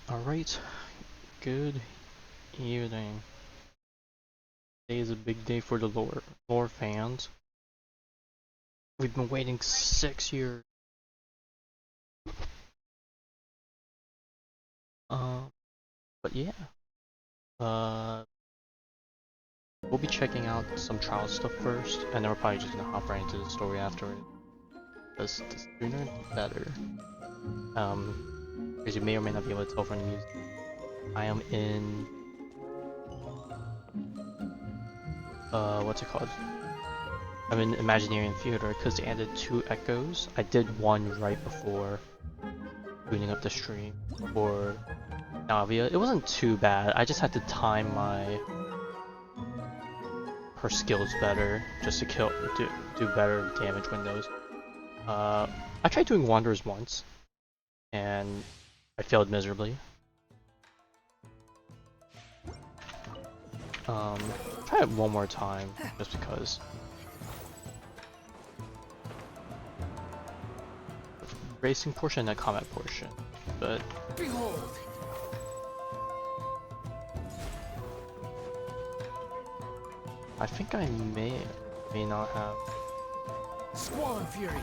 Alright. Good evening. Today is a big day for the lore fans. We've been waiting 6 years. But yeah. We'll be checking out some trial stuff first, and then we're probably just gonna hop right into the story after it. Because the sooner the better. As you may or may not be able to tell from the music, I am in what's it called? I'm in Imaginarium Theater because they added 2 echoes. I did one right before booting up the stream for Navia. It wasn't too bad. I just had to time her skills better just to do better damage windows. I tried doing Wanderers once and I failed miserably. Try it one more time just because. Racing portion and combat portion, but behold. I think I may not have Swan Fury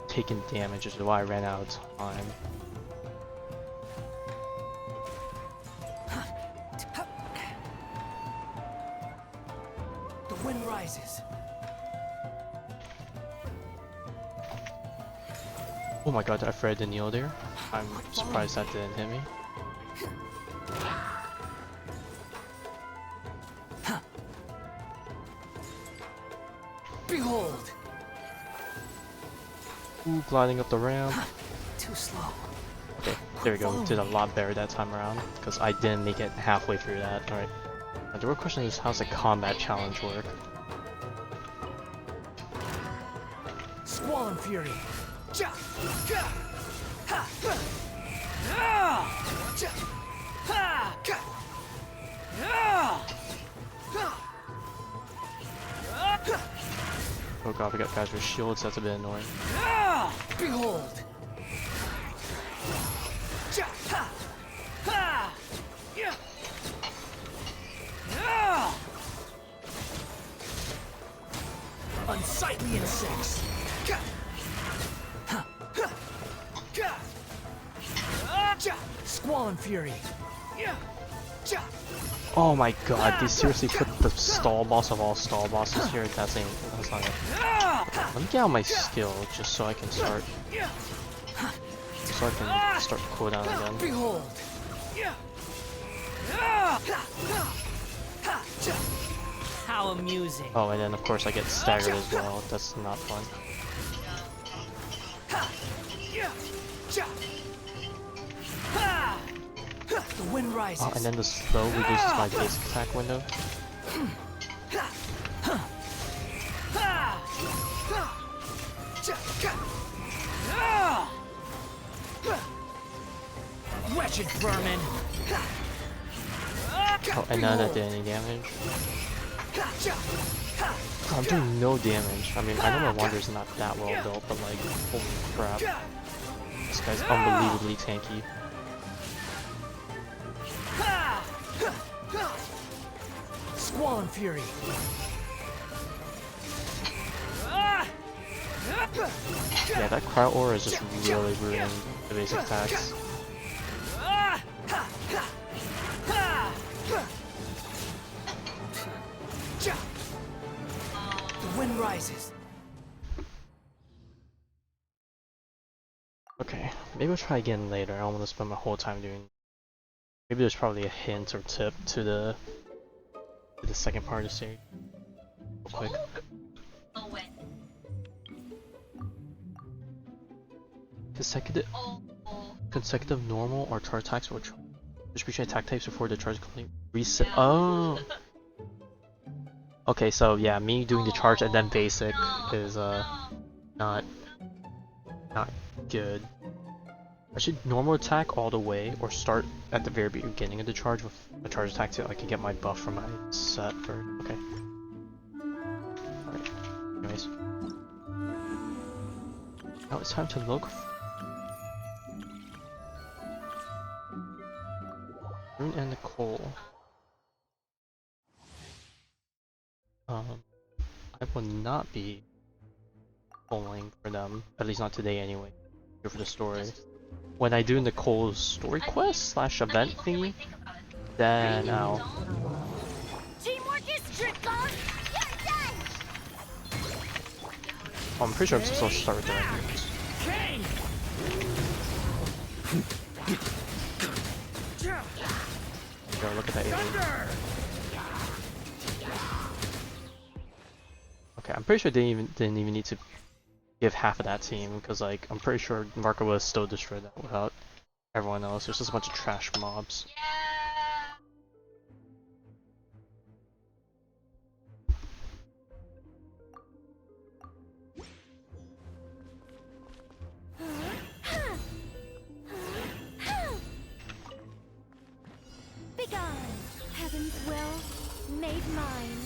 taken damage, which is why I ran out of time. The wind rises. Oh my god, I Fred the Neil there. I'm surprised that didn't hit me. Behold. Ooh, gliding up the ramp. Too slow. Okay, there we go. Did a lot better that time around because I didn't make it halfway through that. Alright. Now the real question is, how's the combat challenge work? Swan Fury. Oh god, we got guys with shields, that's a bit annoying. Behold. Unsightly insects. Swan Fury. Oh my god, they seriously put the stall boss of all stall bosses here? That's not it. Let me get out my skill just so I can start cooldown again. Behold. How amusing. Oh, and then of course I get staggered as well. That's not fun. The wind rises. Oh, and then the slow reduces my basic attack window. Wretched vermin. Oh, and none of that did any damage. I'm doing no damage. I mean, I know my Wanderer's not that well built, but like, holy crap. This guy's unbelievably tanky. Swan Fury. Yeah, that Krai aura is just really ruining the basic attacks. The wind rises. Okay, maybe I'll try again later. I don't want to spend my whole time doing. Maybe there's probably a hint or tip to the second part of the series. Real quick. Consecutive normal or charge attacks or distribution attack types before the charge complete reset. Oh. Okay, so yeah, me doing the charge and then basic is not good. I should normal attack all the way or start at the very beginning of the charge with a charge attack so I can get my buff from my set for. Okay. Alright. Anyways. Now it's time to look. pull. I will not be pulling for them, at least not today anyway. Here for the story. When I do Nicole's story quest slash event thingy, then I'll. Teamwork is strict, guys. You're done. Oh, I'm pretty sure I'm supposed to start with the rangers. Okay. Go look at that alien. Thunder. Okay, I'm pretty sure they didn't even need to give half of that team because like I'm pretty sure Marco was still destroyed that without everyone else. There's just a bunch of trash mobs. Begone, heaven's will made mine.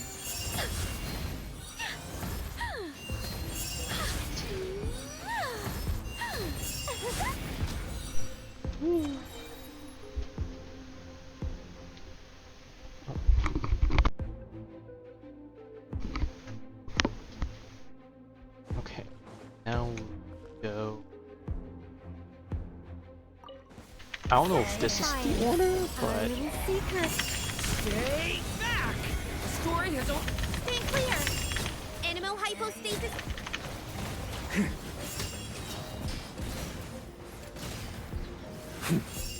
Okay, now we go. I don't know if this is the order, but Secret. Stay back. The story has only. Stay clear. Animal hypostasis.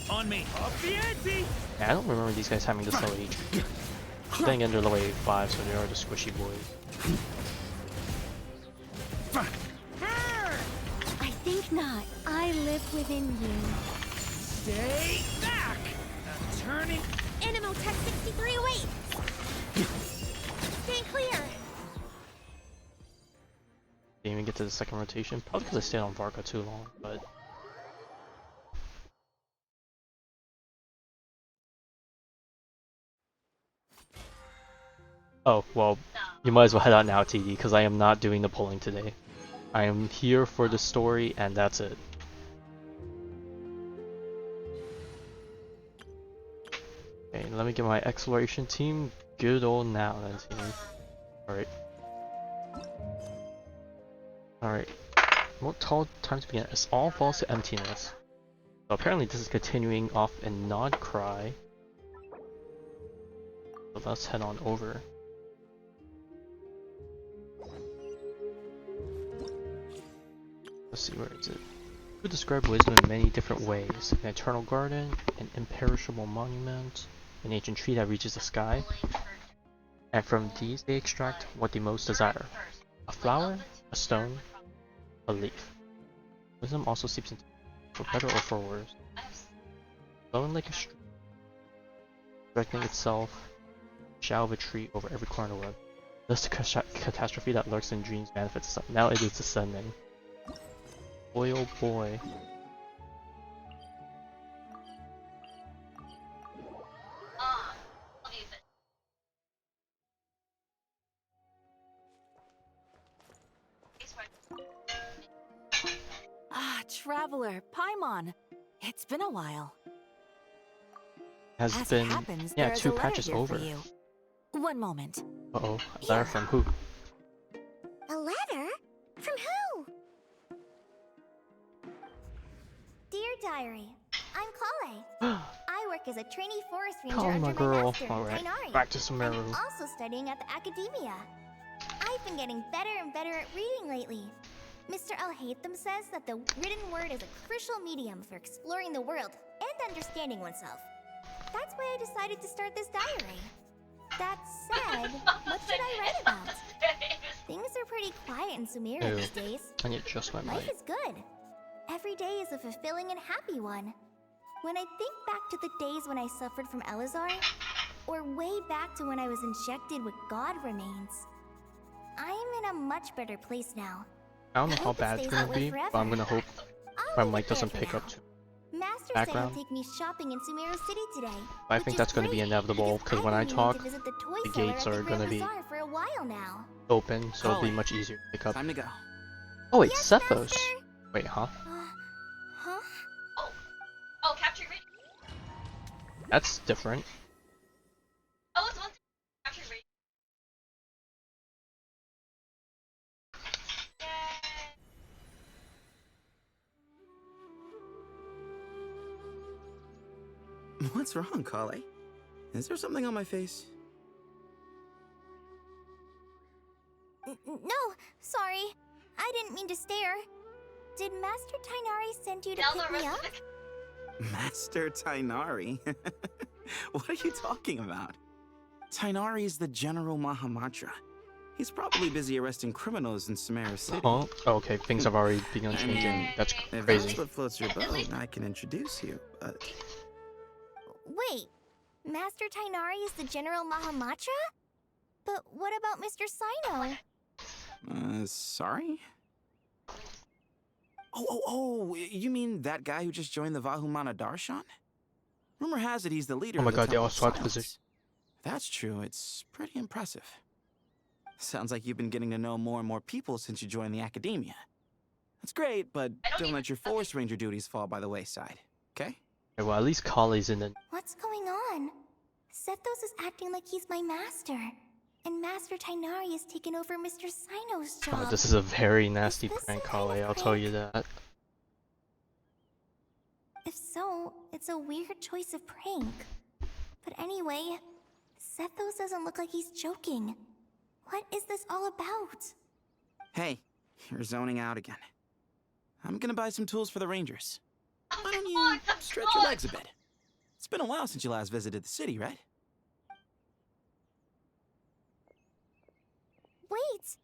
On me. Up the ante. yeah, I don't remember these guys having this low HP. Then again, they're low 85, so they are the squishy boys. I think not. I live within you. Stay back. I'm turning. Animal Tech 6308. Stay clear. Didn't even get to the second rotation, probably because I stayed on Varka too long, but. Oh, well, you might as well head out now, TD, because I am not doing the pulling today. I am here for the story, and that's it. Okay, let me get my exploration team. Good old now, then, team. Alright. Alright. What time to begin? It's all falls to emptiness. So apparently this is continuing off in Nod Krai. So let's head on over. Let's see, where is it? You describe wisdom in many different ways. An eternal garden, an imperishable monument, an ancient tree that reaches the sky. And from these they extract what they most desire. A flower, a stone, a leaf. Wisdom also seeps into for better or for worse. Flowing like a stream, directing itself, shadow of a tree over every corner of the web. Thus the catastrophe that lurks in dreams manifests itself. Now it is descending. Boy oh boy. Traveler, Paimon. It's been a while. Has As been it happens, yeah, there is 2 a letter patches here over. for you. One moment. Uh-oh, a letter from who? A letter? From who? Dear Diary, I'm Collei. I work as a trainee forest ranger Collei, under my my girl. master, Alright, Kainari. back to I'm Sumeru. also studying at the academia. I've been getting better and better at reading lately. Mr. Alhaitham says that the written word is a crucial medium for exploring the world and understanding oneself. That's why I decided to start this diary. That said, what should I write about? Things are pretty quiet in Sumeru Ew. these days. I need to adjust my Life mic. is good. Every day is a fulfilling and happy one. When I think back to the days when I suffered from Elazar, or way back to when I was injected with God remains, I'm in a much better place now. I don't know I how hope it bad it's stays gonna that way be, forever. but I'm gonna hope I'll my leave mic it there doesn't for pick now. up too. Master said background. he'll take me shopping in Sumeru City today. But I which think is that's gonna be great, inevitable, because when I I've been talk, meaning to visit the toy the seller gates at the are Grand gonna be Bazaar for a while now. open, so it'll be Collei. much easier to pick up. Time to go. Oh wait, Yes, Sethos! Master? Wait, huh? Huh? That's different. What's wrong, Collei? Is there something on my face? No, sorry. I didn't mean to stare. Did Master Tainari send you to pick me up? Master Tainari? What are you talking about? Tainari is the General Mahamatra. He's probably busy arresting criminals in Sumeru City. Oh, okay, things have already begun changing. That's If crazy. that's what floats your boat, I can introduce you, but... Wait, Master Tainari is the General Mahamatra? But what about Mr. Sino? Sorry? Oh, you mean that guy who just joined the Vahumana Darshan? Rumor has it he's the leader Oh my of the god, they Temple all of swapped Silence. position. If that's true, it's pretty impressive. Sounds like you've been getting to know more and more people since you joined the academia. That's great, but don't let your Forest Ranger duties fall by the wayside, okay? Okay, well, at least Collei's in the... What's going on? Sethos is acting like he's my master. And Master Tainari has taken over Mr. Sino's job. Oh, this is a very nasty this prank, some kind Collei, of I'll tell prank? you that. If so, it's a weird choice of prank. But anyway, Sethos doesn't look like he's joking. What is this all about? Hey, you're zoning out again. I'm gonna buy some tools for the Rangers. Why don't you stretch your legs a bit? It's been a while since you last visited the city, right? Wait!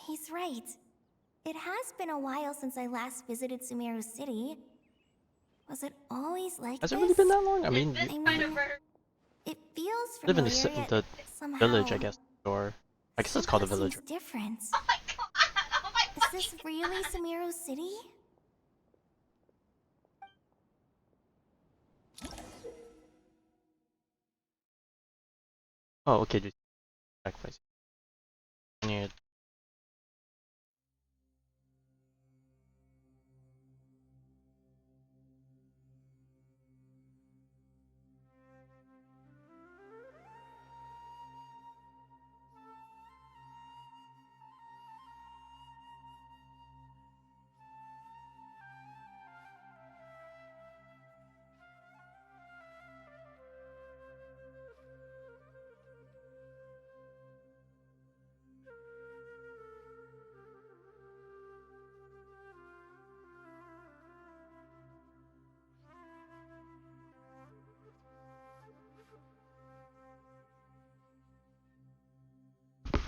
He's right. It has been a while since I last visited Sumeru City. Was it always like Has this? it really been that long? I mean, you I mean, it feels live in familiar, yet the somehow village, I guess, or... I guess it's called a somehow village. seems different. Is this really Sumeru City? Oh, okay, just back place. Yeah.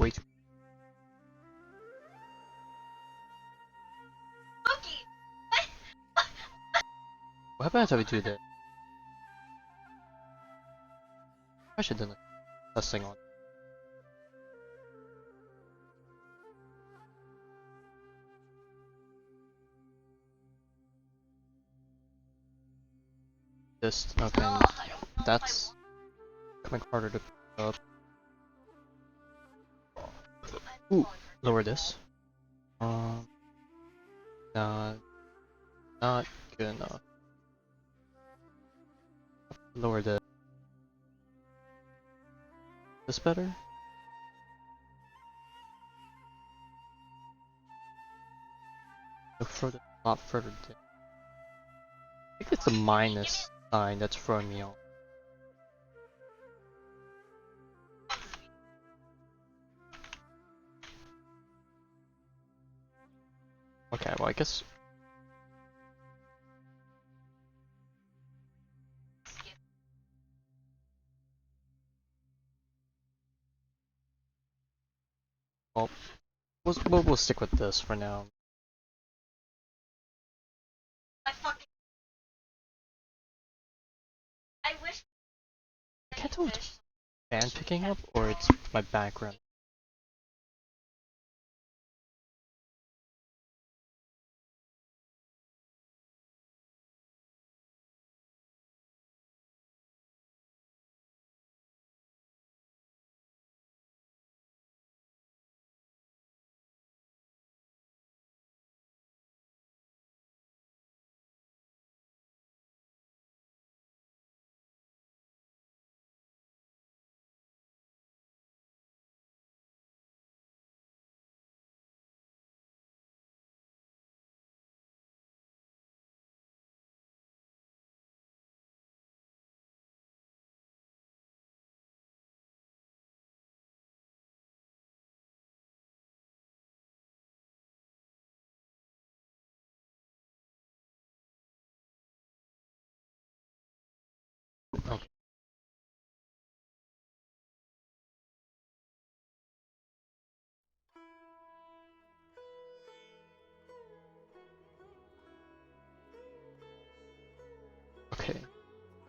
Wait. What happens if we do that? I should do this thing on. This, okay, that's becoming harder to pick up. Ooh, lower this. Not, not good enough. Lower this better? Look further, a lot further down. I think it's the minus sign that's throwing me off. Okay, well I guess... Well, we'll stick with this for now. I can't tell if it's fan picking up or it's my background.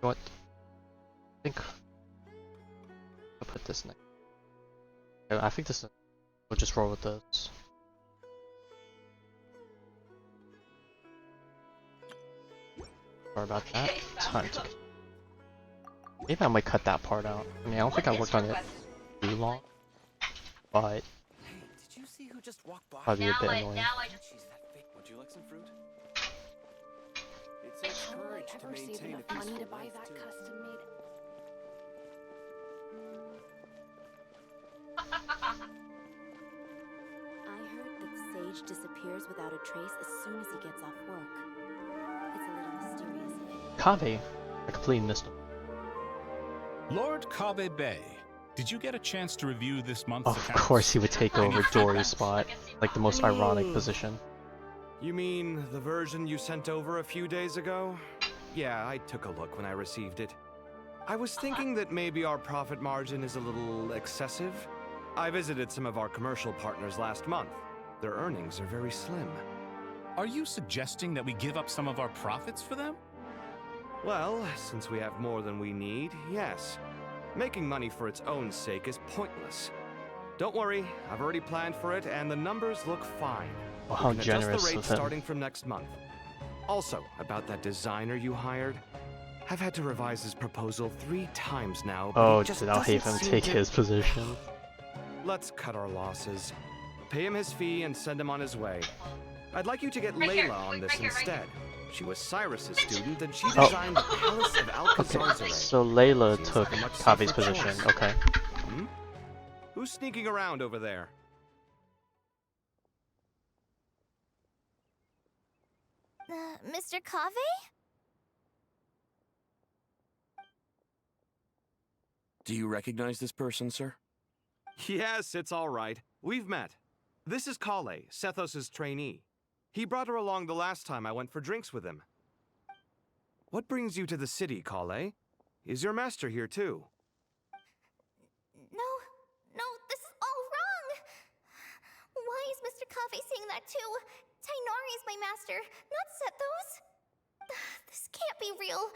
what? I think I'll put this next. I think this. We'll just roll with this. Sorry about that. Time to. Maybe I might cut that part out. I mean, I don't think I worked on it too long, but Hey, did you see who just walked by? probably a bit annoying. She's that fake. Would you like some fruit? It takes courage to Ever save maintain enough a money to peaceful buy life, that too. custom-made? I heard that Sage disappears without a trace as soon as he gets off work. It's a little mysterious. Kave, I completely missed him. Lord Kave Bay, did you get a chance to review this month's Of accounts? course, he would take over Dory's spot, like the most ironic position. You mean the version you sent over a few days ago? Yeah, I took a look when I received it. I was thinking that maybe our profit margin is a little excessive. I visited some of our commercial partners last month. Their earnings are very slim. Are you suggesting that we give up some of our profits for them? Well, since we have more than we need, yes. Making money for its own sake is pointless. Don't worry, I've already planned for it, and the numbers look fine. Well, how We can adjust generous the rate of him. starting from next month. Also, about that designer you hired, I've had to revise his proposal 3 times now, but Oh, he just dude, I'll hate him doesn't seem take to- his position. Let's cut our losses. Pay him his fee and send him on his way. I'd like you to get Layla on this instead. She was Cyrus's student, and she Oh. designed the Palace of Okay, Alcazar. so Layla Seems took like a much Kave's safer position. choice. Okay. Hmm? Who's sneaking around over there? Mr. Kave? Do you recognize this person, sir? Yes, it's all right. We've met. This is Collei, Sethos' trainee. He brought her along the last time I went for drinks with him. What brings you to the city, Collei? Is your master here too? No, this is all wrong! Why is Mr. Kave saying that too? Tainari is my master, not Sethos! This can't be real.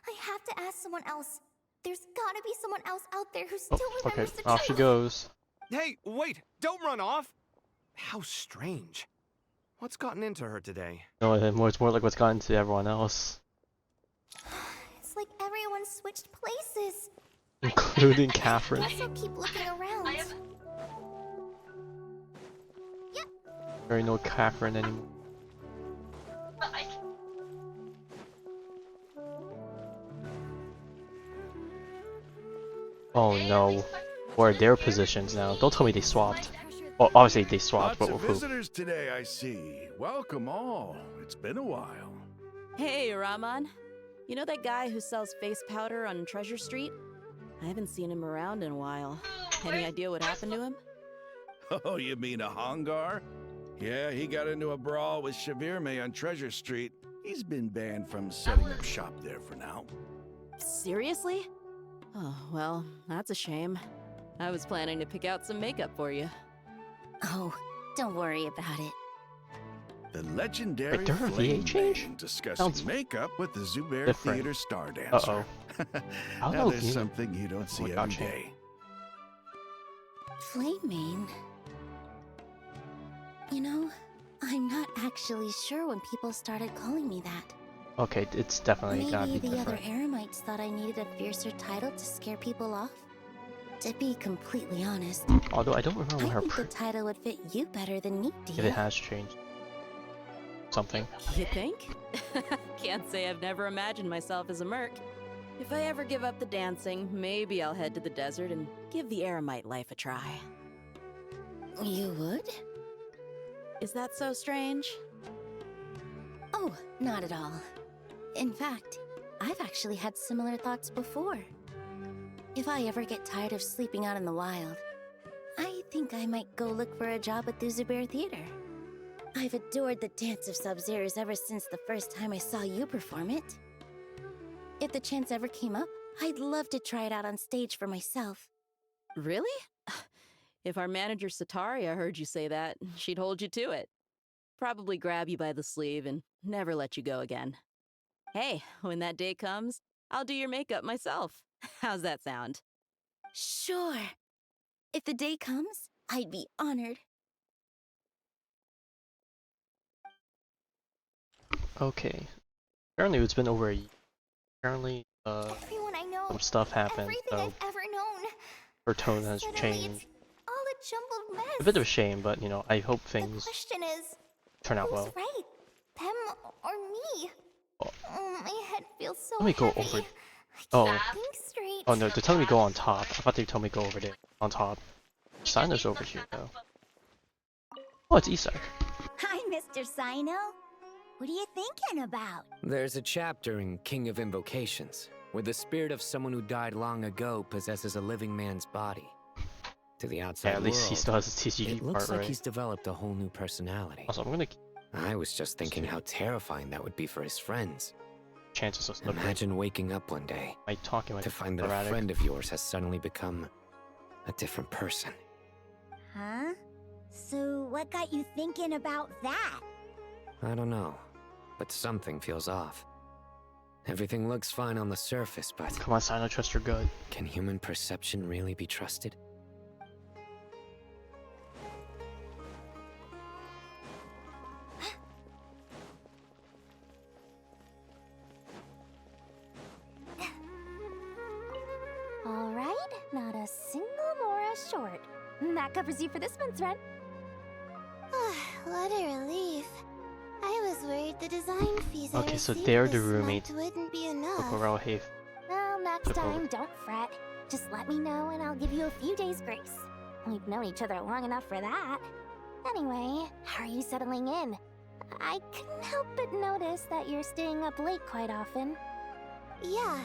I have to ask someone else. There's gotta be someone else out there who still Oh, okay, remembers the off she truth. goes. Hey, wait! Don't run off! How strange. What's gotten into her today? No, it's more like what's gotten to everyone else, It's like everyone switched places. including I Catherine. guess I'll keep looking around. There ain't no Catherine anymore. Oh no. Where are their positions now? Don't tell me they swapped. Well, obviously they swapped, but Lots with of who? visitors today, I see. Welcome all. It's been a while. Hey, Rahman. You know that guy who sells face powder on Treasure Street? I haven't seen him around in a while. Any idea what happened to him? Oh, you mean a Hongar? Yeah, he got into a brawl with Shavirme on Treasure Street. He's been banned from setting up shop there for now. Seriously? Oh, well, that's a shame. I was planning to pick out some makeup for you. Oh, don't worry about it. The legendary Wait, there a VA Flame change? Maiden discussing Sounds makeup with the Zubair different. Theater star dancer. Uh-oh. I don't Now know there's either. something you don't see my every God, Shane. day. Flame Mane? You know, I'm not actually sure when people started calling me that. Okay, it's definitely gotta Maybe be the other different. Eremites thought I needed a fiercer title to scare people off? To be completely honest, Although I don't remember I her think the title would fit you better than me, if it has changed. Something. You think? Can't say I've never imagined myself as a merc. If I ever give up the dancing, maybe I'll head to the desert and give the Eremite life a try. You would? Is that so strange? Oh, not at all. In fact, I've actually had similar thoughts before. If I ever get tired of sleeping out in the wild, I think I might go look for a job at the Zubair Theater. I've adored the dance of Sub-Zeros ever since the first time I saw you perform it. If the chance ever came up, I'd love to try it out on stage for myself. Really? If our manager Sataria heard you say that, she'd hold you to it. Probably grab you by the sleeve and never let you go again. Hey, when that day comes, I'll do your makeup myself. How's that sound? Sure. If the day comes, I'd be honored. Okay. Apparently it's been over a year. Apparently, Everyone I know, some stuff happened, everything so I've ever known. her tone has Suddenly changed. it's all a jumbled mess. A bit of a shame, but you know, I hope The things question is, turn out who's well. right? Them or me? Oh. My head feels so Let me go heavy. over. I Oh. can't think straight. Oh no, they're telling me go on top. I thought they told me go over there. On top. Signer's over here though. Oh, it's Isak. Hi, Mr. Sino. What are you thinking about? There's a chapter in King of Invocations where the spirit of someone who died long ago possesses a living man's body. To the outside Yeah, at least world, he still has his TCG it looks part, like right? he's developed a whole new personality. Also, I'm gonna I was just thinking how terrifying that would be for his friends. chances of slipping. Imagine waking up one day My talking might to be find that a erratic. friend of yours has suddenly become a different person. Huh? So what got you thinking about that? I don't know, but something feels off. Everything looks fine on the surface, but Come on, Sign, I trust your gut. can human perception really be trusted? All right, not a single Mora short. That covers you for this month's rent. What a relief. I was worried the design fees Okay, I so received they're the this month roommates. wouldn't be enough. Before Hafe. Well, next Flip over. time, don't fret. Just let me know and I'll give you a few days' grace. We've known each other long enough for that. Anyway, how are you settling in? I couldn't help but notice that you're staying up late quite often. Yeah,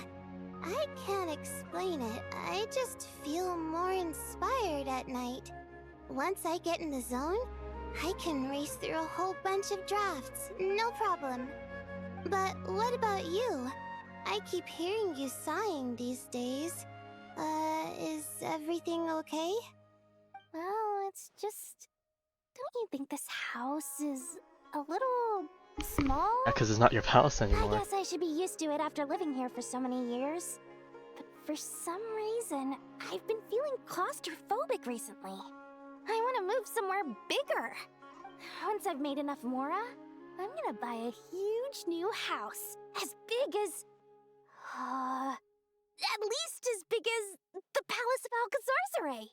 I can't explain it. I just feel more inspired at night. Once I get in the zone, I can race through a whole bunch of drafts, no problem. But what about you? I keep hearing you sighing these days. Is everything okay? Well, it's just... Don't you think this house is a little small? Yeah, because it's not your palace I anymore. guess I should be used to it after living here for so many years. But for some reason, I've been feeling claustrophobic recently. I want to move somewhere bigger. Once I've made enough Mora, I'm gonna buy a huge new house. As big as... at least as big as the Palace of Alcazarzaray.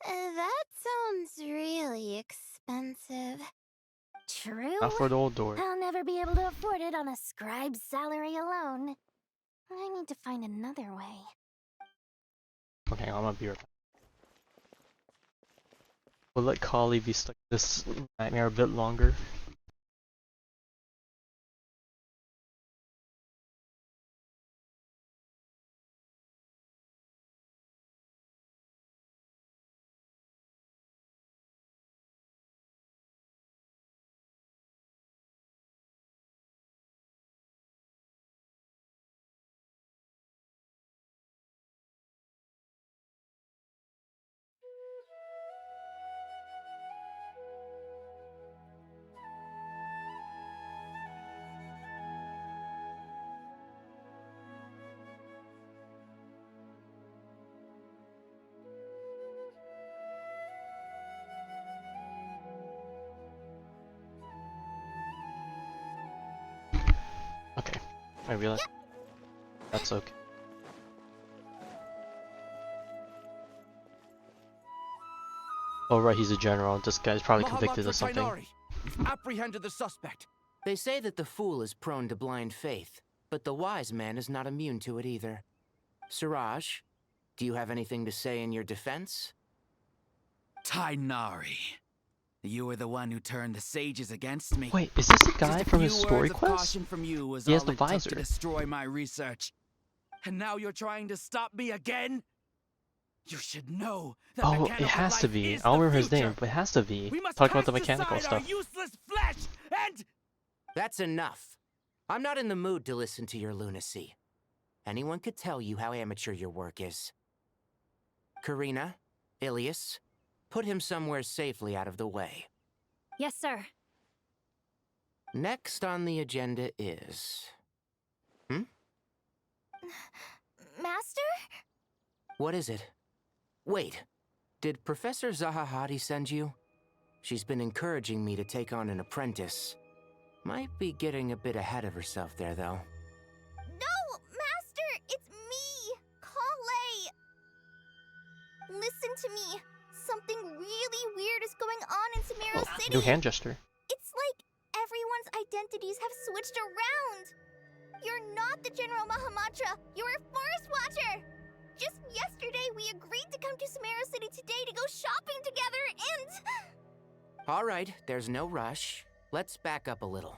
That sounds really expensive. True. Not for the old door. I'll never be able to afford it on a scribe's salary alone. I need to find another way. Okay, I'm gonna be right back. We'll let Collei be stuck in this nightmare a bit longer. Okay, I realize that's okay. Oh right, he's a general. This guy's probably convicted of something. You've apprehended the suspect. They say that the fool is prone to blind faith, but the wise man is not immune to it either. Siraj, do you have anything to say in your defense? Tainari. You were the one who turned the sages against me. Wait, is this the guy Just a from his few story words of quest? caution from you was He has all the it took visor. to destroy my research. And now you're trying to stop me again? You should know that Oh, it mechanical has to life be. is I don't the remember his future. name, but it has to be. We must Talk about the cast mechanical aside our stuff. useless flesh and... That's enough. I'm not in the mood to listen to your lunacy. Anyone could tell you how amateur your work is. Karina, Ilias, put him somewhere safely out of the way. Yes, sir. Next on the agenda is... Master? What is it? Wait, did Professor Zahahati send you? She's been encouraging me to take on an apprentice. Might be getting a bit ahead of herself there, though. No, Master! It's me, Collei! Listen to me. Something really weird is going on in Sumeru City. New hand gesture. It's like everyone's identities have switched around. You're not the General Mahamatra. You're a Forest Watcher. Just yesterday, we agreed to come to Sumeru City today to go shopping together, and... All right, there's no rush. Let's back up a little.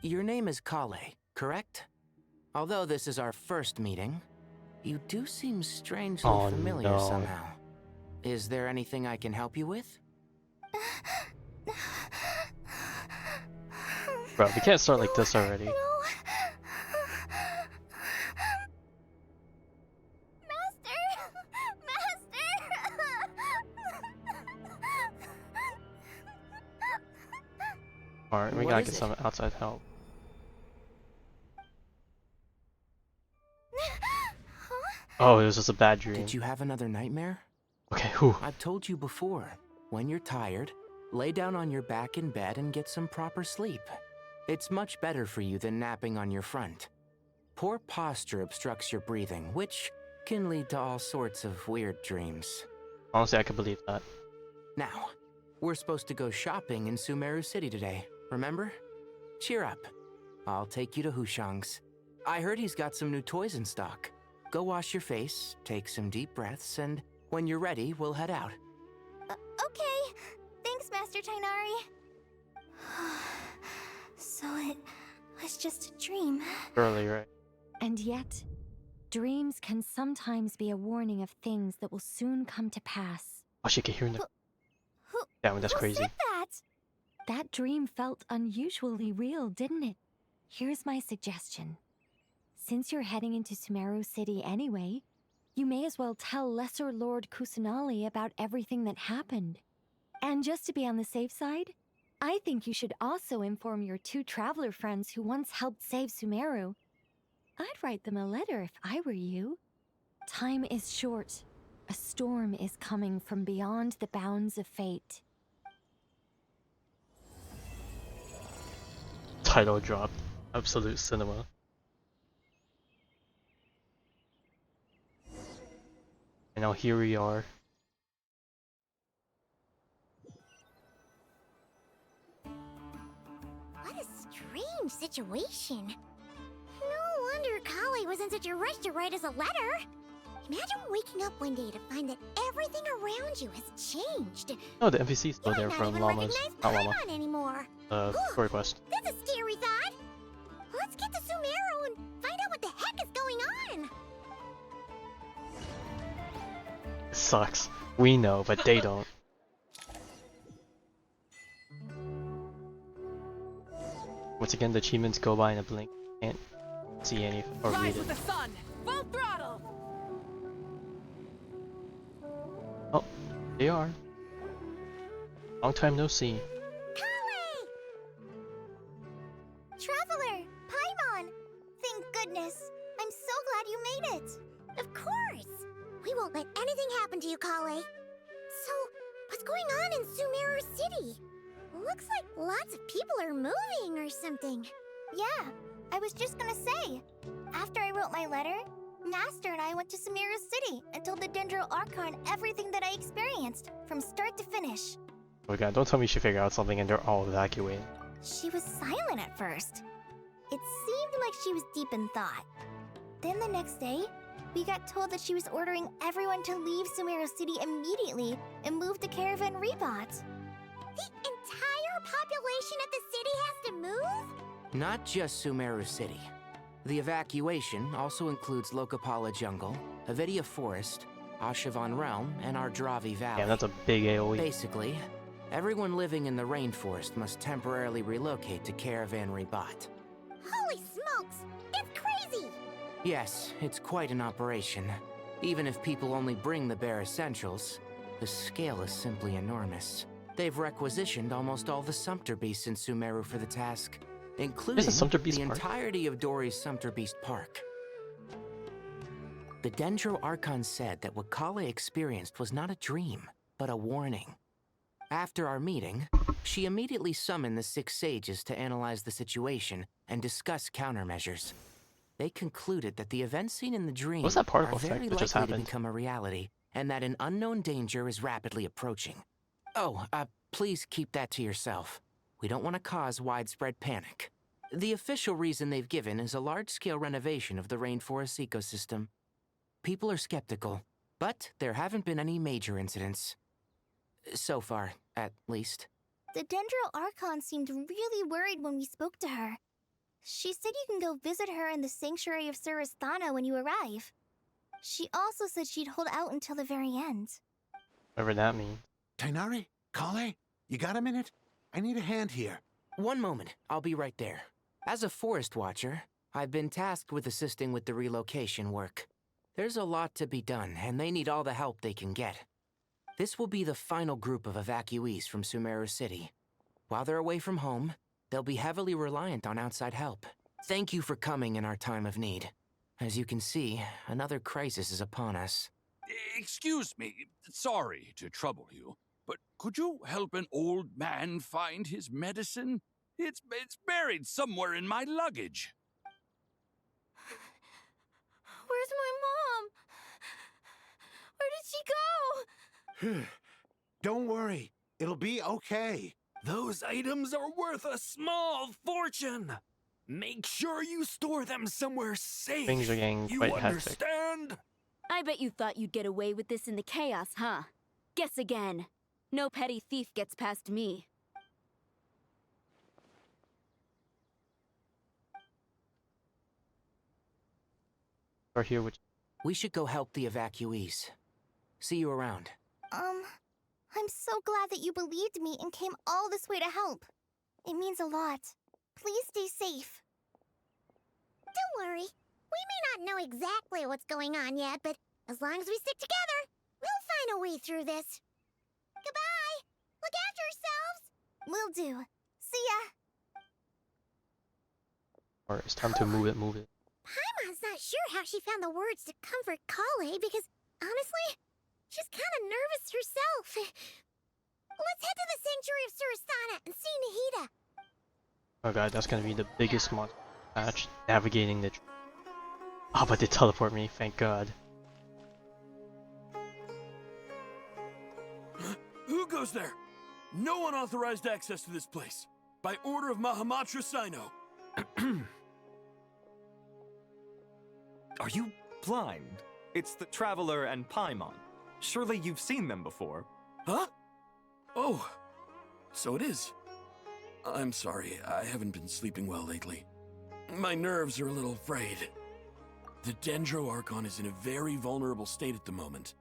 Your name is Collei, correct? Although this is our first meeting, you do seem strangely familiar somehow. Is there anything I can help you with? Bro, we can't start like this already. Alright, we gotta get some outside help. Oh, it was just a bad dream. Did you have another nightmare? Okay, whew. I've told you before, when you're tired, lay down on your back in bed and get some proper sleep. It's much better for you than napping on your front. Poor posture obstructs your breathing, which can lead to all sorts of weird dreams. Honestly, I could believe that. Now, we're supposed to go shopping in Sumeru City today, remember? Cheer up. I'll take you to Hushang's. I heard he's got some new toys in stock. Go wash your face, take some deep breaths, and when you're ready, we'll head out. Okay. Thanks, Master Tainari. So it was just a dream. Early, right? And yet, dreams can sometimes be a warning of things that will soon come to pass. Oh, she can hear the... Damn, that's crazy. Who said that? That dream felt unusually real, didn't it? Here's my suggestion. Since you're heading into Sumeru City anyway, you may as well tell Lesser Lord Kusanali about everything that happened. And just to be on the safe side, I think you should also inform your 2 traveler friends who once helped save Sumeru. I'd write them a letter if I were you. Time is short. A storm is coming from beyond the bounds of fate. Title drop. Absolute cinema. And now here we are. What a strange situation. No wonder Collei was in such a rush to write us a letter. Imagine waking up one day to find that everything around you has changed. Oh, the NPC's still there Not from even Llama's. recognize Not Llama. Paimon anymore. Story quest. That's a scary thought. Let's get to Sumeru and find out what the heck is going on. It sucks. We know, but they don't. Once again, the achievements go by in a blink. Can't see any or Rise read with it. the sun! Full throttle! Oh, they are. Long time no see. Collei! Traveler! Paimon! Thank goodness. I'm so glad you made it. Of course. We won't let anything happen to you, Collei. So, what's going on in Sumeru City? Looks like lots of people are moving or something. Yeah, I was just gonna say. After I wrote my letter, Master and I went to Sumeru City and told the Dendro Archon everything that I experienced, from start to finish. Oh my god, don't tell me she figured out something and they're all evacuated. She was silent at first. It seemed like she was deep in thought. Then the next day, we got told that she was ordering everyone to leave Sumeru City immediately and move to Caravan Rebot. The entire population of the city has to move? Not just Sumeru City. The evacuation also includes Lokapala Jungle, Avidia Forest, Ashavan Realm, and Ardravi Valley. Yeah, that's a big AoE. Basically, everyone living in the rainforest must temporarily relocate to Caravan Rebot. Holy smokes! It's crazy! Yes, it's quite an operation. Even if people only bring the bare essentials, the scale is simply enormous. They've requisitioned almost all the Sumpter Beasts in Sumeru for the task, including Sumpter Beast the Park? entirety of Dori's Sumpter Beast Park. The Dendro Archon said that what Collei experienced was not a dream, but a warning. After our meeting, she immediately summoned the 6 sages to analyze the situation and discuss countermeasures. They concluded that the events seen in the dream What's that particle are very effect that just likely to happened? become a reality, and that an unknown danger is rapidly approaching. Oh, please keep that to yourself. We don't want to cause widespread panic. The official reason they've given is a large-scale renovation of the rainforest ecosystem. People are skeptical, but there haven't been any major incidents. So far, at least. The Dendro Archon seemed really worried when we spoke to her. She said you can go visit her in the Sanctuary of Surasthana when you arrive. She also said she'd hold out until the very end. Whatever that means. Tighnari? Collei? You got a minute? I need a hand here. One moment, I'll be right there. As a forest watcher, I've been tasked with assisting with the relocation work. There's a lot to be done, and they need all the help they can get. This will be the final group of evacuees from Sumeru City. While they're away from home, they'll be heavily reliant on outside help. Thank you for coming in our time of need. As you can see, another crisis is upon us. Excuse me, sorry to trouble you, but could you help an old man find his medicine? It's buried somewhere in my luggage. Where's my mom? Where did she go? Don't worry. It'll be okay. Those items are worth a small fortune. Make sure you store them somewhere safe. Things are getting You quite hectic. understand? I bet you thought you'd get away with this in the chaos, huh? Guess again. No petty thief gets past me. Or here, which We should go help the evacuees. See you around. I'm so glad that you believed me and came all this way to help. It means a lot. Please stay safe. Don't worry. We may not know exactly what's going on yet, but as long as we stick together, we'll find a way through this. Goodbye! Look after yourselves! Will do. See ya! or it's time to move it, move it. Paimon's not sure how she found the words to comfort Collei because, honestly, she's kind of nervous herself. Let's head to the Sanctuary of Surasthana and see Nahida. Oh god, that's gonna be the biggest monster match. Navigating the... Oh, but they teleport me, thank god. Who goes there? No unauthorized access to this place. By order of Mahamatra Sino. Are you blind? It's the Traveler and Paimon. Surely you've seen them before. Huh? Oh, so it is. I'm sorry, I haven't been sleeping well lately. My nerves are a little frayed. The Dendro Archon is in a very vulnerable state at the moment.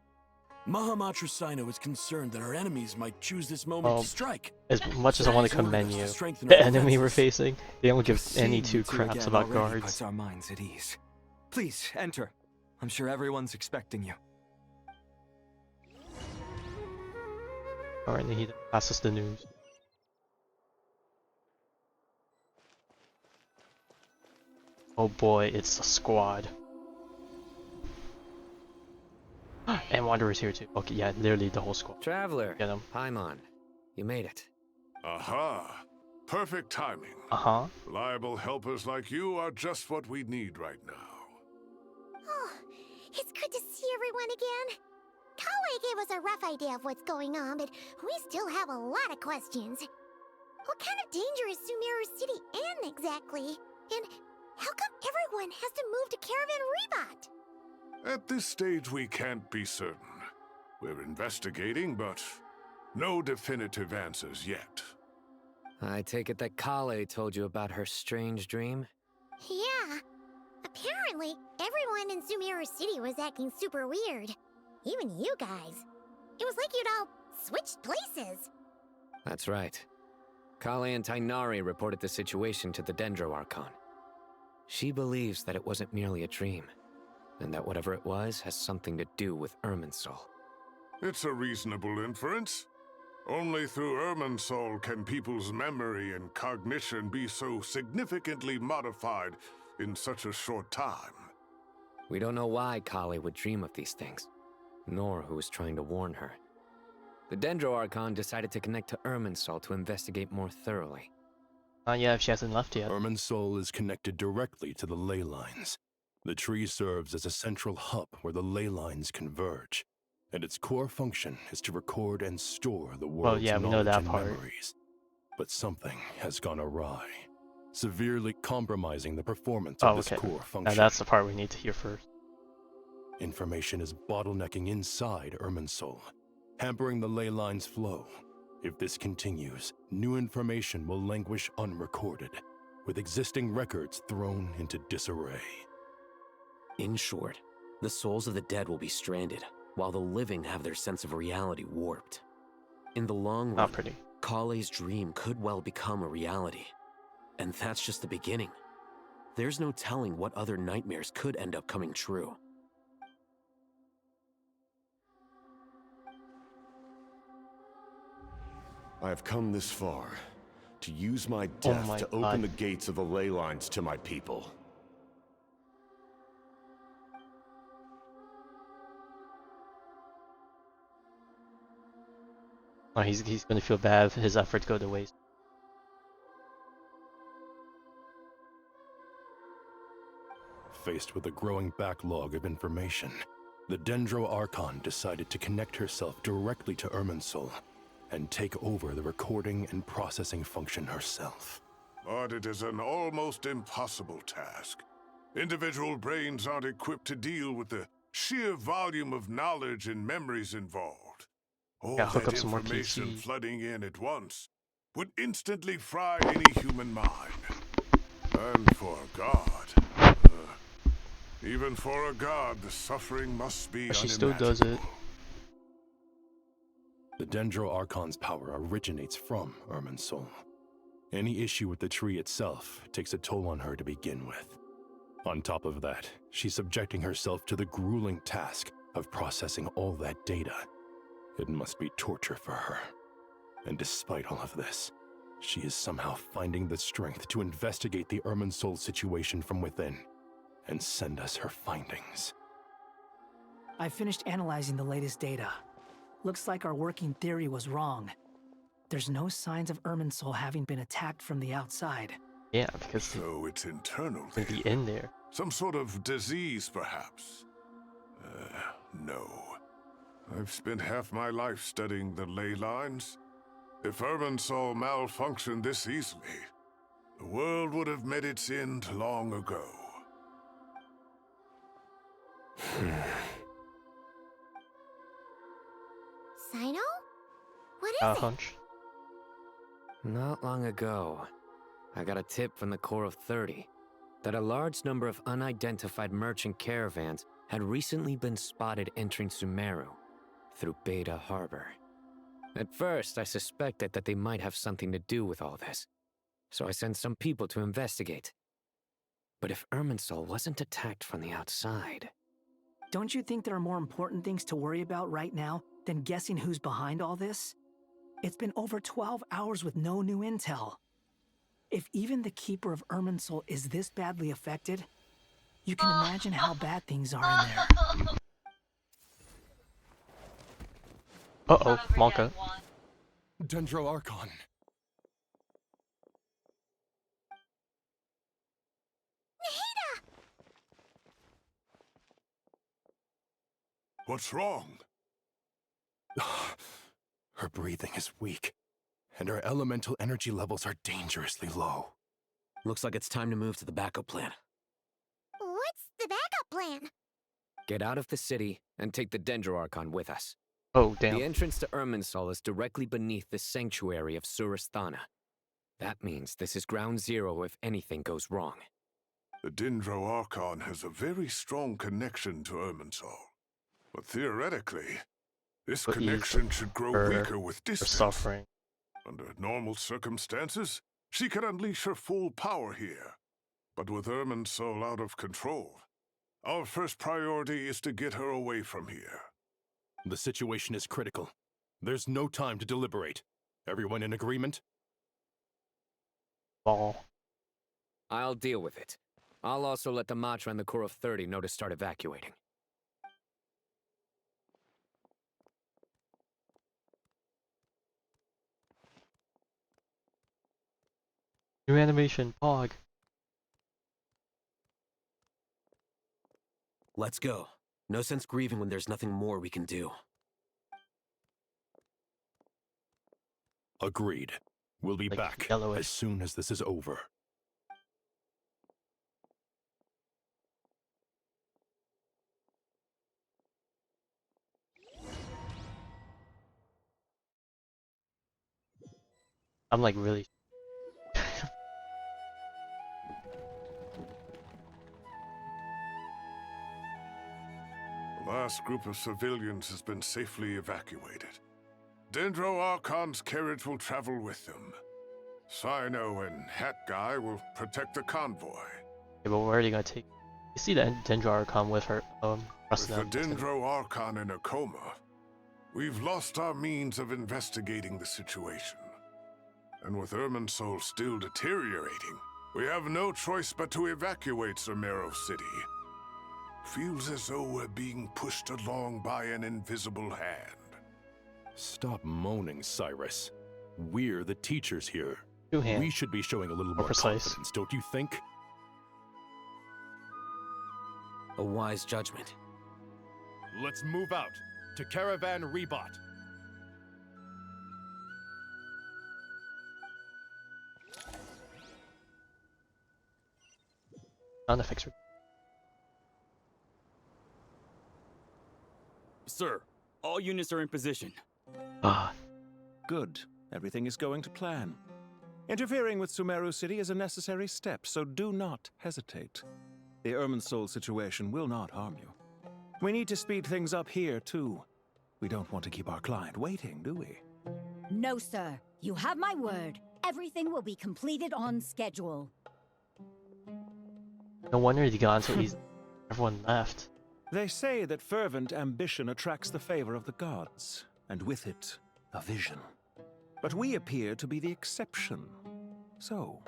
Mahamatra Sino is concerned that our enemies might choose this moment to strike. As much as I want to commend you, strengthen the our enemy we're defenses. facing, they don't give Seeing any you two two craps again about already guards. puts our minds at ease. Please, enter. I'm sure everyone's expecting you. Alright, Nahida, pass us the news. Oh boy, it's the squad. And Wanderer's here too. Okay, yeah, literally the whole squad. Traveler, Get him. Paimon, you made it. Aha! Perfect timing. Uh-huh. Reliable helpers like you are just what we need right now. Oh, it's good to see everyone again. Collei gave us a rough idea of what's going on, but we still have a lot of questions. What kind of danger is Sumeru City in exactly? And how come everyone has to move to Caravan Rebot? At this stage, we can't be certain. We're investigating, but no definitive answers yet. I take it that Collei told you about her strange dream? Yeah. Apparently, everyone in Sumeru City was acting super weird. Even you guys. It was like you'd all switched places. That's right. Collei and Tighnari reported the situation to the Dendro Archon. She believes that it wasn't merely a dream, and that whatever it was has something to do with Irminsul. It's a reasonable inference. Only through Irminsul can people's memory and cognition be so significantly modified in such a short time. We don't know why Collei would dream of these things, nor who was trying to warn her. The Dendro Archon decided to connect to Irminsul to investigate more thoroughly. Yeah, if she hasn't left yet. Irminsul is connected directly to the ley lines. The tree serves as a central hub where the ley lines converge, and its core function is to record and store the world's we know knowledge that and part. memories. But something has gone awry, severely compromising the performance of this core function. Now that's the part we need to hear first. Information is bottlenecking inside Irminsul, hampering the ley lines' flow. If this continues, new information will languish unrecorded, with existing records thrown into disarray. In short, the souls of the dead will be stranded, while the living have their sense of reality warped. In the long run, Collei's dream could well become a reality. And that's just the beginning. There's no telling what other nightmares could end up coming true. I have come this far to use my death to open the gates of the ley lines to my people. Oh, he's gonna feel bad if his efforts go to waste. Faced with a growing backlog of information, the Dendro Archon decided to connect herself directly to Irminsul and take over the recording and processing function herself. But it is an almost impossible task. Individual brains aren't equipped to deal with the sheer volume of knowledge and memories involved. All hook that up some more information PCs. flooding in at once would instantly fry any human mind. And for a god, even for a god, the suffering must be She still does it. The Dendro Archon's power originates from Irminsul. Any issue with the tree itself takes a toll on her to begin with. On top of that, she's subjecting herself to the grueling task of processing all that data. It must be torture for her. And despite all of this, she is somehow finding the strength to investigate the Irminsul situation from within and send us her findings. I finished analyzing the latest data. Looks like our working theory was wrong. There's no signs of Irminsul having been attacked from the outside. Yeah, because so it's internal. Maybe in there. Some sort of disease, perhaps. No. I've spent half my life studying the ley lines. If Irminsul malfunctioned this easily, the world would have met its end long ago. Sino? What is it? Hunch. Not long ago, I got a tip from the Core of 30 that a large number of unidentified merchant caravans had recently been spotted entering Sumeru through Beta Harbor. At first, I suspected that they might have something to do with all this, so I sent some people to investigate. But if Irminsul wasn't attacked from the outside... Don't you think there are more important things to worry about right now than guessing who's behind all this? It's been over 12 hours with no new intel. If even the Keeper of Irminsul is this badly affected, you can imagine how bad things are in there. Uh-oh, Monka. Dendro Archon. What's wrong? Her breathing is weak, and her elemental energy levels are dangerously low. Looks like it's time to move to the backup plan. What's the backup plan? Get out of the city and take the Dendro Archon with us. Oh, damn. The entrance to Irminsul is directly beneath the sanctuary of Surasthana. That means this is ground zero if anything goes wrong. The Dendro Archon has a very strong connection to Irminsul. But theoretically, this connection should grow weaker with distance. Suffering. Under normal circumstances, she could unleash her full power here. But with Irminsul out of control, our first priority is to get her away from here. The situation is critical. There's no time to deliberate. Everyone in agreement? Ball. I'll deal with it. I'll also let the Matra and the Core of 30 know to start evacuating. New animation, Pog. Let's go. No sense grieving when there's nothing more we can do. Agreed. We'll be back as soon as this is over. I'm like really. The last group of civilians has been safely evacuated. Dendro Archon's carriage will travel with them. Sino and Hat Guy will protect the convoy. Yeah, but where are they gonna take? You see that Dendro Archon with her With the Dendro Archon in a coma, we've lost our means of investigating the situation. And with Irminsul still deteriorating, we have no choice but to evacuate Sumeru City. Feels as though we're being pushed along by an invisible hand. Stop moaning, Cyrus. We're the teachers here. Two hands. We should be showing a little more confidence, don't you think? A wise judgment. Let's move out to Caravan Rebot. Sound effects. Sir, all units are in position. Good. Everything is going to plan. Interfering with Sumeru City is a necessary step, so do not hesitate. The Irminsul situation will not harm you. We need to speed things up here, too. We don't want to keep our client waiting, do we? No, sir. You have my word. Everything will be completed on schedule. No wonder he got so easy. Everyone left. They say that fervent ambition attracts the favor of the gods, and with it, a vision. But we appear to be the exception. So,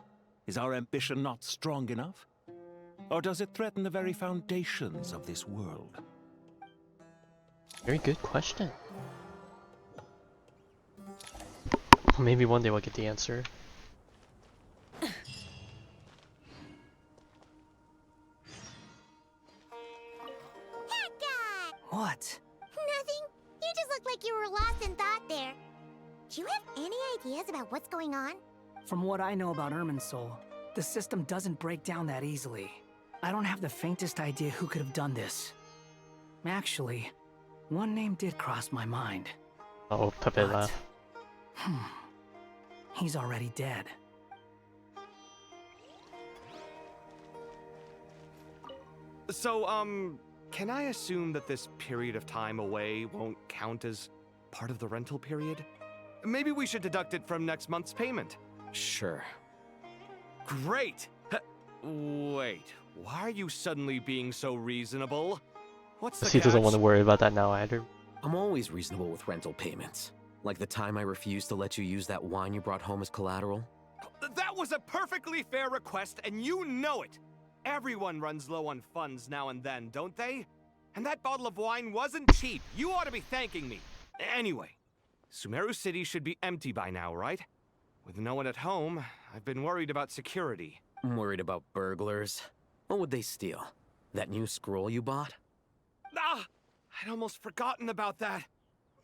is our ambition not strong enough? Or does it threaten the very foundations of this world? Very good question. Maybe one day we'll get the answer. What? Nothing. You just look like you were lost in thought there. Do you have any ideas about what's going on? From what I know about Irminsul, the system doesn't break down that easily. I don't have the faintest idea who could have done this. Actually, one name did cross my mind. Oh, Pepela. He's already dead. So, can I assume that this period of time away won't count as part of the rental period? Maybe we should deduct it from next month's payment. Sure. Great! Wait, why are you suddenly being so reasonable? What's the He doesn't catch? want to worry about that now either. I'm always reasonable with rental payments. Like the time I refused to let you use that wine you brought home as collateral. That was a perfectly fair request, and you know it! Everyone runs low on funds now and then, don't they? And that bottle of wine wasn't cheap. You ought to be thanking me. Anyway, Sumeru City should be empty by now, right? With no one at home, I've been worried about security. I'm worried about burglars. What would they steal? That new scroll you bought? Ah! I'd almost forgotten about that.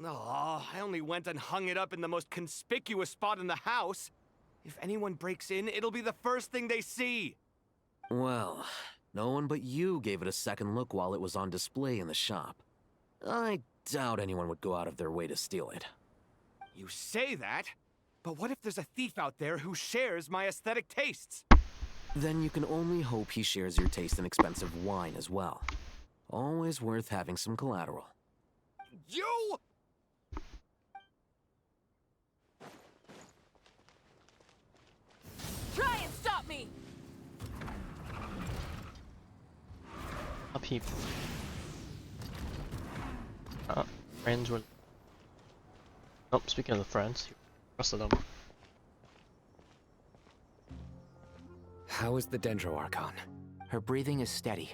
Oh, I only went and hung it up in the most conspicuous spot in the house. If anyone breaks in, it'll be the first thing they see. Well, no one but you gave it a second look while it was on display in the shop. I doubt anyone would go out of their way to steal it. You say that, but what if there's a thief out there who shares my aesthetic tastes? Then you can only hope he shares your taste in expensive wine as well. Always worth having some collateral. You! Try and stop me! Up here. Friends were. Oh, speaking of the friends, rest of them. How is the Dendro Archon? Her breathing is steady.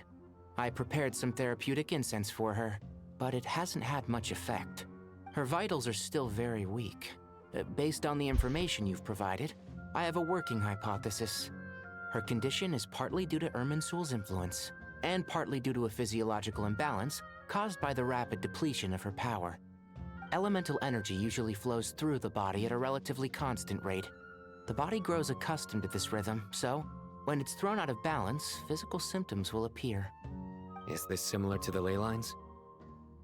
I prepared some therapeutic incense for her, but it hasn't had much effect. Her vitals are still very weak. Based on the information you've provided, I have a working hypothesis. Her condition is partly due to Irminsul's influence, and partly due to a physiological imbalance caused by the rapid depletion of her power. Elemental energy usually flows through the body at a relatively constant rate. The body grows accustomed to this rhythm, so when it's thrown out of balance, physical symptoms will appear. Is this similar to the ley lines?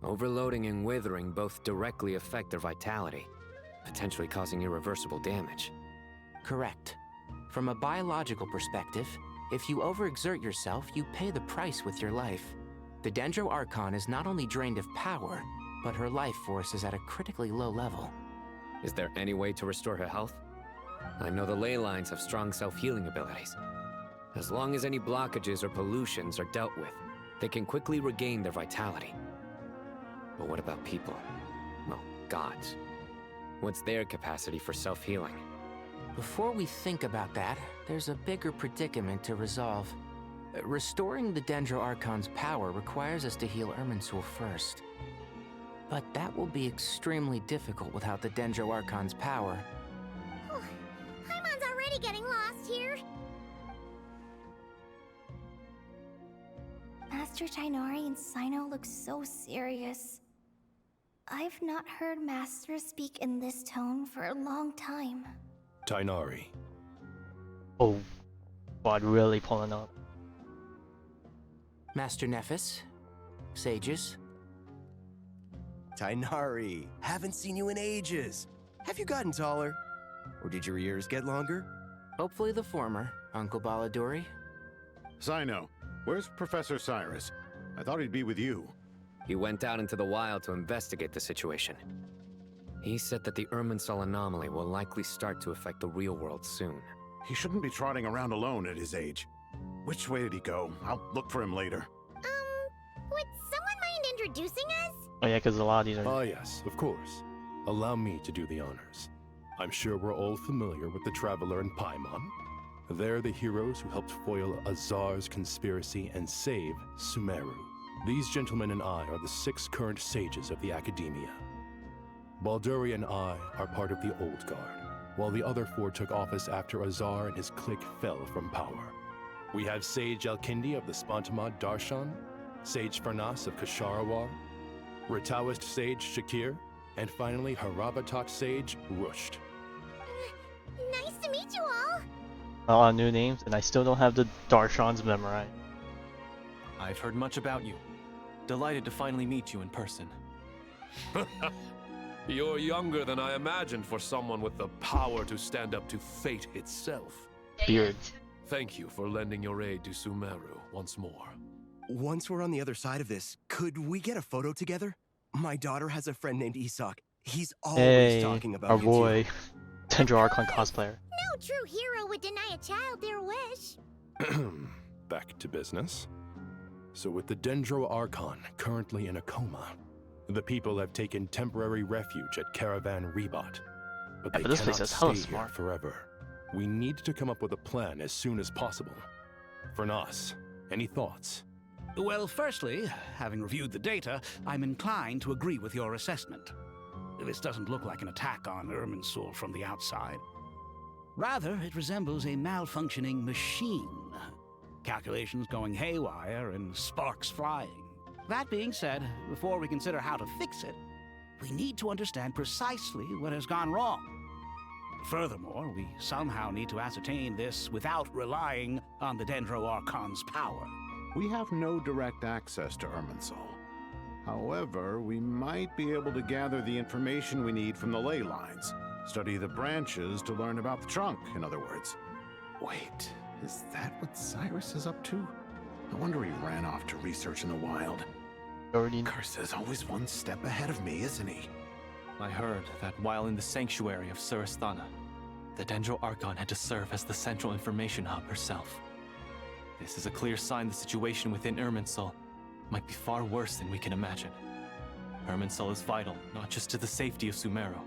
Overloading and withering both directly affect their vitality, potentially causing irreversible damage. Correct. From a biological perspective, if you overexert yourself, you pay the price with your life. The Dendro Archon is not only drained of power, but her life force is at a critically low level. Is there any way to restore her health? I know the ley lines have strong self-healing abilities. As long as any blockages or pollutions are dealt with, they can quickly regain their vitality. But what about people? Well, gods. What's their capacity for self-healing? Before we think about that, there's a bigger predicament to resolve. Restoring the Dendro Archon's power requires us to heal Irminsul first. But that will be extremely difficult without the Dendro Archon's power. Paimon's already getting lost here. Master Tighnari and Cyno look so serious. I've not heard Master speak in this tone for a long time. Tighnari. Oh, God, really pulling up. Master Nephis? Sages? Tighnari, haven't seen you in ages. Have you gotten taller? Or did your ears get longer? Hopefully the former, Uncle Baladuri. Cyno, where's Professor Cyrus? I thought he'd be with you. He went out into the wild to investigate the situation. He said that the Irminsul anomaly will likely start to affect the real world soon. He shouldn't be trotting around alone at his age. Which way did he go? I'll look for him later. Would someone mind introducing us? Oh yeah, because a lot of these are... Ah yes, of course. Allow me to do the honors. I'm sure we're all familiar with the Traveler and Paimon. They're the heroes who helped foil Azar's conspiracy and save Sumeru. These gentlemen and I are the 6 current sages of the Academia. Balduri and I are part of the Old Guard, while the other 4 took office after Azar and his clique fell from power. We have Sage Elkindi of the Spontamad Darshan, Sage Farnas of Kasharawar, Rataoist Sage Shakir, and finally Harabatot Sage Rusht. Nice to meet you all. A lot of new names, and I still don't have the Darshans memorized. I've heard much about you. Delighted to finally meet you in person. You're younger than I imagined for someone with the power to stand up to fate itself. Beard. Thank you for lending your aid to Sumeru once more. Once we're on the other side of this, could we get a photo together? My daughter has a friend named Isak. He's always talking about our you boy, two. Dendro Archon cosplayer. No true hero would deny a child their wish. Back to business. So with the Dendro Archon currently in a coma, the people have taken temporary refuge at Caravan Rebot. But they this place cannot is hella stay here smart. forever. We need to come up with a plan as soon as possible. Fernas, any thoughts? Well, firstly, having reviewed the data, I'm inclined to agree with your assessment. This doesn't look like an attack on Irminsul from the outside. Rather, it resembles a malfunctioning machine. Calculations going haywire and sparks flying. That being said, before we consider how to fix it, we need to understand precisely what has gone wrong. Furthermore, we somehow need to ascertain this without relying on the Dendro Archon's power. We have no direct access to Irminsul. However, we might be able to gather the information we need from the ley lines. Study the branches to learn about the trunk, in other words. Wait, is that what Cyrus is up to? I wonder he ran off to research in the wild. Curse's always one step ahead of me, isn't he? I heard that while in the sanctuary of Surasthana, the Dendro Archon had to serve as the central information hub herself. This is a clear sign the situation within Irminsul might be far worse than we can imagine. Irminsul is vital not just to the safety of Sumeru,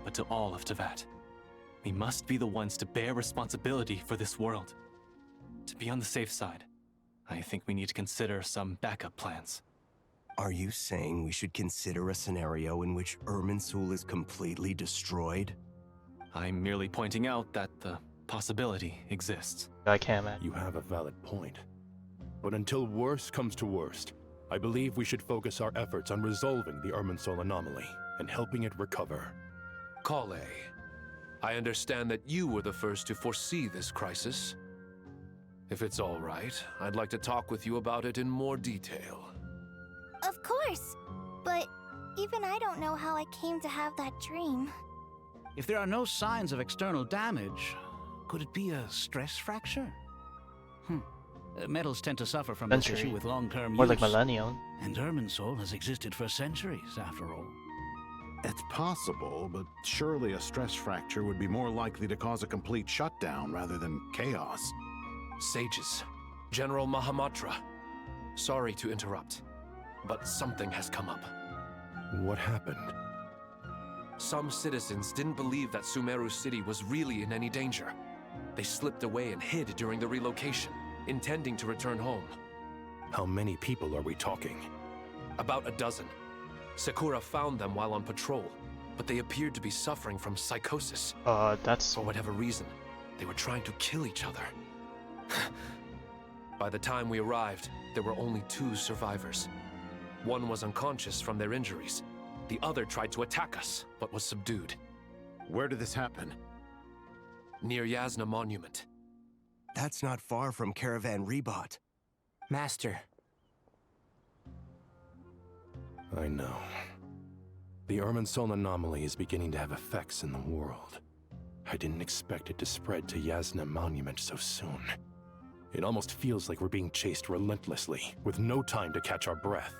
but to all of Teyvat. We must be the ones to bear responsibility for this world. To be on the safe side, I think we need to consider some backup plans. Are you saying we should consider a scenario in which Irminsul is completely destroyed? I'm merely pointing out that the possibility exists. I can't, man. You have a valid point. But until worst comes to worst, I believe we should focus our efforts on resolving the Irminsul anomaly and helping it recover. Collei, I understand that you were the first to foresee this crisis. If it's all right, I'd like to talk with you about it in more detail. Of course! But even I don't know how I came to have that dream. If there are no signs of external damage, could it be a stress fracture? Metals tend to suffer from this issue with long-term use. More like Millennium. And Irminsul has existed for centuries, after all. It's possible, but surely a stress fracture would be more likely to cause a complete shutdown rather than chaos. Sages, General Mahamatra, sorry to interrupt, but something has come up. What happened? Some citizens didn't believe that Sumeru City was really in any danger. They slipped away and hid during the relocation, intending to return home. How many people are we talking? About a dozen. Sakura found them while on patrol, but they appeared to be suffering from psychosis. That's... For whatever reason, they were trying to kill each other. By the time we arrived, there were only 2 survivors. One was unconscious from their injuries. The other tried to attack us, but was subdued. Where did this happen? Near Yasna Monument. That's not far from Caravan Rebot. Master. I know. The Irminsul anomaly is beginning to have effects in the world. I didn't expect it to spread to Yasna Monument so soon. It almost feels like we're being chased relentlessly, with no time to catch our breath.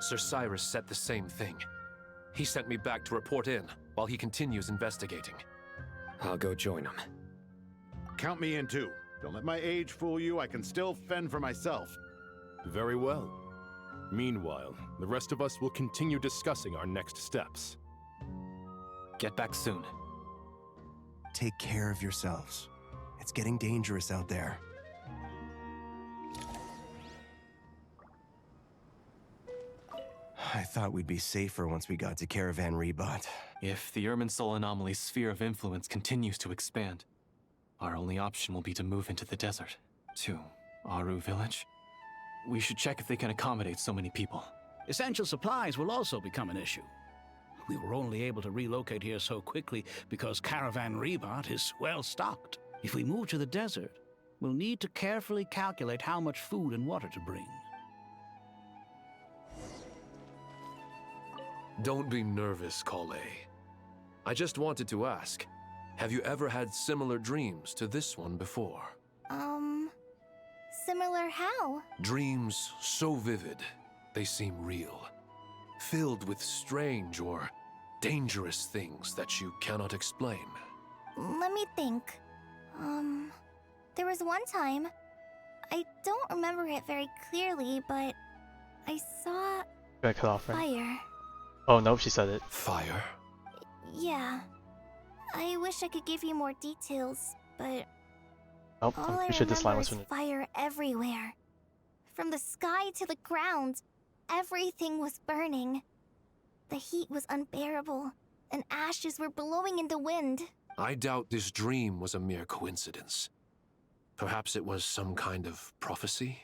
Sir Cyrus said the same thing. He sent me back to report in, while he continues investigating. I'll go join him. Count me in too. Don't let my age fool you, I can still fend for myself. Very well. Meanwhile, the rest of us will continue discussing our next steps. Get back soon. Take care of yourselves. It's getting dangerous out there. I thought we'd be safer once we got to Caravan Rebot. If the Irminsul anomaly's sphere of influence continues to expand, our only option will be to move into the desert, to Aru Village. We should check if they can accommodate so many people. Essential supplies will also become an issue. We were only able to relocate here so quickly because Caravan Rebot is well stocked. If we move to the desert, we'll need to carefully calculate how much food and water to bring. Don't be nervous, Collei. I just wanted to ask, have you ever had similar dreams to this one before? Similar how? Dreams so vivid, they seem real. Filled with strange or dangerous things that you cannot explain. Let me think. There was one time, I don't remember it very clearly, but I saw Gonna cut off, right? fire. Oh, nope, she said it. Fire? Yeah. I wish I could give you more details, but Nope, all I'm I pretty sure this line remember was is from fire everywhere. From the sky to the ground, everything was burning. The heat was unbearable, and ashes were blowing in the wind. I doubt this dream was a mere coincidence. Perhaps it was some kind of prophecy?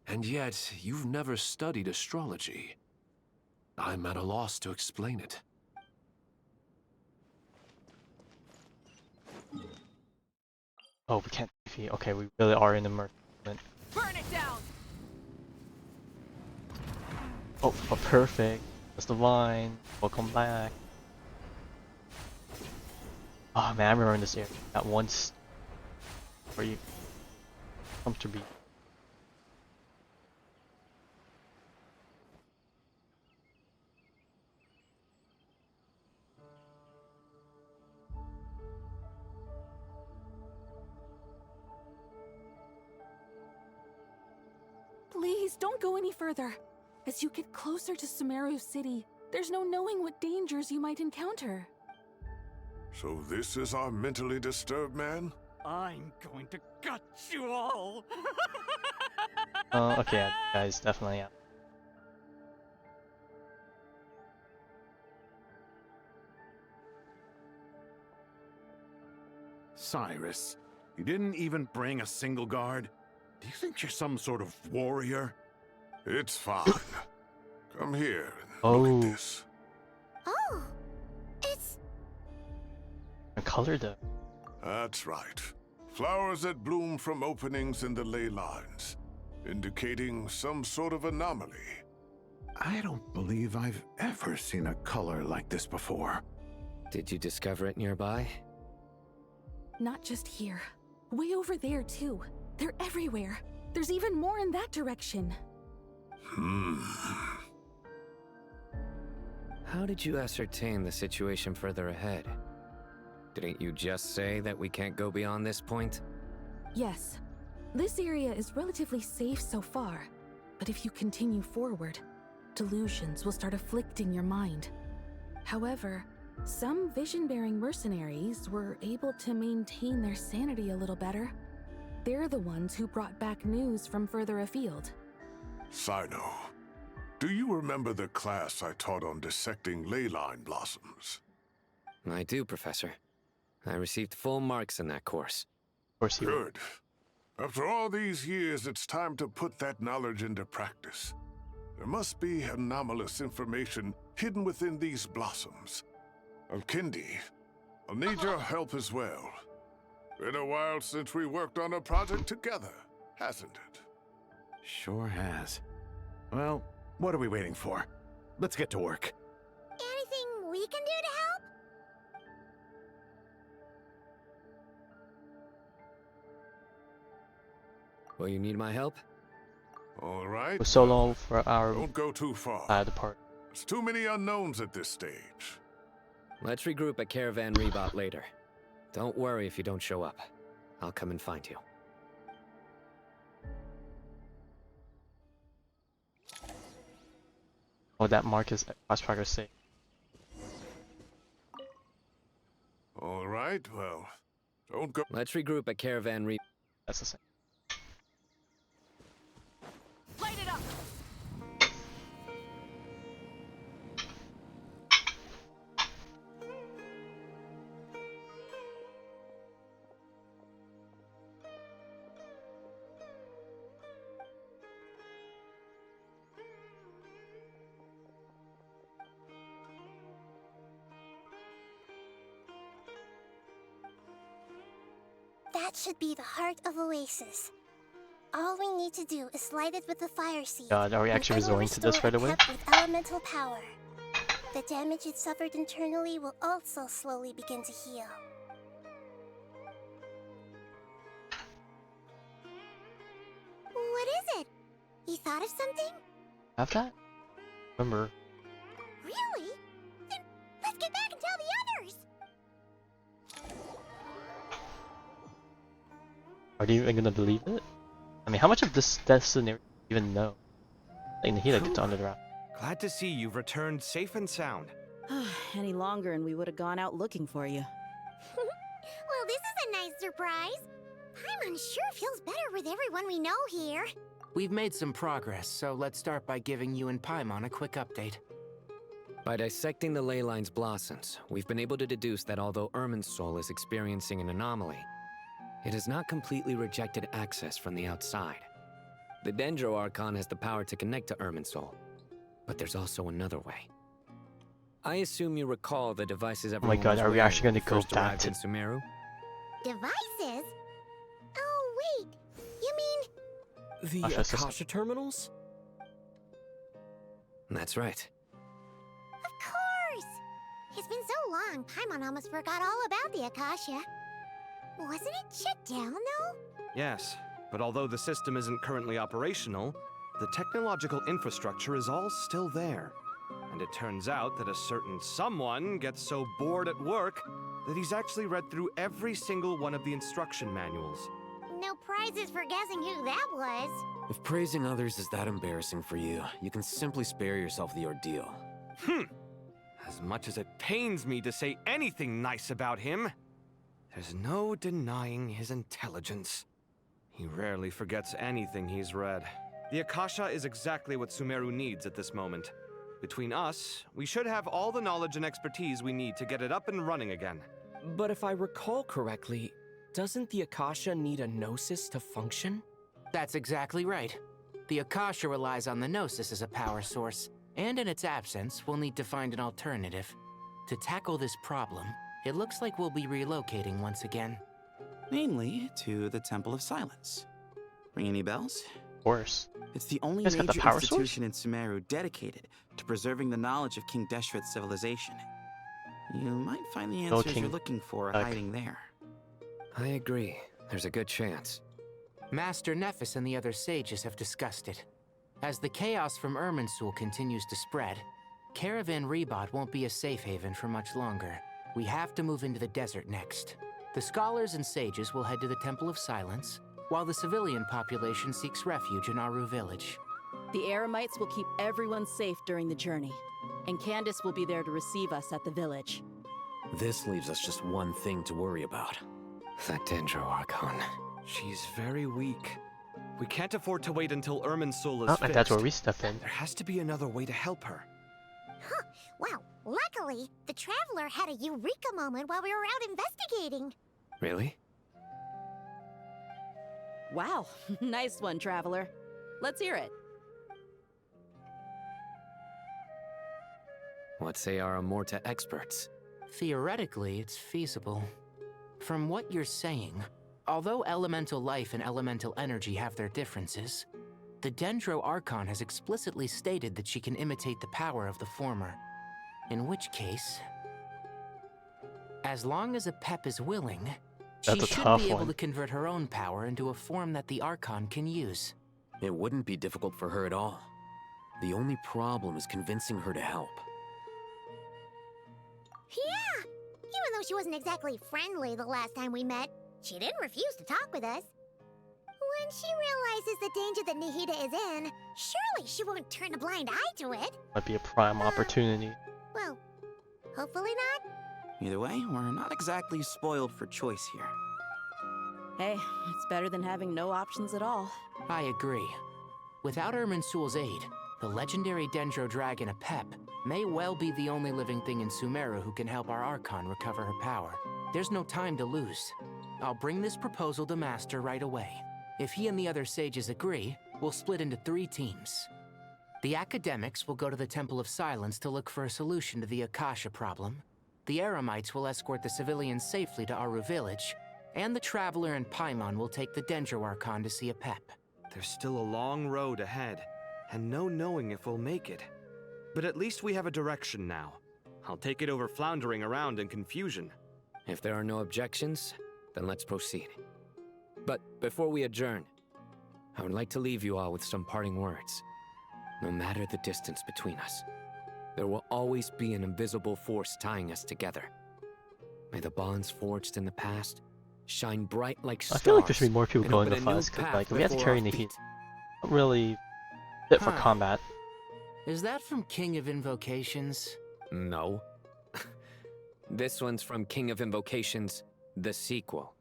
And yet, you've never studied astrology. I'm at a loss to explain it. Oh, we can't defeat. Okay, we really are in the moment. Burn it down! Oh, perfect. That's the line. Welcome back. Oh man, I remember in this area at once where you come to be. Please, don't go any further. As you get closer to Sumeru City, there's no knowing what dangers you might encounter. So this is our mentally disturbed man? I'm going to gut you all. Okay, yeah, guys, definitely, yeah. Cyrus, you didn't even bring a single guard? Do you think you're some sort of warrior? It's fine. Come here and look at this. Oh, it's... A color though. That's right. Flowers that bloom from openings in the ley lines, indicating some sort of anomaly. I don't believe I've ever seen a color like this before. Did you discover it nearby? Not just here. Way over there, too. They're everywhere. There's even more in that direction. How did you ascertain the situation further ahead? Didn't you just say that we can't go beyond this point? Yes. This area is relatively safe so far. But if you continue forward, delusions will start afflicting your mind. However, some vision-bearing mercenaries were able to maintain their sanity a little better. They're the ones who brought back news from further afield. Sino, do you remember the class I taught on dissecting ley line blossoms? I do, Professor. I received full marks in that course. Of course you Good. After all these years, it's time to put that knowledge into practice. There must be anomalous information hidden within these blossoms. Alkindi, I'll need your help as well. Been a while since we worked on a project together, hasn't it? Sure has. Well, what are we waiting for? Let's get to work. Anything we can do to help? Will you need my help? All right. We're solo for our Don't go too far. side of the party. There's too many unknowns at this stage. Let's regroup at Caravan Rebot later. Don't worry if you don't show up. I'll come and find you. Oh, that mark is cross progress safe. All right, well, don't go. Let's regroup at Caravan Rebot. That's the same. Light it up! That should be the heart of Oasis. All we need to do is light it with the fire seed. God, are we actually and it will resorting to this restore right away? a pet with elemental power. The damage it suffered internally will also slowly begin to heal. What is it? You thought of something? Have that? Remember. Really? Then let's get back and tell the others! Are you even gonna believe it? I mean, how much of this scenario do you even know? Like, Nahida gets on the ground. Glad to see you've returned safe and sound. Any longer and we would have gone out looking for you. Well, this is a nice surprise. Paimon sure feels better with everyone we know here. We've made some progress, so let's start by giving you and Paimon a quick update. By dissecting the ley line's blossoms, we've been able to deduce that although Irminsul is experiencing an anomaly, it has not completely rejected access from the outside. The Dendro Archon has the power to connect to Irminsul, but there's also another way. I assume you recall the devices Oh everyone my god, was are we wearing actually when gonna go first back arrived to in Sumeru? Devices? Oh, wait. You mean... The Akasha terminals? That's right. Of course! It's been so long, Paimon almost forgot all about the Akasha. Wasn't it shut down, though? Yes, but although the system isn't currently operational, the technological infrastructure is all still there. And it turns out that a certain someone gets so bored at work that he's actually read through every single one of the instruction manuals. No prizes for guessing who that was. If praising others is that embarrassing for you, you can simply spare yourself the ordeal. As much as it pains me to say anything nice about him, there's no denying his intelligence. He rarely forgets anything he's read. The Akasha is exactly what Sumeru needs at this moment. Between us, we should have all the knowledge and expertise we need to get it up and running again. But if I recall correctly, doesn't the Akasha need a Gnosis to function? That's exactly right. The Akasha relies on the Gnosis as a power source, and in its absence, we'll need to find an alternative. To tackle this problem, it looks like we'll be relocating once again. Namely, to the Temple of Silence. Ring any bells? Of course. It's the only It's got the major power institution in Sumeru dedicated to preserving the knowledge of King Deshret's civilization. You might find the answers you're looking for hiding there. I agree. There's a good chance. Master Nephis and the other sages have discussed it. As the chaos from Irminsul continues to spread, Caravan Rebot won't be a safe haven for much longer. We have to move into the desert next. The scholars and sages will head to the Temple of Silence, while the civilian population seeks refuge in Aru village. The Eremites will keep everyone safe during the journey, and Candace will be there to receive us at the village. This leaves us just one thing to worry about. That Dendro Archon. She's very weak. We can't afford to wait until Irminsul is Oh, fixed. and that's where we step in. There has to be another way to help her. Huh. Wow. Luckily, the Traveler had a eureka moment while we were out investigating. Really? Wow, nice one, Traveler. Let's hear it. What say our Amorta experts? Theoretically, it's feasible. From what you're saying, although elemental life and elemental energy have their differences, the Dendro Archon has explicitly stated that she can imitate the power of the former. In which case, as long as Apep is willing, she should be able to convert her own power into a form that the Archon can use. It wouldn't be difficult for her at all. The only problem is convincing her to help. Yeah! Even though she wasn't exactly friendly the last time we met, she didn't refuse to talk with us. When she realizes the danger that Nahida is in, surely she won't turn a blind eye to it. Might be a prime opportunity. Well, hopefully not. Either way, we're not exactly spoiled for choice here. Hey, it's better than having no options at all. I agree. Without Irminsul's aid, the legendary Dendro Dragon Apep may well be the only living thing in Sumeru who can help our Archon recover her power. There's no time to lose. I'll bring this proposal to Master right away. If he and the other sages agree, we'll split into 3 teams. The academics will go to the Temple of Silence to look for a solution to the Akasha problem. The Eremites will escort the civilians safely to Aru village, and the Traveler and Paimon will take the Dendro Archon to see Apep. There's still a long road ahead, and no knowing if we'll make it. But at least we have a direction now. I'll take it over floundering around in confusion. If there are no objections, then let's proceed. But before we adjourn, I would like to leave you all with some parting words. No matter the distance between us, there will always be an invisible force tying us together. May the bonds forged in the past shine bright like stars. I feel like there should be more people going to Fuzz, because like, we have to carry Nahida. Not really fit for combat. Is that from King of Invocations? No. This one's from King of Invocations, the sequel.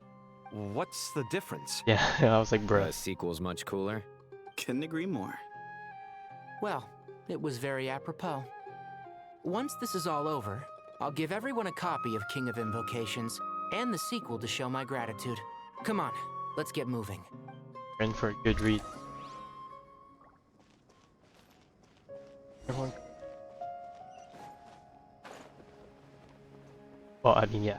What's the difference? Yeah, I was like, bro. The sequel's much cooler. Couldn't agree more. Well, it was very apropos. Once this is all over, I'll give everyone a copy of King of Invocations and the sequel to show my gratitude. Come on, let's get moving. We're in for a good read. Everyone. Well, I mean, yeah.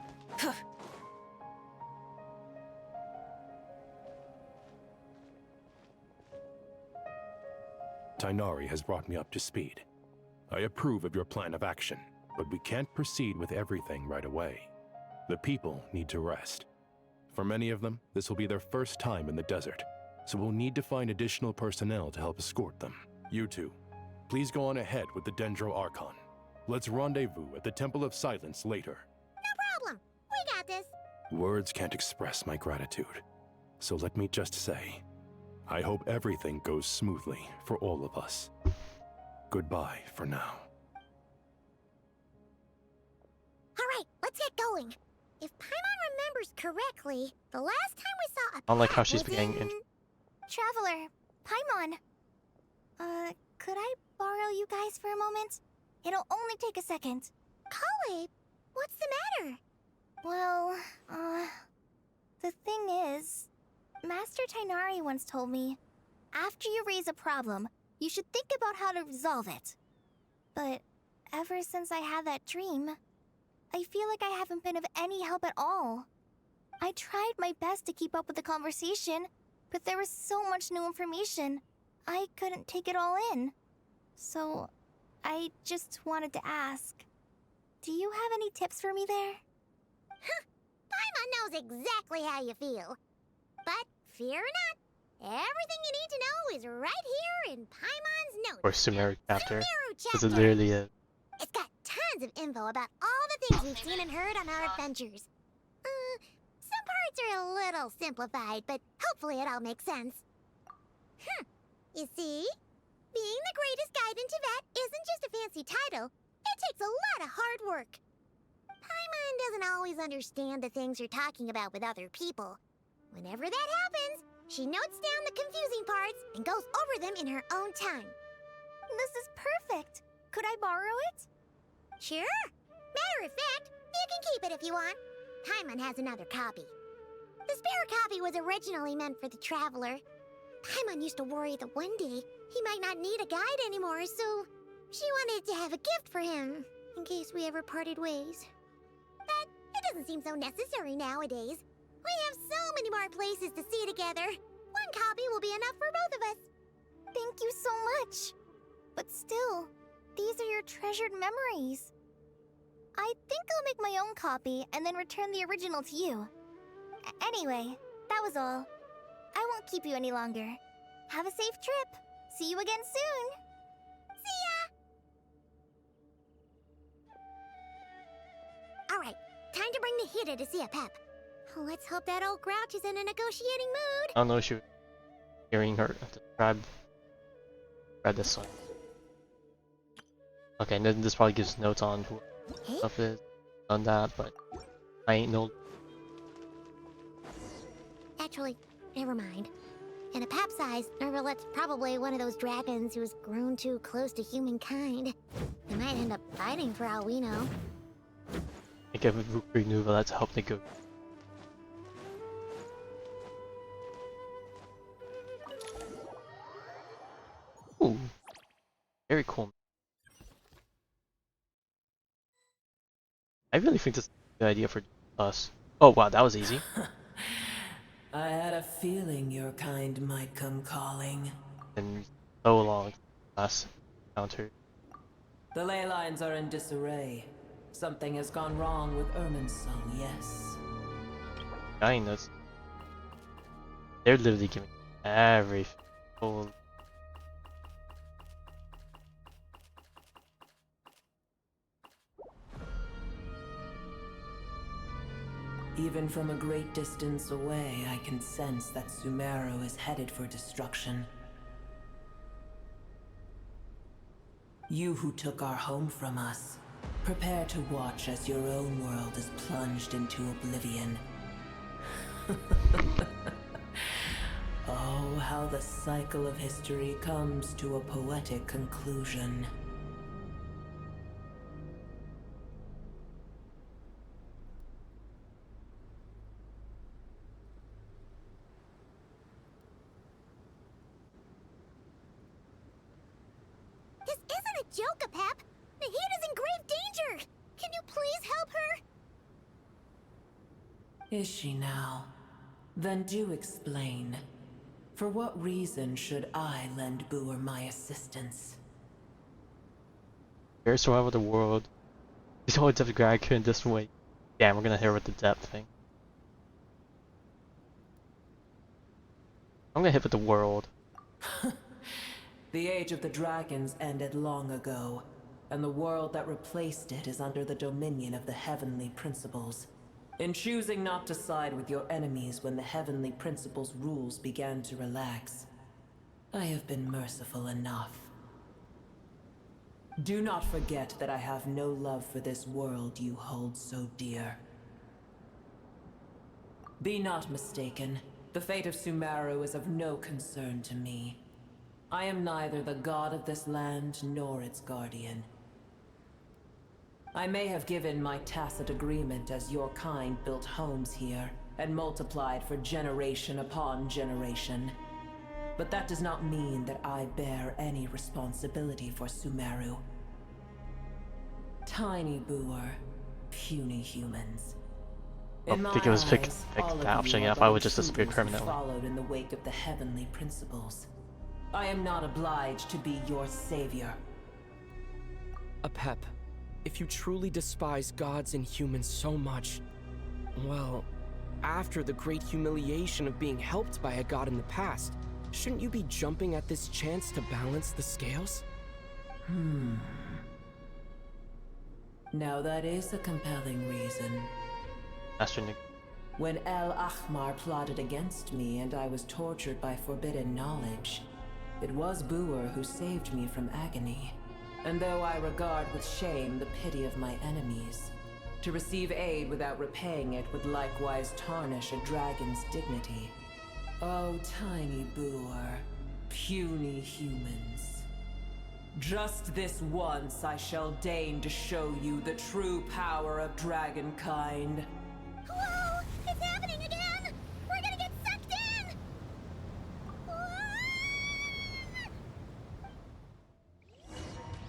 Tighnari has brought me up to speed. I approve of your plan of action, but we can't proceed with everything right away. The people need to rest. For many of them, this will be their first time in the desert, so we'll need to find additional personnel to help escort them. You two, please go on ahead with the Dendro Archon. Let's rendezvous at the Temple of Silence later. No problem. We got this. Words can't express my gratitude, so let me just say, I hope everything goes smoothly for all of us. Goodbye for now. All right, let's get going. If Paimon remembers correctly, the last time we saw a I don't like how she's being Traveler, Paimon. Could I borrow you guys for a moment? It'll only take a second. Collei, what's the matter? Well, the thing is, Master Tighnari once told me, after you raise a problem, you should think about how to resolve it. But ever since I had that dream, I feel like I haven't been of any help at all. I tried my best to keep up with the conversation, but there was so much new information, I couldn't take it all in. So, I just wanted to ask, do you have any tips for me there? Paimon knows exactly how you feel. But fear not, everything you need to know is right here in Paimon's notes. Or Sumeru chapter. Sumeru This is literally it. It's got tons of info about all the things we've seen and heard on our adventures. Some parts are a little simplified, but hopefully it all makes sense. You see? Being the greatest guide in Tibet isn't just a fancy title. It takes a lot of hard work. Paimon doesn't always understand the things you're talking about with other people. Whenever that happens, she notes down the confusing parts and goes over them in her own time. This is perfect. Could I borrow it? Sure. Matter of fact, you can keep it if you want. Paimon has another copy. The spare copy was originally meant for the Traveler. Paimon used to worry that one day he might not need a guide anymore, so she wanted to have a gift for him, in case we ever parted ways. But it doesn't seem so necessary nowadays. We have so many more places to see together. One copy will be enough for both of us. Thank you so much. But still, these are your treasured memories. I think I'll make my own copy and then return the original to you. Anyway, that was all. I won't keep you any longer. Have a safe trip. See you again soon. See ya! Alright, time to bring the hitter to see a pep. Let's hope that old grouch is in a negotiating mood. I don't know if she was hearing her describe this one. Okay, and then this probably gives notes on who stuff is on that, but I ain't no. Actually, never mind. In a pap size, Nervalet's probably one of those dragons who's grown too close to humankind. They might end up fighting for all we know. I give Nuva to help negotiate. Ooh, very cool. I really think this is a good idea for us. Oh wow, that was easy. I had a feeling your kind might come calling. Been so long last encounter. The ley lines are in disarray. Something has gone wrong with Irminsul, yes. Dying this. They're literally giving everything. Holy. Even from a great distance away, I can sense that Sumeru is headed for destruction. You who took our home from us, prepare to watch as your own world is plunged into oblivion. Oh, how the cycle of history comes to a poetic conclusion. This isn't a joke, Pep! Nahid is in grave danger! Can you please help her? Is she now? Then do explain. For what reason should I lend Boer my assistance? Fair survival of the world. These always have to grab in this way. Damn, we're gonna hit her with the depth thing. I'm gonna hit with the world. The age of the dragons ended long ago, and the world that replaced it is under the dominion of the heavenly principles. In choosing not to side with your enemies when the heavenly principles' rules began to relax, I have been merciful enough. Do not forget that I have no love for this world you hold so dear. Be not mistaken. The fate of Sumeru is of no concern to me. I am neither the god of this land nor its guardian. I may have given my tacit agreement as your kind built homes here and multiplied for generation upon generation. But that does not mean that I bear any responsibility for Sumeru. Tiny boor, puny humans. I think it was picked the option. Yeah, if I would just disappear permanently. Followed in the wake of the heavenly principles. I am not obliged to be your savior. Apep, if you truly despise gods and humans so much, well, after the great humiliation of being helped by a god in the past, shouldn't you be jumping at this chance to balance the scales? Now that is a compelling reason. When El Ahmar plotted against me and I was tortured by forbidden knowledge, it was Boer who saved me from agony. And though I regard with shame the pity of my enemies, to receive aid without repaying it would likewise tarnish a dragon's dignity. Oh, tiny Boer, puny humans. Just this once I shall deign to show you the true power of dragonkind. Whoa! It's happening again! We're gonna get sucked in!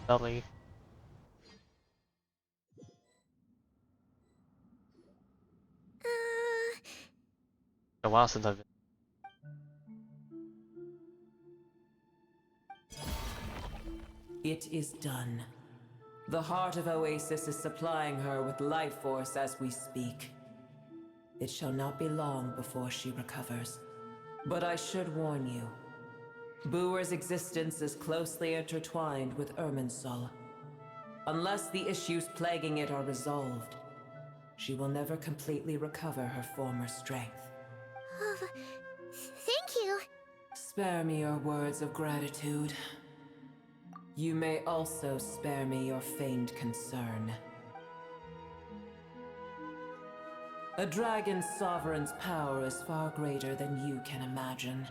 Lovely. A while since I've been. It is done. The heart of Oasis is supplying her with life force as we speak. It shall not be long before she recovers. But I should warn you. Boer's existence is closely intertwined with Irminsul. Unless the issues plaguing it are resolved, she will never completely recover her former strength. Thank you. Spare me your words of gratitude. You may also spare me your feigned concern. A dragon's sovereign's power is far greater than you can imagine.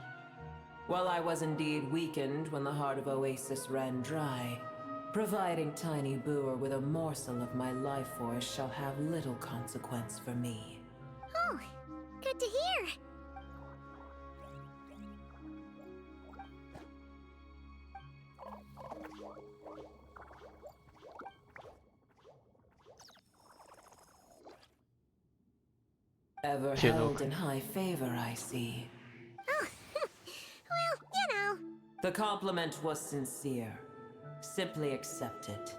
While I was indeed weakened when the heart of Oasis ran dry, providing Tiny Boer with a morsel of my life force shall have little consequence for me. Oh, good to hear. Ever held in high favor, I see. Oh, well, you know. The compliment was sincere. Simply accept it.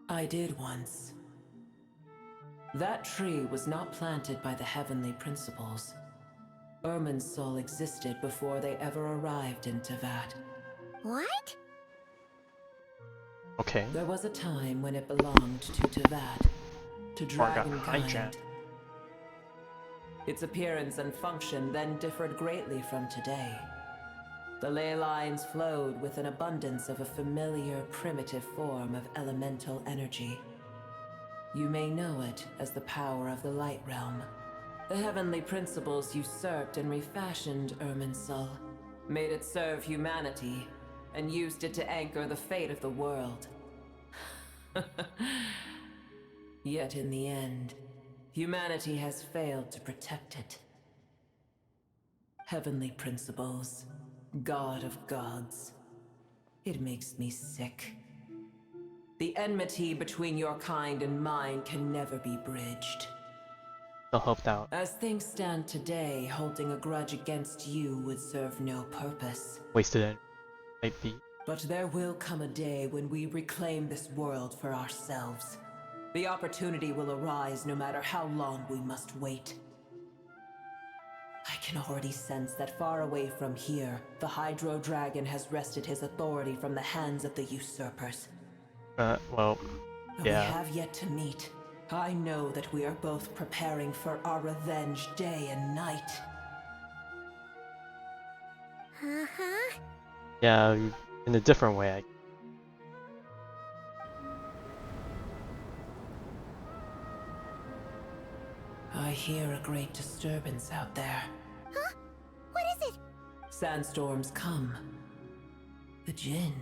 I did once. That tree was not planted by the heavenly principles. Irminsul existed before they ever arrived in Teyvat. What? Okay. There was a time when it belonged to Teyvat, to dragonkind. Its appearance and function then differed greatly from today. The ley lines flowed with an abundance of a familiar, primitive form of elemental energy. You may know it as the power of the Light Realm. The heavenly principles usurped and refashioned Irminsul, made it serve humanity, and used it to anchor the fate of the world. Yet in the end, humanity has failed to protect it. Heavenly principles, God of gods. It makes me sick. The enmity between your kind and mine can never be bridged. I'll help out. As things stand today, holding a grudge against you would serve no purpose. Wasted it. Might be. But there will come a day when we reclaim this world for ourselves. The opportunity will arise no matter how long we must wait. I can already sense that far away from here, the Hydro Dragon has wrested his authority from the hands of the usurpers. Well, Though yeah. we have yet to meet, I know that we are both preparing for our revenge day and night. Uh-huh. Yeah, in a different way. hear a great disturbance out there. Huh? What is it? Sandstorms come. The Jinn.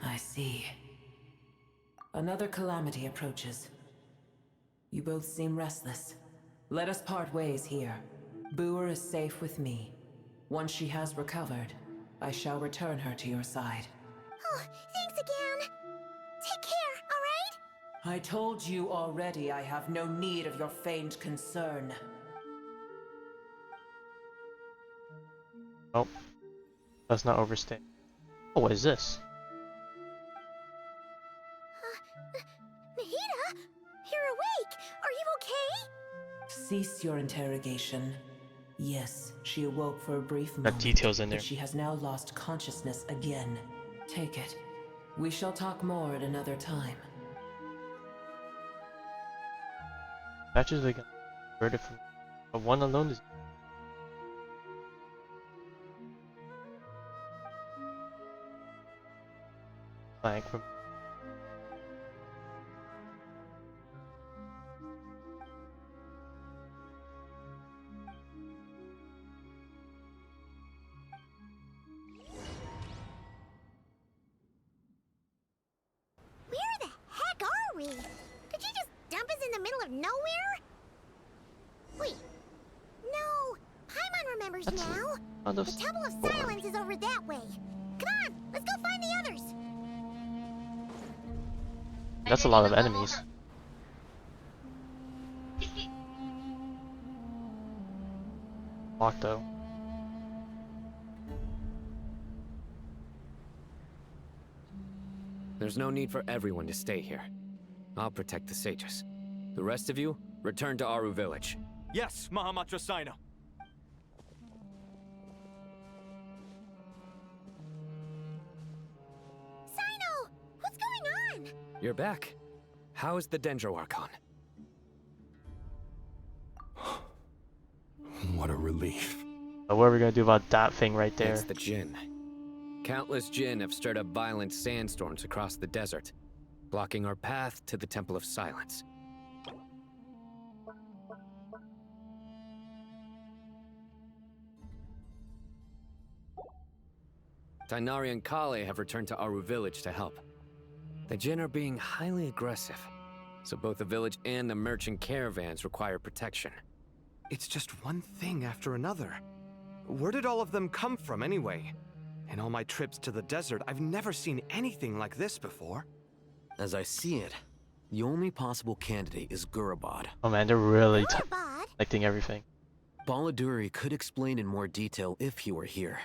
I see. Another calamity approaches. You both seem restless. Let us part ways here. Booer is safe with me. Once she has recovered, I shall return her to your side. Oh, thanks again. Take care, alright? I told you already I have no need of your feigned concern. Oh, let's not overstay. Oh, what is this? Mahita? You're awake! Are you okay? Cease your interrogation. Yes, she awoke for a brief moment. Got details in there. But she has now lost consciousness again. Take it. We shall talk more at another time. Matches we got converted from, but one alone is. Blank from. Where the heck are we? Did you just dump us in the middle of nowhere? Wait. No. Paimon remembers now. The Temple of Silence is over that way. Come on, let's go find the others. That's a lot of enemies. Locked though. There's no need for everyone to stay here. I'll protect the sages. The rest of you, return to Aru village. Yes, Mahamatra Sino. Sino! What's going on? You're back. How is the Dendro Archon? What a relief. But what are we gonna do about that thing right there? It's the Jinn. Countless Jinn have stirred up violent sandstorms across the desert, blocking our path to the Temple of Silence. Tighnari and Collei have returned to Aru village to help. The Jinn are being highly aggressive, so both the village and the merchant caravans require protection. It's just one thing after another. Where did all of them come from anyway? In all my trips to the desert, I've never seen anything like this before. As I see it, the only possible candidate is Gurabad. Oh man, they're really collecting everything. Baladuri could explain in more detail if he were here.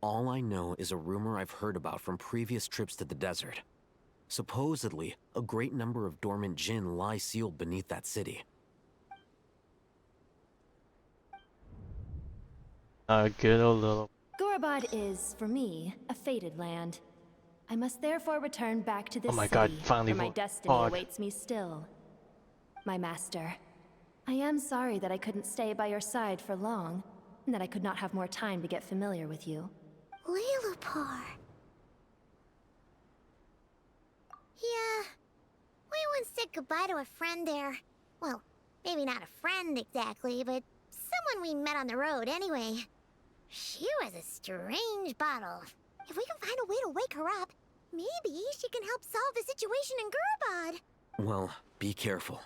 All I know is a rumor I've heard about from previous trips to the desert. Supposedly, a great number of dormant Jinn lie sealed beneath that city. Good old little. Gurabad is, for me, a fated land. I must therefore return back to this Oh my city, God, finally where my destiny fog. awaits me still. My master, I am sorry that I couldn't stay by your side for long, and that I could not have more time to get familiar with you. Lilupar. Yeah. We once said goodbye to a friend there. Well, maybe not a friend exactly, but someone we met on the road anyway. She was a strange bottle. If we can find a way to wake her up, maybe she can help solve the situation in Gurabad. Well, be careful.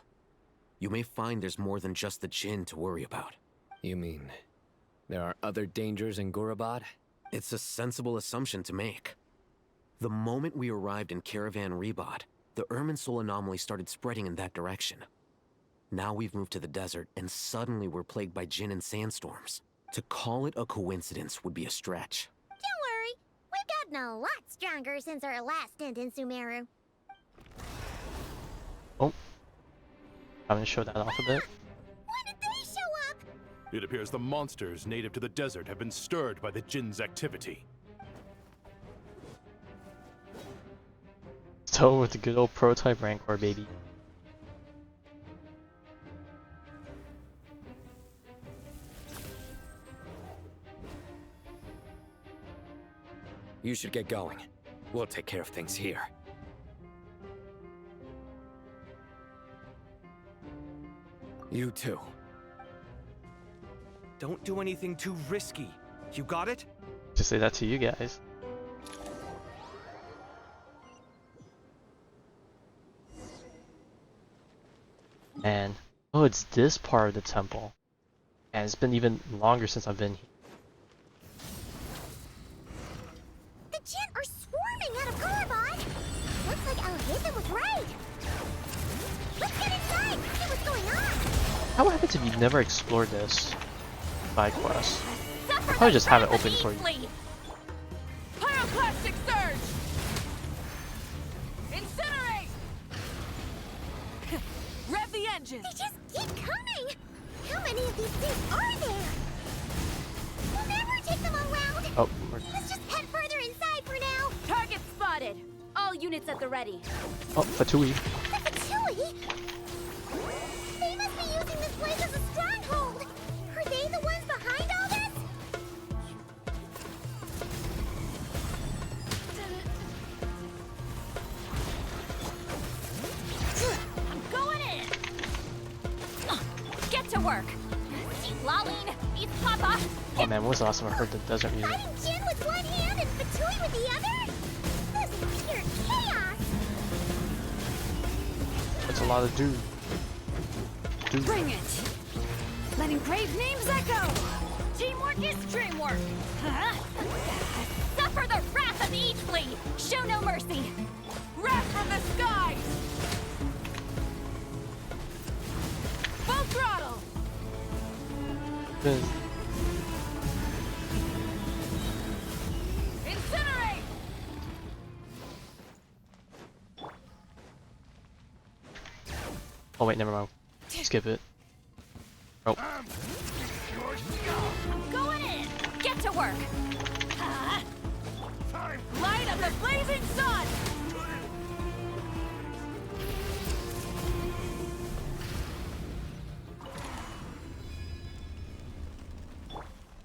You may find there's more than just the Jinn to worry about. You mean, there are other dangers in Gurabad? It's a sensible assumption to make. The moment we arrived in Caravan Rebad, the Irminsul anomaly started spreading in that direction. Now we've moved to the desert, and suddenly we're plagued by Jinn and sandstorms. To call it a coincidence would be a stretch. Don't worry, we've gotten a lot stronger since our last stint in Sumeru. Oh. I'm gonna show that off a bit. When did they show up? It appears the monsters native to the desert have been stirred by the Jinn's activity. So with the good old prototype Rancor, baby. You should get going. We'll take care of things here. You too. Don't do anything too risky. You got it? Just say that to you guys. And oh, it's this part of the temple. And it's been even longer since I've been here. The Jinn are swarming out of Gurabad! Looks like Alhazen was right! Let's get inside and see what's going on! How happens if you've never explored this side quest? I'll probably just have it open for you. Pyroclastic surge! Incinerate! Rev the engine! They just keep coming! How many of these things are there? We'll never take them all out! Oh, let's just head further inside for now! Target spotted! All units at the ready. oh, Fatui. The Fatui? They must be using this place as a stronghold! Are they the ones behind all this? I'm going in! Get to work! See Laline, eat Papa! Oh man, when was the last time I heard the desert music? Fighting Jinn with one hand and Fatui with the other? This is pure chaos! It's a lot of do. Bring it! Let engraved names echo! Teamwork is dreamwork! Suffer the wrath of each fleet! Show no mercy! Wrath from the skies! Full throttle! Good. Incinerate! Oh wait, never mind. Skip it. Oh. I'm going in! Get to work! Light of the blazing sun!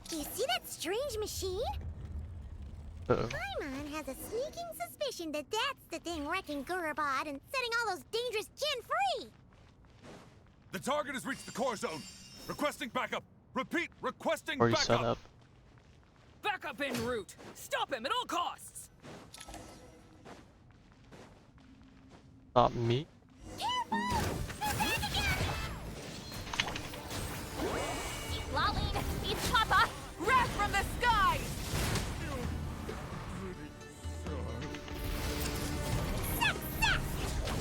Do you see that strange machine? Uh-oh. Paimon has a sneaking suspicion that that's the thing wrecking Gurabad and setting all those dangerous Jinn free! The target has reached the core zone. Requesting backup. Repeat, requesting Already backup. set up. Backup en route! Stop him at all costs! Not me. Laline, eat Papa! Wrath from the skies!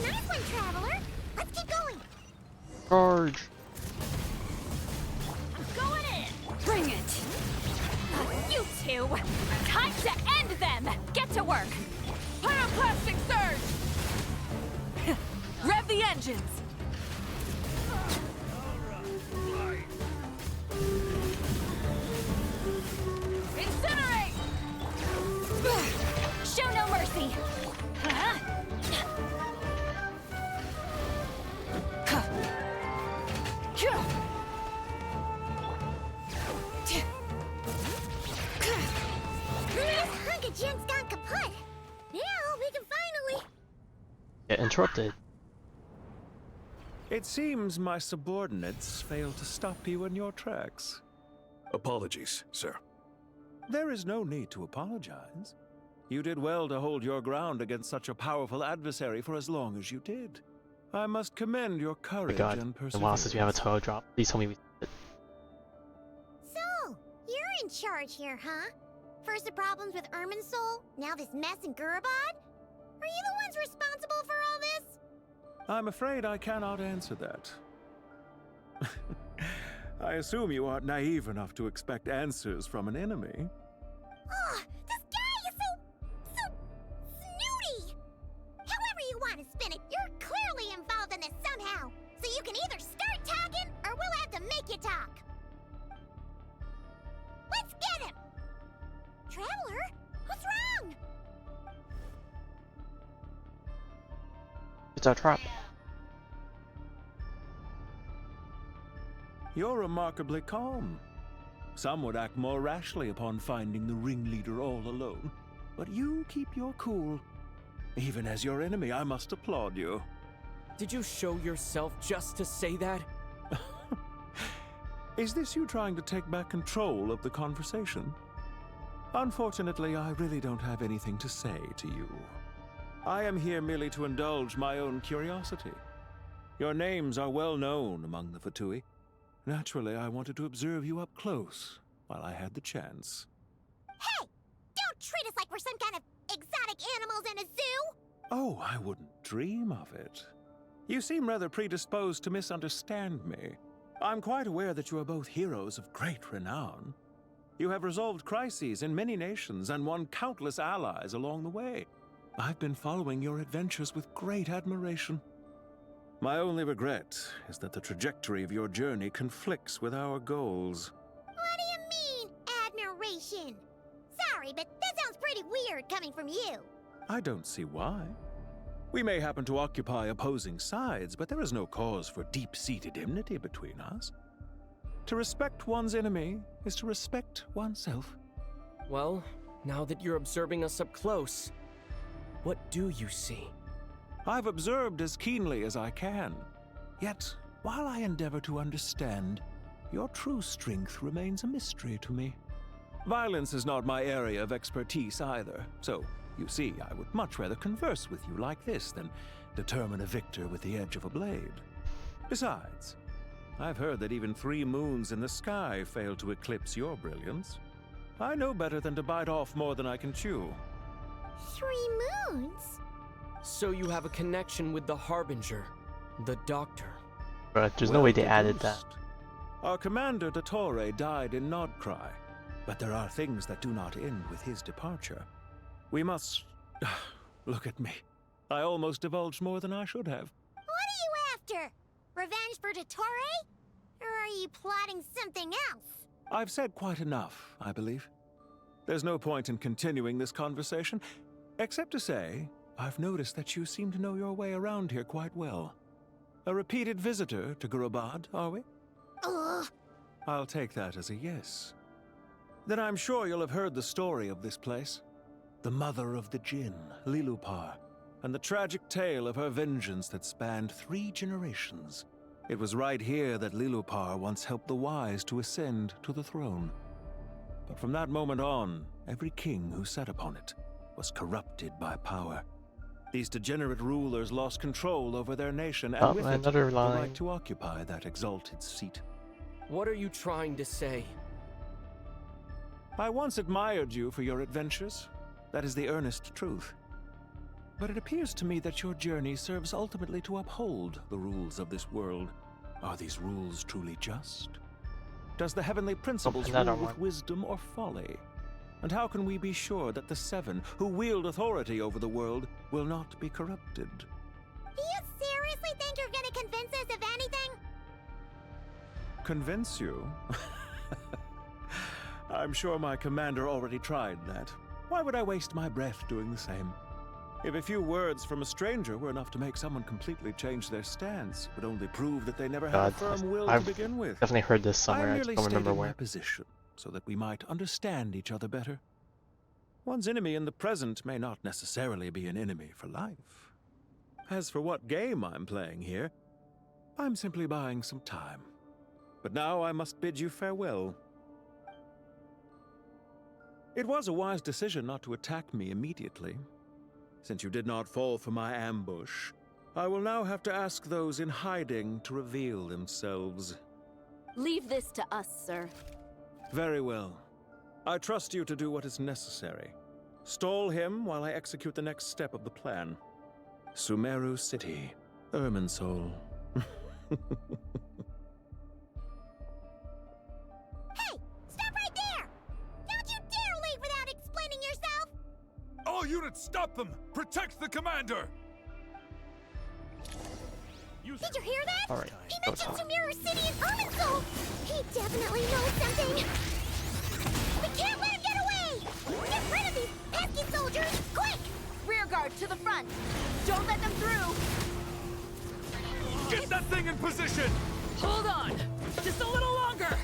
Nice one, Traveler! Let's keep going! Charge! I'm going in! Bring it! You two! Time to end them! Get to work! Pyroclastic surge! Rev the engines! Incinerate! Show no mercy! This hunk of Jinn's gone kaput! Now we can finally... Get interrupted. It seems my subordinates failed to stop you in your tracks. Apologies, sir. There is no need to apologize. You did well to hold your ground against such a powerful adversary for as long as you did. I must commend your Oh my courage god, and and perseverance. wow, since we have a toe drop, please tell me we did it. So, you're in charge here, huh? First the problems with Irminsul, now this mess in Gurabad? Are you the ones responsible for all this? I'm afraid I cannot answer that. I assume you aren't naive enough to expect answers from an enemy. Oh, this guy is so snooty! However you want to spin it, you're clearly involved in this somehow. So you can either start talking, or we'll have to make you talk. Let's get him! Traveler, what's wrong? It's our trap. You're remarkably calm. Some would act more rashly upon finding the ringleader all alone. But you keep your cool. Even as your enemy, I must applaud you. Did you show yourself just to say that? Is this you trying to take back control of the conversation? Unfortunately, I really don't have anything to say to you. I am here merely to indulge my own curiosity. Your names are well known among the Fatui. Naturally, I wanted to observe you up close while I had the chance. Hey! Don't treat us like we're some kind of exotic animals in a zoo! Oh, I wouldn't dream of it. You seem rather predisposed to misunderstand me. I'm quite aware that you are both heroes of great renown. You have resolved crises in many nations and won countless allies along the way. I've been following your adventures with great admiration. My only regret is that the trajectory of your journey conflicts with our goals. What do you mean, admiration? Sorry, but that sounds pretty weird coming from you. I don't see why. We may happen to occupy opposing sides, but there is no cause for deep-seated enmity between us. To respect one's enemy is to respect oneself. Well, now that you're observing us up close, what do you see? I've observed as keenly as I can. Yet, while I endeavor to understand, your true strength remains a mystery to me. Violence is not my area of expertise either, so, you see, I would much rather converse with you like this than determine a victor with the edge of a blade. Besides, I've heard that even 3 moons in the sky fail to eclipse your brilliance. I know better than to bite off more than I can chew. 3 moons? So you have a connection with the Harbinger, the Doctor. But there's no way they added that. Our commander, Dottore, died in Krai, but there are things that do not end with his departure. We must... Look at me. I almost divulged more than I should have. What are you after? Revenge for Dottore? Or are you plotting something else? I've said quite enough, I believe. There's no point in continuing this conversation, except to say, I've noticed that you seem to know your way around here quite well. A repeated visitor to Gurubad, are we? Ugh. I'll take that as a yes. Then I'm sure you'll have heard the story of this place. The mother of the Jinn, Lilupar, and the tragic tale of her vengeance that spanned 3 generations. It was right here that Lilupar once helped the wise to ascend to the throne. But from that moment on, every king who sat upon it was corrupted by power. These degenerate rulers lost control over their nation, and with it, the right to occupy that exalted seat. What are you trying to say? I once admired you for your adventures. That is the earnest truth. But it appears to me that your journey serves ultimately to uphold the rules of this world. Are these rules truly just? Does the heavenly principles rule with wisdom or folly? And how can we be sure that the 7, who wield authority over the world, will not be corrupted? Do you seriously think you're gonna convince us of anything? Convince you? I'm sure my commander already tried that. Why would I waste my breath doing the same? If a few words from a stranger were enough to make someone completely change their stance, it would only prove that they never had a firm will to begin with. Definitely heard this somewhere. I just don't remember where. My position, so that we might understand each other better. One's enemy in the present may not necessarily be an enemy for life. As for what game I'm playing here, I'm simply buying some time. But now I must bid you farewell. It was a wise decision not to attack me immediately. Since you did not fall for my ambush, I will now have to ask those in hiding to reveal themselves. Leave this to us, sir. Very well. I trust you to do what is necessary. Stall him while I execute the next step of the plan. Sumeru City, Irminsul. Hey! Stop right there! Don't you dare leave without explaining yourself! All units, stop them! Protect the commander! Did you hear that? All right, he mentioned Sumeru City and Irminsul! He definitely knows something! We can't let him get away! Get rid of these pesky soldiers! Quick! Rear guard to the front! Don't let them through! Get that thing in position! Hold on! Just a little longer!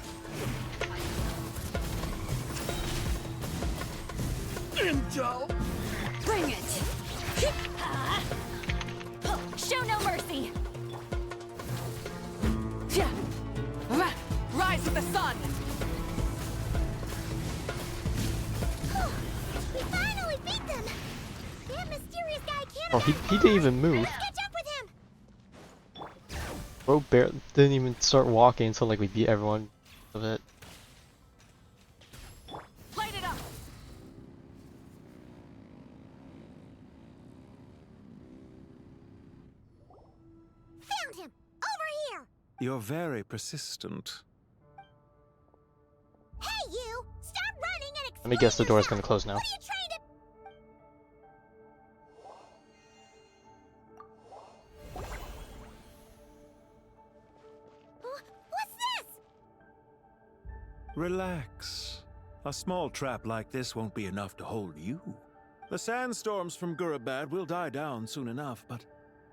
Intel! Bring it! Show no mercy! Rise with the sun! We finally beat them! That mysterious guy can't. Oh, he didn't even move. Let's catch up with him! Bro didn't even start walking until like we beat everyone of it. Light it up! Found him! Over here! You're very persistent. Hey, you! Stop running and Let me guess, the door's gonna close now. What are you trying to... What's this? Relax. A small trap like this won't be enough to hold you. The sandstorms from Gurabad will die down soon enough, but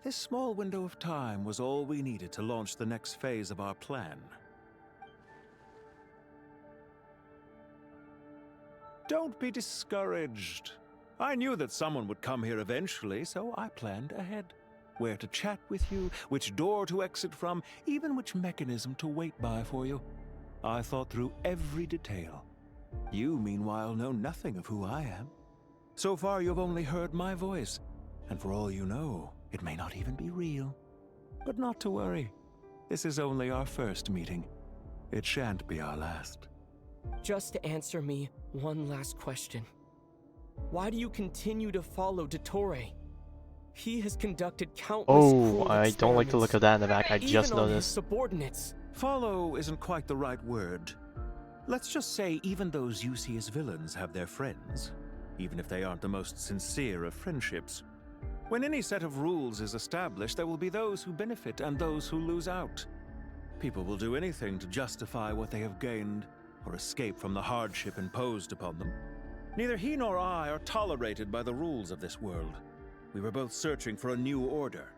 this small window of time was all we needed to launch the next phase of our plan. Don't be discouraged. I knew that someone would come here eventually, so I planned ahead. Where to chat with you, which door to exit from, even which mechanism to wait by for you. I thought through every detail. You, meanwhile, know nothing of who I am. So far, you've only heard my voice, and for all you know, it may not even be real. But not to worry. This is only our first meeting. It shan't be our last. Just answer me one last question. Why do you continue to follow Dottore? He has conducted countless cruel I don't like the look of that in the back. I just even on his noticed. subordinates. Follow isn't quite the right word. Let's just say even those you see as villains have their friends, even if they aren't the most sincere of friendships. When any set of rules is established, there will be those who benefit and those who lose out. People will do anything to justify what they have gained or escape from the hardship imposed upon them. Neither he nor I are tolerated by the rules of this world. We were both searching for a new order.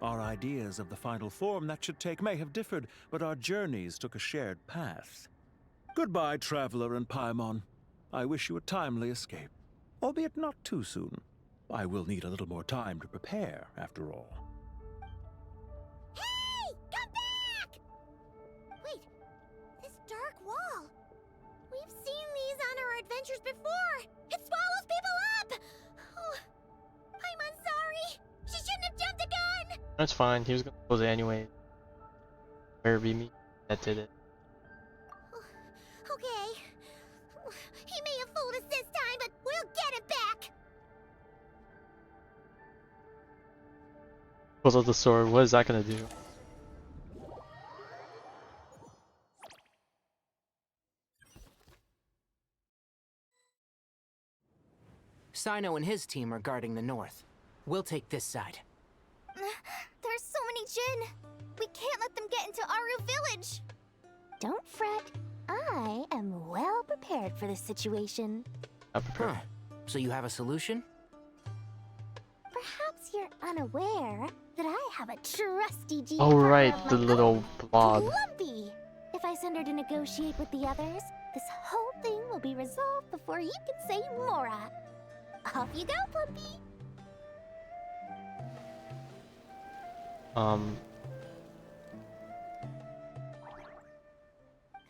Our ideas of the final form that should take may have differed, but our journeys took a shared path. Goodbye, Traveler and Paimon. I wish you a timely escape, albeit not too soon. I will need a little more time to prepare, after all. Hey! Come back! Wait, this dark wall. We've seen these on our adventures before. It swallows people up! Oh, I'm sorry. She shouldn't have jumped a gun! That's fine. He was gonna close it anyway. Better be me that did it. Okay. He may have fooled us this time, but we'll get it back! Close out the sword. What is that gonna do? Sino and his team are guarding the north. We'll take this side. There's so many Jin. We can't let them get into Aru Village. Don't fret. I am well prepared for this situation. Not prepared. So you have a solution? Perhaps you're unaware that I have a trusty G. Oh right, the little blob. Plumpy! If I send her to negotiate with the others, this whole thing will be resolved before you can say Mora. Off you go, Plumpy! Come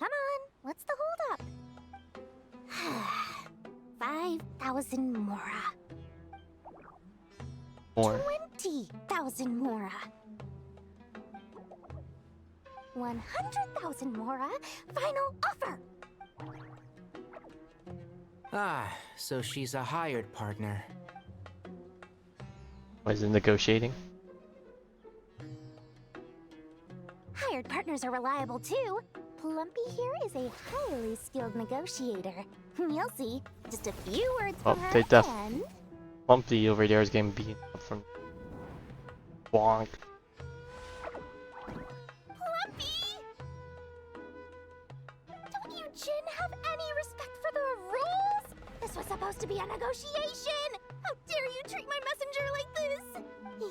on, what's the holdup? 5,000 Mora. More. 20,000 Mora. 100,000 Mora. Final offer. Ah, so she's a hired partner. Why is it negotiating? Hired partners are reliable too. Plumpy here is a highly skilled negotiator. You'll see. Just a few words Oh, from her they and... Bumpy over there is getting beaten up from Bonk. Plumpy! Don't you Jin have any respect for the rules? This was supposed to be a negotiation! How dare you treat my messenger like this?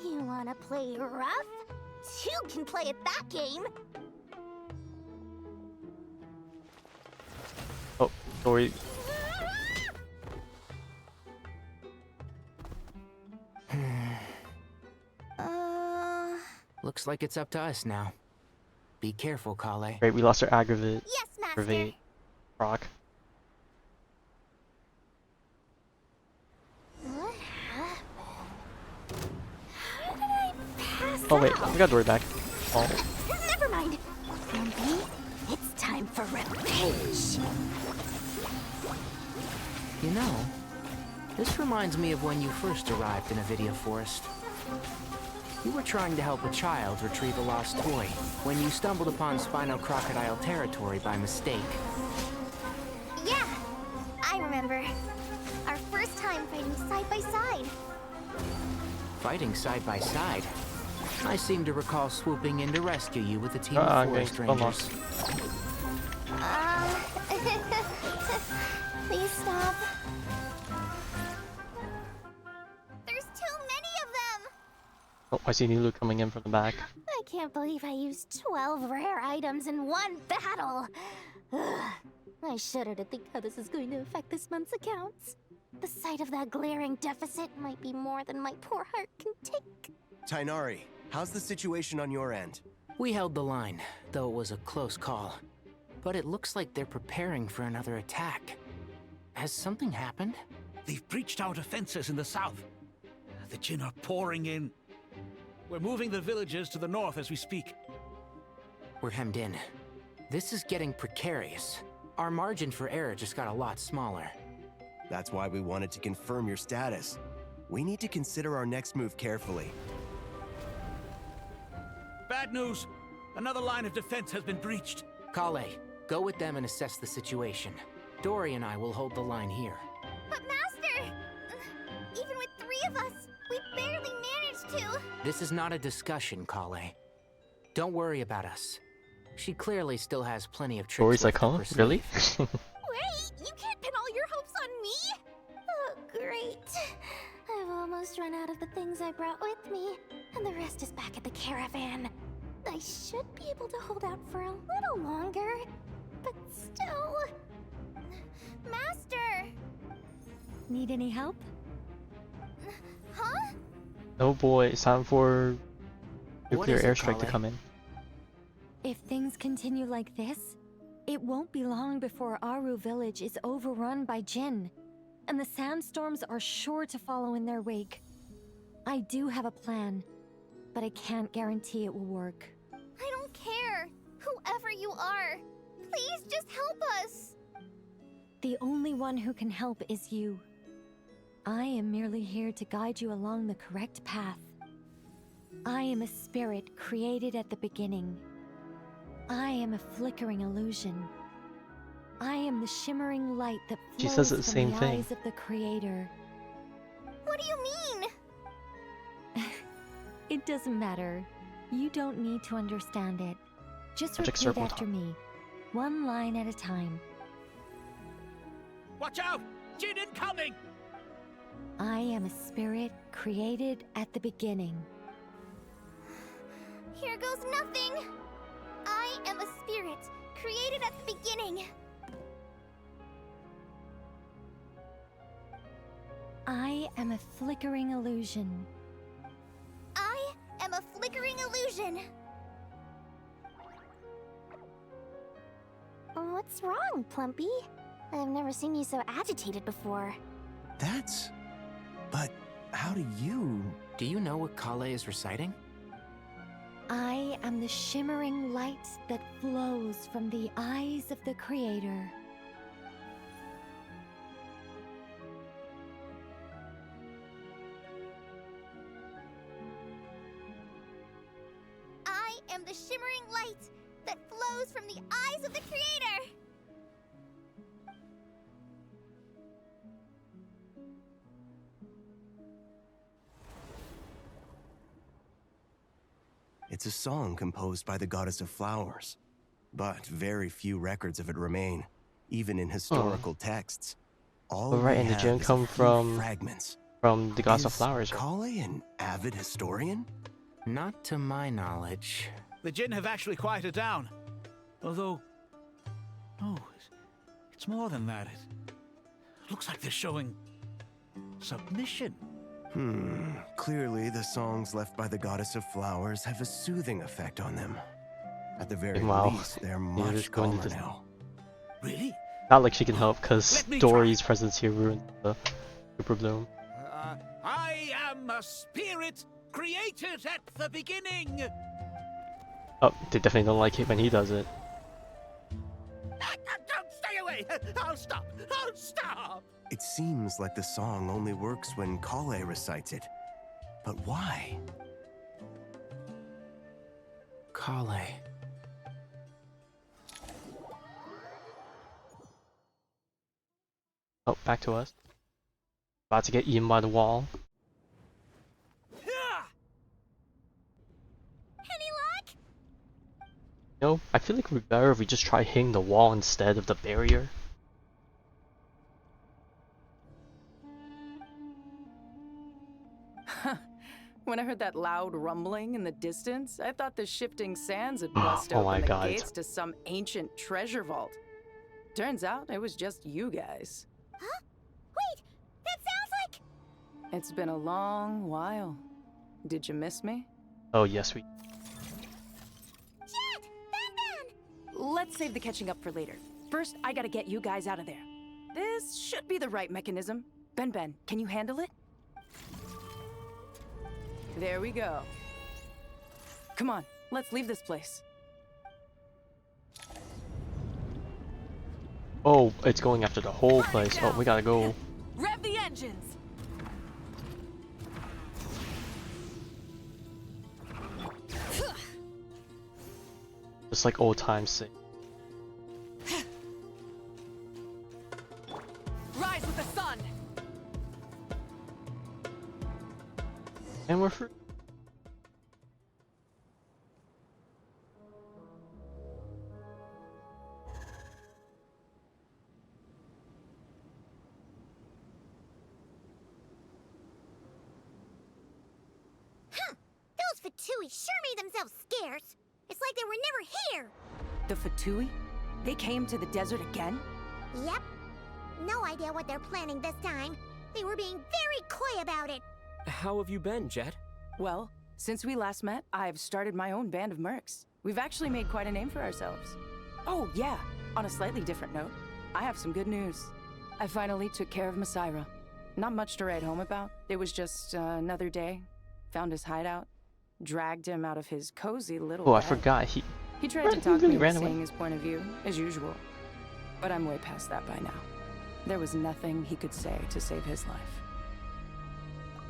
You wanna play rough? Two can play at that game! Oh, sorry. Looks like it's up to us now. Be careful, Collei. Great, we lost our aggravate. Yes, Private rock. What happened? How did I pass Oh wait, out? we got Dory back. Oh. Never mind. Grumpy, it's time for revenge. You know, this reminds me of when you first arrived in Avidia Forest. You were trying to help a child retrieve a lost toy when you stumbled upon Spino Crocodile territory by mistake. Yeah, I remember. Our first time fighting side by side. Fighting side by side? I seem to recall swooping in to rescue you with a team of forest rangers. Please stop. There's too many of them! Oh, I see Nilu coming in from the back. I can't believe I used 12 rare items in one battle. Ugh. I shudder to think how this is going to affect this month's accounts. The sight of that glaring deficit might be more than my poor heart can take. Tighnari, how's the situation on your end? We held the line, though it was a close call. But it looks like they're preparing for another attack. Has something happened? They've breached our defenses in the south. The Jinn are pouring in. We're moving the villagers to the north as we speak. We're hemmed in. This is getting precarious. Our margin for error just got a lot smaller. That's why we wanted to confirm your status. We need to consider our next move carefully. Bad news! Another line of defense has been breached. Collei, go with them and assess the situation. Dory and I will hold the line here. But Master! Even with 3 of us, we barely managed to. This is not a discussion, Collei. Don't worry about us. She clearly still has plenty of tricks. Dory's like, huh? Really? Wait, you can't pin all your hopes on me? Oh, great. I've almost run out of the things I brought with me, and the rest is back at the caravan. I should be able to hold out for a little longer, but still... Master! Need any help? Huh? Oh boy, it's time for nuclear airstrike to Collei? come in. If things continue like this, it won't be long before Aru village is overrun by Jinn, and the sandstorms are sure to follow in their wake. I do have a plan, but I can't guarantee it will work. I don't care. Whoever you are, please just help us. The only one who can help is you. I am merely here to guide you along the correct path. I am a spirit created at the beginning. I am a flickering illusion. I am the shimmering light that She flows says it the from same the thing. eyes of the Creator. What do you mean? It doesn't matter. You don't need to understand it. Just Magic repeat circle after talk. me, one line at a time. Watch out! Jinn incoming! I am a spirit created at the beginning. Here goes nothing. I am a spirit created at the beginning. I am a flickering illusion. I am a flickering illusion. What's wrong, Plumpy? I've never seen you so agitated before. But how do you... Do you know what Collei is reciting? I am the shimmering light that flows from the eyes of the Creator. I am the shimmering light that flows from the eyes of the Creator. It's a song composed by the goddess of flowers, but very few records of it remain, even in historical texts. All right, we and the have Jinn is a come few from fragments. the goddess of Is flowers. Collei an avid historian? Not to my knowledge. The Jinn have actually quieted down. Although... No, it's more than that. It looks like they're showing... submission. Clearly the songs left by the goddess of flowers have a soothing effect on them. At the very Wow. least, they're You're much just going calmer into now. Really? Not like she can help, because Dory's presence here ruined the Super Bloom. I am a spirit created at the beginning. Oh, they definitely don't like it when he does it. Don't stay away! I'll stop! I'll stop! It seems like the song only works when Collei recites it. But why? Collei. Oh, back to us. About to get eaten by the wall. No, I feel like it would be better if we just try hitting the wall instead of the barrier. When I heard that loud rumbling in the distance, I thought the shifting sands had bust Oh my open the God. gates to some ancient treasure vault. Turns out it was just you guys. Huh? Wait, that sounds like... It's been a long while. Did you miss me? Oh yes, we... Jet! Ben! Let's save the catching up for later. First, I gotta get you guys out of there. This should be the right mechanism. Ben, can you handle it? There we go. Come on, let's leave this place. Oh, it's going after the whole place. Oh, we gotta go. Rev the engines! Just like old times say. Rise with the sun! And we're free. Huh! Those Fatui sure made themselves scarce. It's like they were never here. The Fatui? They came to the desert again? Yep. No idea what they're planning this time. They were being very coy about it. How have you been, Jet? Well, since we last met, I've started my own band of mercs. We've actually made quite a name for ourselves. Oh, yeah. On a slightly different note, I have some good news. I finally took care of Masaira. Not much to write home about. It was just another day. Found his hideout. Dragged him out of his cozy little Oh, I bed. forgot. He tried to talk really me ran into away. seeing his point of view, as usual. But I'm way past that by now. There was nothing he could say to save his life.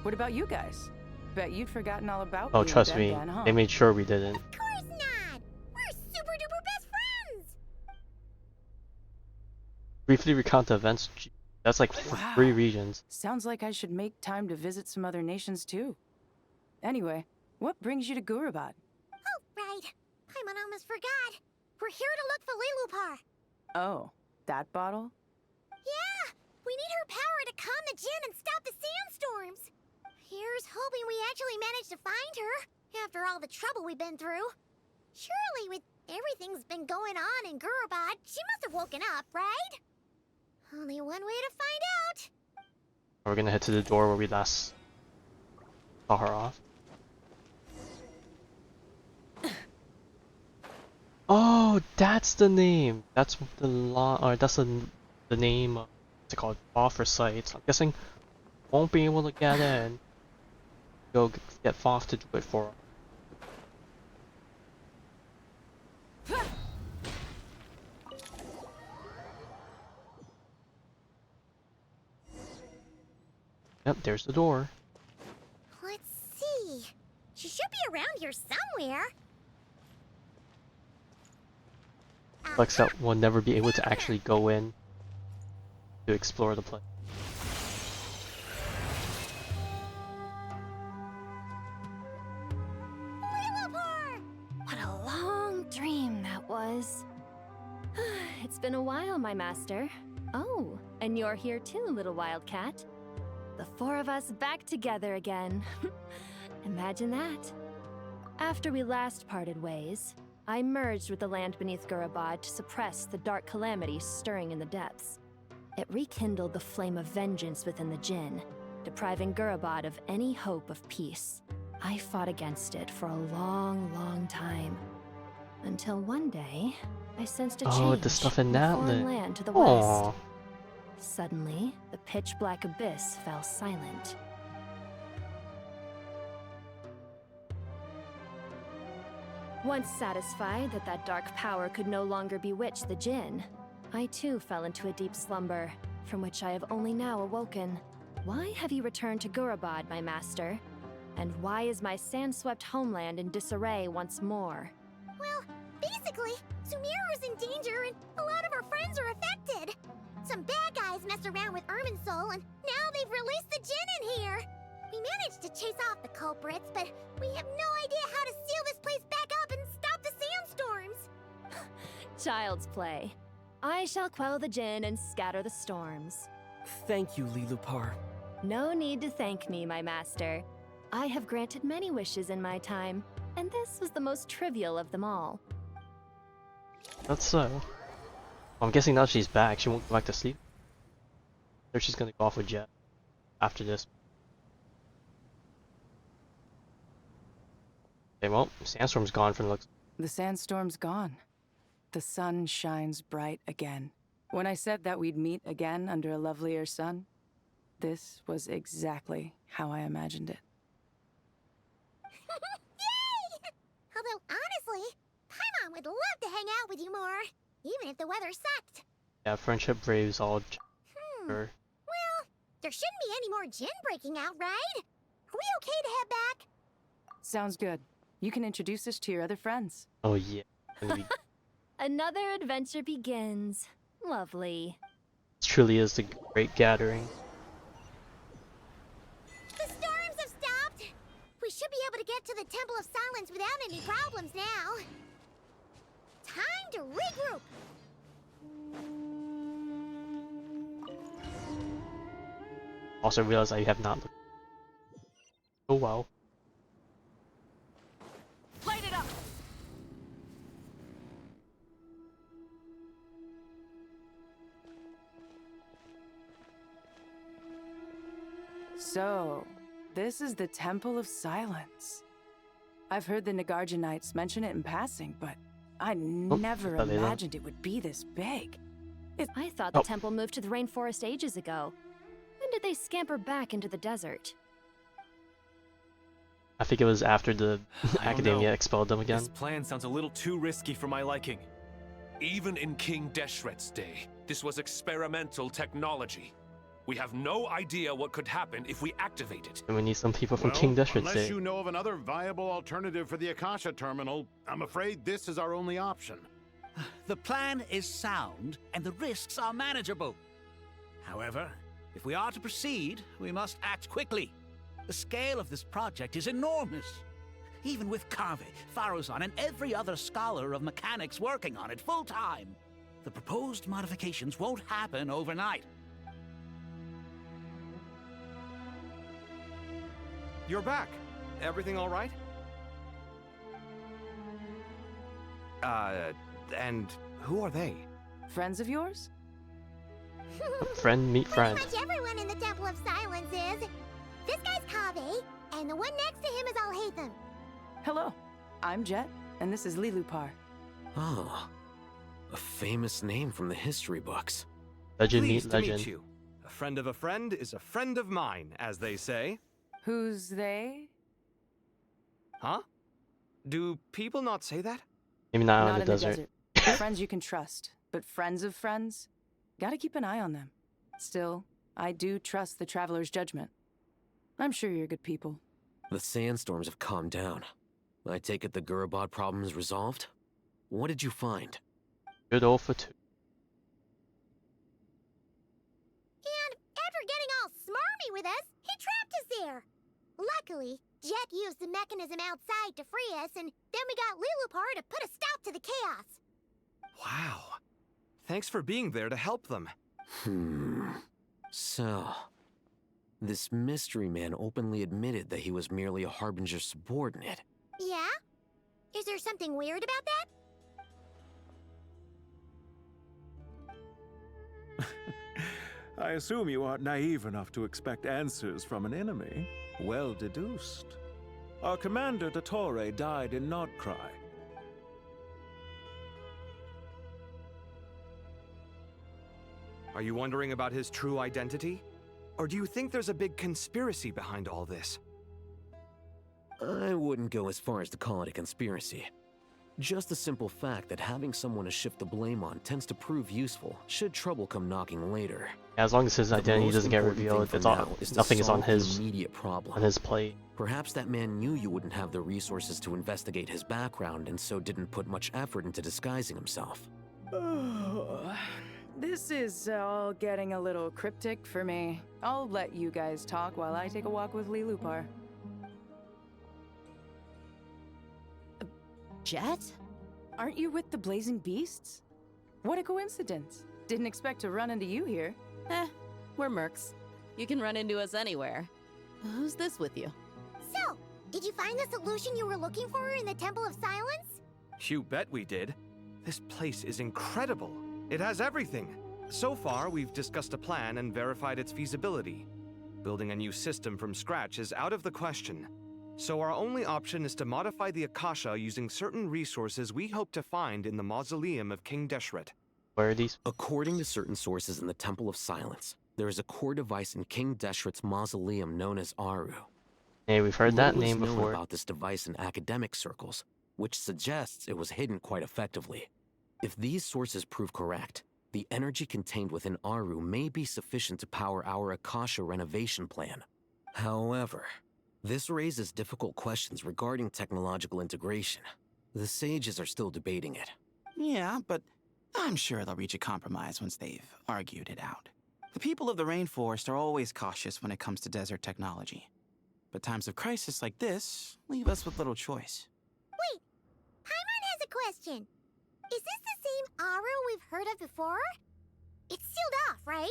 What about you guys? Bet you'd forgotten all about Oh, me and trust me. Ben, huh? They made sure we didn't. Of course not! We're super duper best friends! Briefly recount the events. That's like Wow. 3 regions. Sounds like I should make time to visit some other nations too. Anyway, what brings you to Gurabad? Oh, right. I almost forgot. We're here to look for Lilupar. Oh, that bottle? Yeah! We need her power to calm the Jinn and stop the sandstorms. Here's hoping we actually manage to find her, after all the trouble we've been through. Surely, with everything's been going on in Gurabad, she must have woken up, right? Only one way to find out. We're gonna head to the door where we last saw her off. Oh, that's the name. That's the that's the name of what's it called? Offer sites. I'm guessing won't be able to get in. Go get Foth to do it for her. Yep, there's the door. Let's see. She should be around here somewhere. Looks like we'll never be able to actually go in to explore the place. What a long dream that was. It's been a while, my master. Oh, and you're here too, little wildcat. The 4 of us back together again. Imagine that. After we last parted ways, I merged with the land beneath Gurabad to suppress the dark calamities stirring in the depths. It rekindled the flame of vengeance within the Jinn, depriving Gurabad of any hope of peace. I fought against it for a long, long time. Until one day, I sensed a Oh, change the stuff in in that foreign lit. land to the Aw. west. Suddenly, the pitch-black abyss fell silent. Once satisfied that that dark power could no longer bewitch the Jinn, I too fell into a deep slumber, from which I have only now awoken. Why have you returned to Gurabad, my master? And why is my sand-swept homeland in disarray once more? Well, basically, Sumeru's in danger and a lot of our friends are affected. Some bad guys messed around with Irmin's soul and now they've released the Jinn in here. We managed to chase off the culprits, but we have no idea how to seal this place back up and stop the sandstorms. Child's play. I shall quell the Jinn and scatter the storms. Thank you, Lilupar. No need to thank me, my master. I have granted many wishes in my time, and this was the most trivial of them all. That's so. I'm guessing now she's back. She won't go back to sleep. Or she's gonna go off with Jet after this. Okay, well, Sandstorm's gone from the looks. The sandstorm's gone. The sun shines bright again. When I said that we'd meet again under a lovelier sun, this was exactly how I imagined it. Yay! Although, honestly, Paimon would love to hang out with you more, even if the weather sucked. Yeah, friendship braves all. Sure. Well, there shouldn't be any more Jinn breaking out, right? Are we okay to head back? Sounds good. You can introduce us to your other friends. Oh yeah. Another adventure begins. Lovely. This truly is the great gathering. The storms have stopped. We should be able to get to the Temple of Silence without any problems now. Time to regroup. Also realize I have not looked. Oh wow. Light it up! So, this is the Temple of Silence. I've heard the Nagarjanites mention it in passing, but I never imagined it would be this big. I thought the temple moved to the rainforest ages ago. When did they scamper back into the desert? I think it was after the Academia expelled them again. This plan sounds a little too risky for my liking. Even in King Deshret's day, this was experimental technology. We have no idea what could happen if we activate it. And we need some people from King Deshret's unless day. you know of another viable alternative for the Akasha terminal, I'm afraid this is our only option. The plan is sound, and the risks are manageable. However, if we are to proceed, we must act quickly. The scale of this project is enormous. Even with Krai, Faruzan, and every other scholar of mechanics working on it full-time, the proposed modifications won't happen overnight. You're back. Everything all right? And who are they? Friends of yours? Friend meet friend. Pretty much everyone in the Temple of Silence is. This guy's Krai, and the one next to him is Alhaitham. Hello, I'm Jet, and this is Lilupar. Oh, a famous name from the history books. Legend Pleased meet to legend. meet you. A friend of a friend is a friend of mine, as they say. Who's they? Huh? Do people not say that? Maybe not, Not on in the desert. Friends you can trust, but friends of friends? Gotta keep an eye on them. Still, I do trust the Traveler's judgment. I'm sure you're good people. The sandstorms have calmed down. I take it the Gurabad problem is resolved? What did you find? Good old for two. And after getting all smarmy with us, he trapped us there. Luckily, Jet used the mechanism outside to free us, and then we got Lilupar to put a stop to the chaos. Wow. Thanks for being there to help them. So, this mystery man openly admitted that he was merely a Harbinger subordinate. Yeah? Is there something weird about that? I assume you aren't naive enough to expect answers from an enemy. Well deduced. Our commander, Dottore, died in Krai. Are you wondering about his true identity? Or do you think there's a big conspiracy behind all this? I wouldn't go as far as to call it a conspiracy. Just the simple fact that having someone to shift the blame on tends to prove useful should trouble come knocking later. As long as his identity doesn't get revealed, it's all, nothing is on his immediate problem. On his plate. Perhaps that man knew you wouldn't have the resources to investigate his background and so didn't put much effort into disguising himself. This is all getting a little cryptic for me. I'll let you guys talk while I take a walk with Lilupar. Jet? Aren't you with the Blazing Beasts? What a coincidence. Didn't expect to run into you here. We're mercs. You can run into us anywhere. Who's this with you? So, did you find the solution you were looking for in the Temple of Silence? You bet we did. This place is incredible. It has everything. So far, we've discussed a plan and verified its feasibility. Building a new system from scratch is out of the question. So our only option is to modify the Akasha using certain resources we hope to find in the mausoleum of King Deshret. Where are these? According to certain sources in the Temple of Silence, there is a core device in King Deshret's mausoleum known as Aru. Hey, we've heard that name known before. About this device in academic circles, which suggests it was hidden quite effectively. If these sources prove correct, the energy contained within Aru may be sufficient to power our Akasha renovation plan. However, this raises difficult questions regarding technological integration. The sages are still debating it. Yeah, but I'm sure they'll reach a compromise once they've argued it out. The people of the rainforest are always cautious when it comes to desert technology. But times of crisis like this leave us with little choice. Wait, Paimon has a question. Is this the same Aru we've heard of before? It's sealed off, right?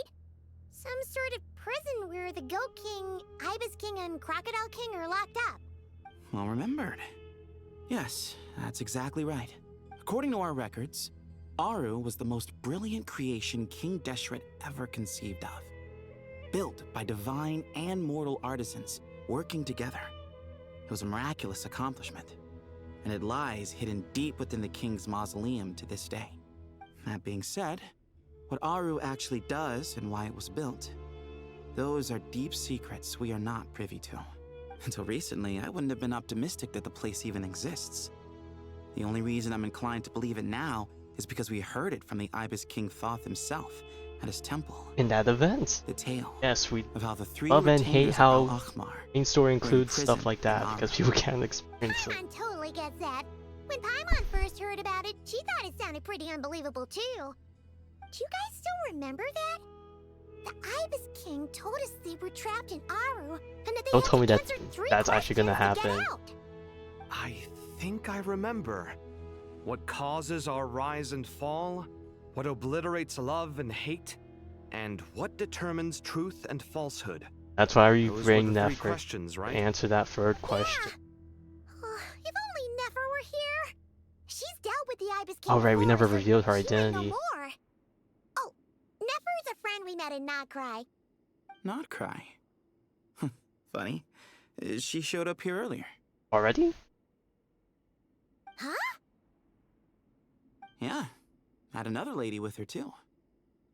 Some sort of prison where the Goat King, Ibis King, and Crocodile King are locked up. Well remembered. Yes, that's exactly right. According to our records, Aru was the most brilliant creation King Deshret ever conceived of. Built by divine and mortal artisans working together. It was a miraculous accomplishment, and it lies hidden deep within the king's mausoleum to this day. That being said, what Aru actually does and why it was built, those are deep secrets we are not privy to. Until recently, I wouldn't have been optimistic that the place even exists. The only reason I'm inclined to believe it now is because we heard it from the Ibis King Thoth himself at his temple. In that event? The tale. Yes, we of how the three love and hate how main story were includes imprisoned stuff like that because people can't experience it. Paimon totally gets that. When Paimon first heard about it, she thought it sounded pretty unbelievable too. Do you guys still remember that? The Ibis King told us they were trapped in Aru, and that they Don't had tell to me that answer 3 that's actually gonna questions to happen. get out. I think I remember. What causes our rise and fall? What obliterates love and hate? And what determines truth and falsehood? That's why you Those bring were the that 3 for questions, right? answer that third question. If only Nefer were here. She's dealt with the Ibis King. Oh right, we before, never so revealed her she might know identity. more. Oh, Nefer is a friend we met in Krai. Not Krai. Funny. She showed up here earlier. Already? Huh? Yeah. Had another lady with her too.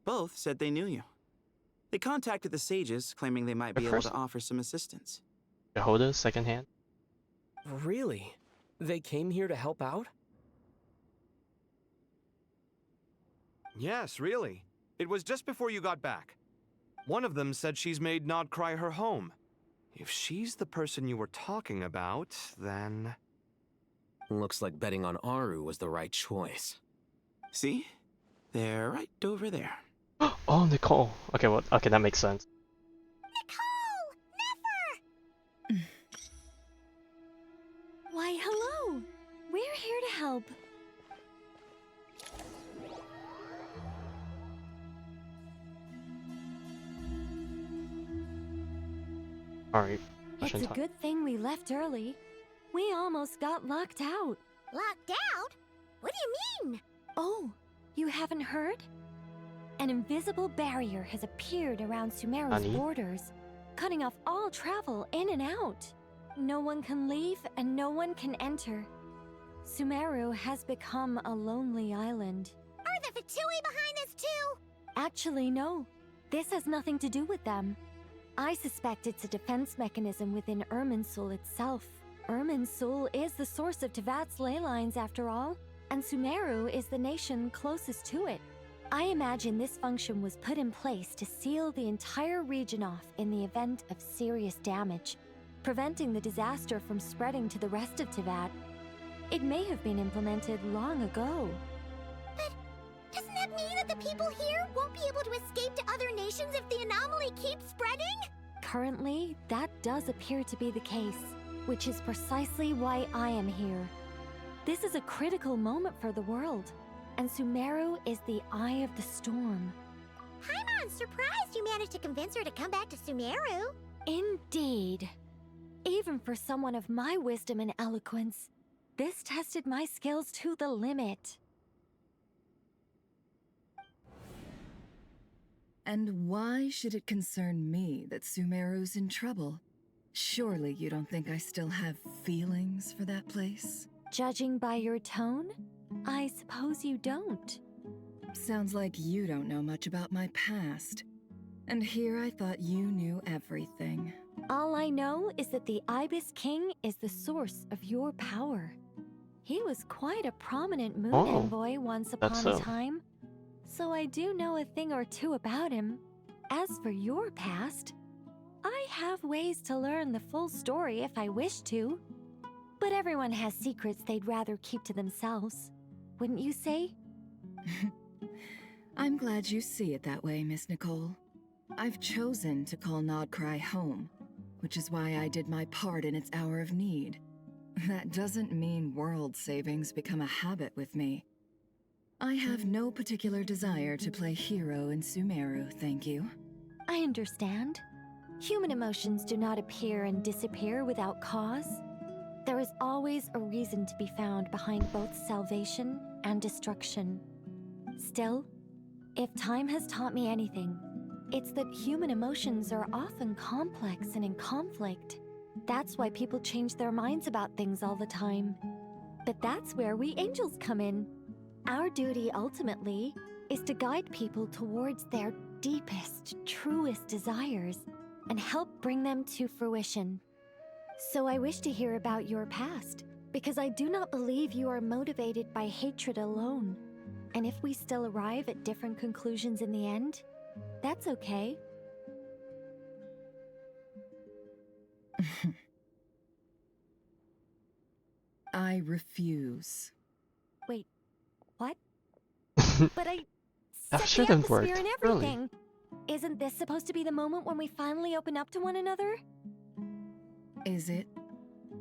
Both said they knew you. They contacted the sages, claiming they might be able to offer some assistance. Jehoda, second hand? Really? They came here to help out? Yes, really. It was just before you got back. One of them said she's made Nod Krai her home. If she's the person you were talking about, then... Looks like betting on Aru was the right choice. See? They're right over there. Oh, Nicole. Okay, well, okay, that makes sense. Why, hello! We're here to help. Alright. It's a good thing we left early. We almost got locked out. Locked out? What do you mean? Oh, you haven't heard? An invisible barrier has appeared around Sumeru's Nani? borders, cutting off all travel in and out. No one can leave and no one can enter. Sumeru has become a lonely island. Are the Fatui behind this too? Actually, no. This has nothing to do with them. I suspect it's a defense mechanism within Irminsul itself. Irminsul is the source of Teyvat's ley lines, after all, and Sumeru is the nation closest to it. I imagine this function was put in place to seal the entire region off in the event of serious damage, preventing the disaster from spreading to the rest of Teyvat. It may have been implemented long ago. But doesn't that mean that the people here won't be able to escape to other nations if the anomaly keeps spreading? Currently, that does appear to be the case, which is precisely why I am here. This is a critical moment for the world, and Sumeru is the eye of the storm. I'm surprised you managed to convince her to come back to Sumeru. Indeed. Even for someone of my wisdom and eloquence, this tested my skills to the limit. And why should it concern me that Sumeru's in trouble? Surely you don't think I still have feelings for that place? Judging by your tone, I suppose you don't. Sounds like you don't know much about my past. And here I thought you knew everything. All I know is that the Ibis King is the source of your power. He was quite a prominent moon envoy once upon a time, so I do know a thing or two about him. As for your past, I have ways to learn the full story if I wish to. But everyone has secrets they'd rather keep to themselves, wouldn't you say? I'm glad you see it that way, Miss Nicole. I've chosen to call Krai home, which is why I did my part in its hour of need. That doesn't mean world savings become a habit with me. I have no particular desire to play hero in Sumeru, thank you. I understand. Human emotions do not appear and disappear without cause. There is always a reason to be found behind both salvation and destruction. Still, if time has taught me anything, it's that human emotions are often complex and in conflict. That's why people change their minds about things all the time. But that's where we angels come in. Our duty, ultimately, is to guide people towards their deepest, truest desires and help bring them to fruition. So I wish to hear about your past, because I do not believe you are motivated by hatred alone. And if we still arrive at different conclusions in the end, that's okay. I refuse. Wait, what? But I That set should the have atmosphere worked, and really. everything. Isn't this supposed to be the moment when we finally open up to one another? Is it?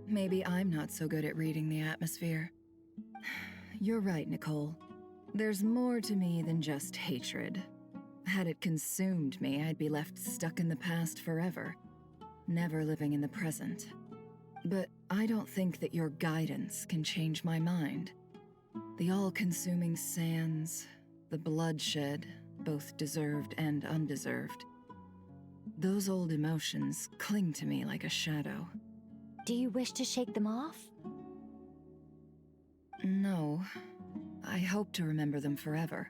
Maybe I'm not so good at reading the atmosphere. You're right, Nicole. There's more to me than just hatred. Had it consumed me, I'd be left stuck in the past forever, never living in the present. But I don't think that your guidance can change my mind. The all-consuming sands, the bloodshed, both deserved and undeserved. Those old emotions cling to me like a shadow. Do you wish to shake them off? No. I hope to remember them forever.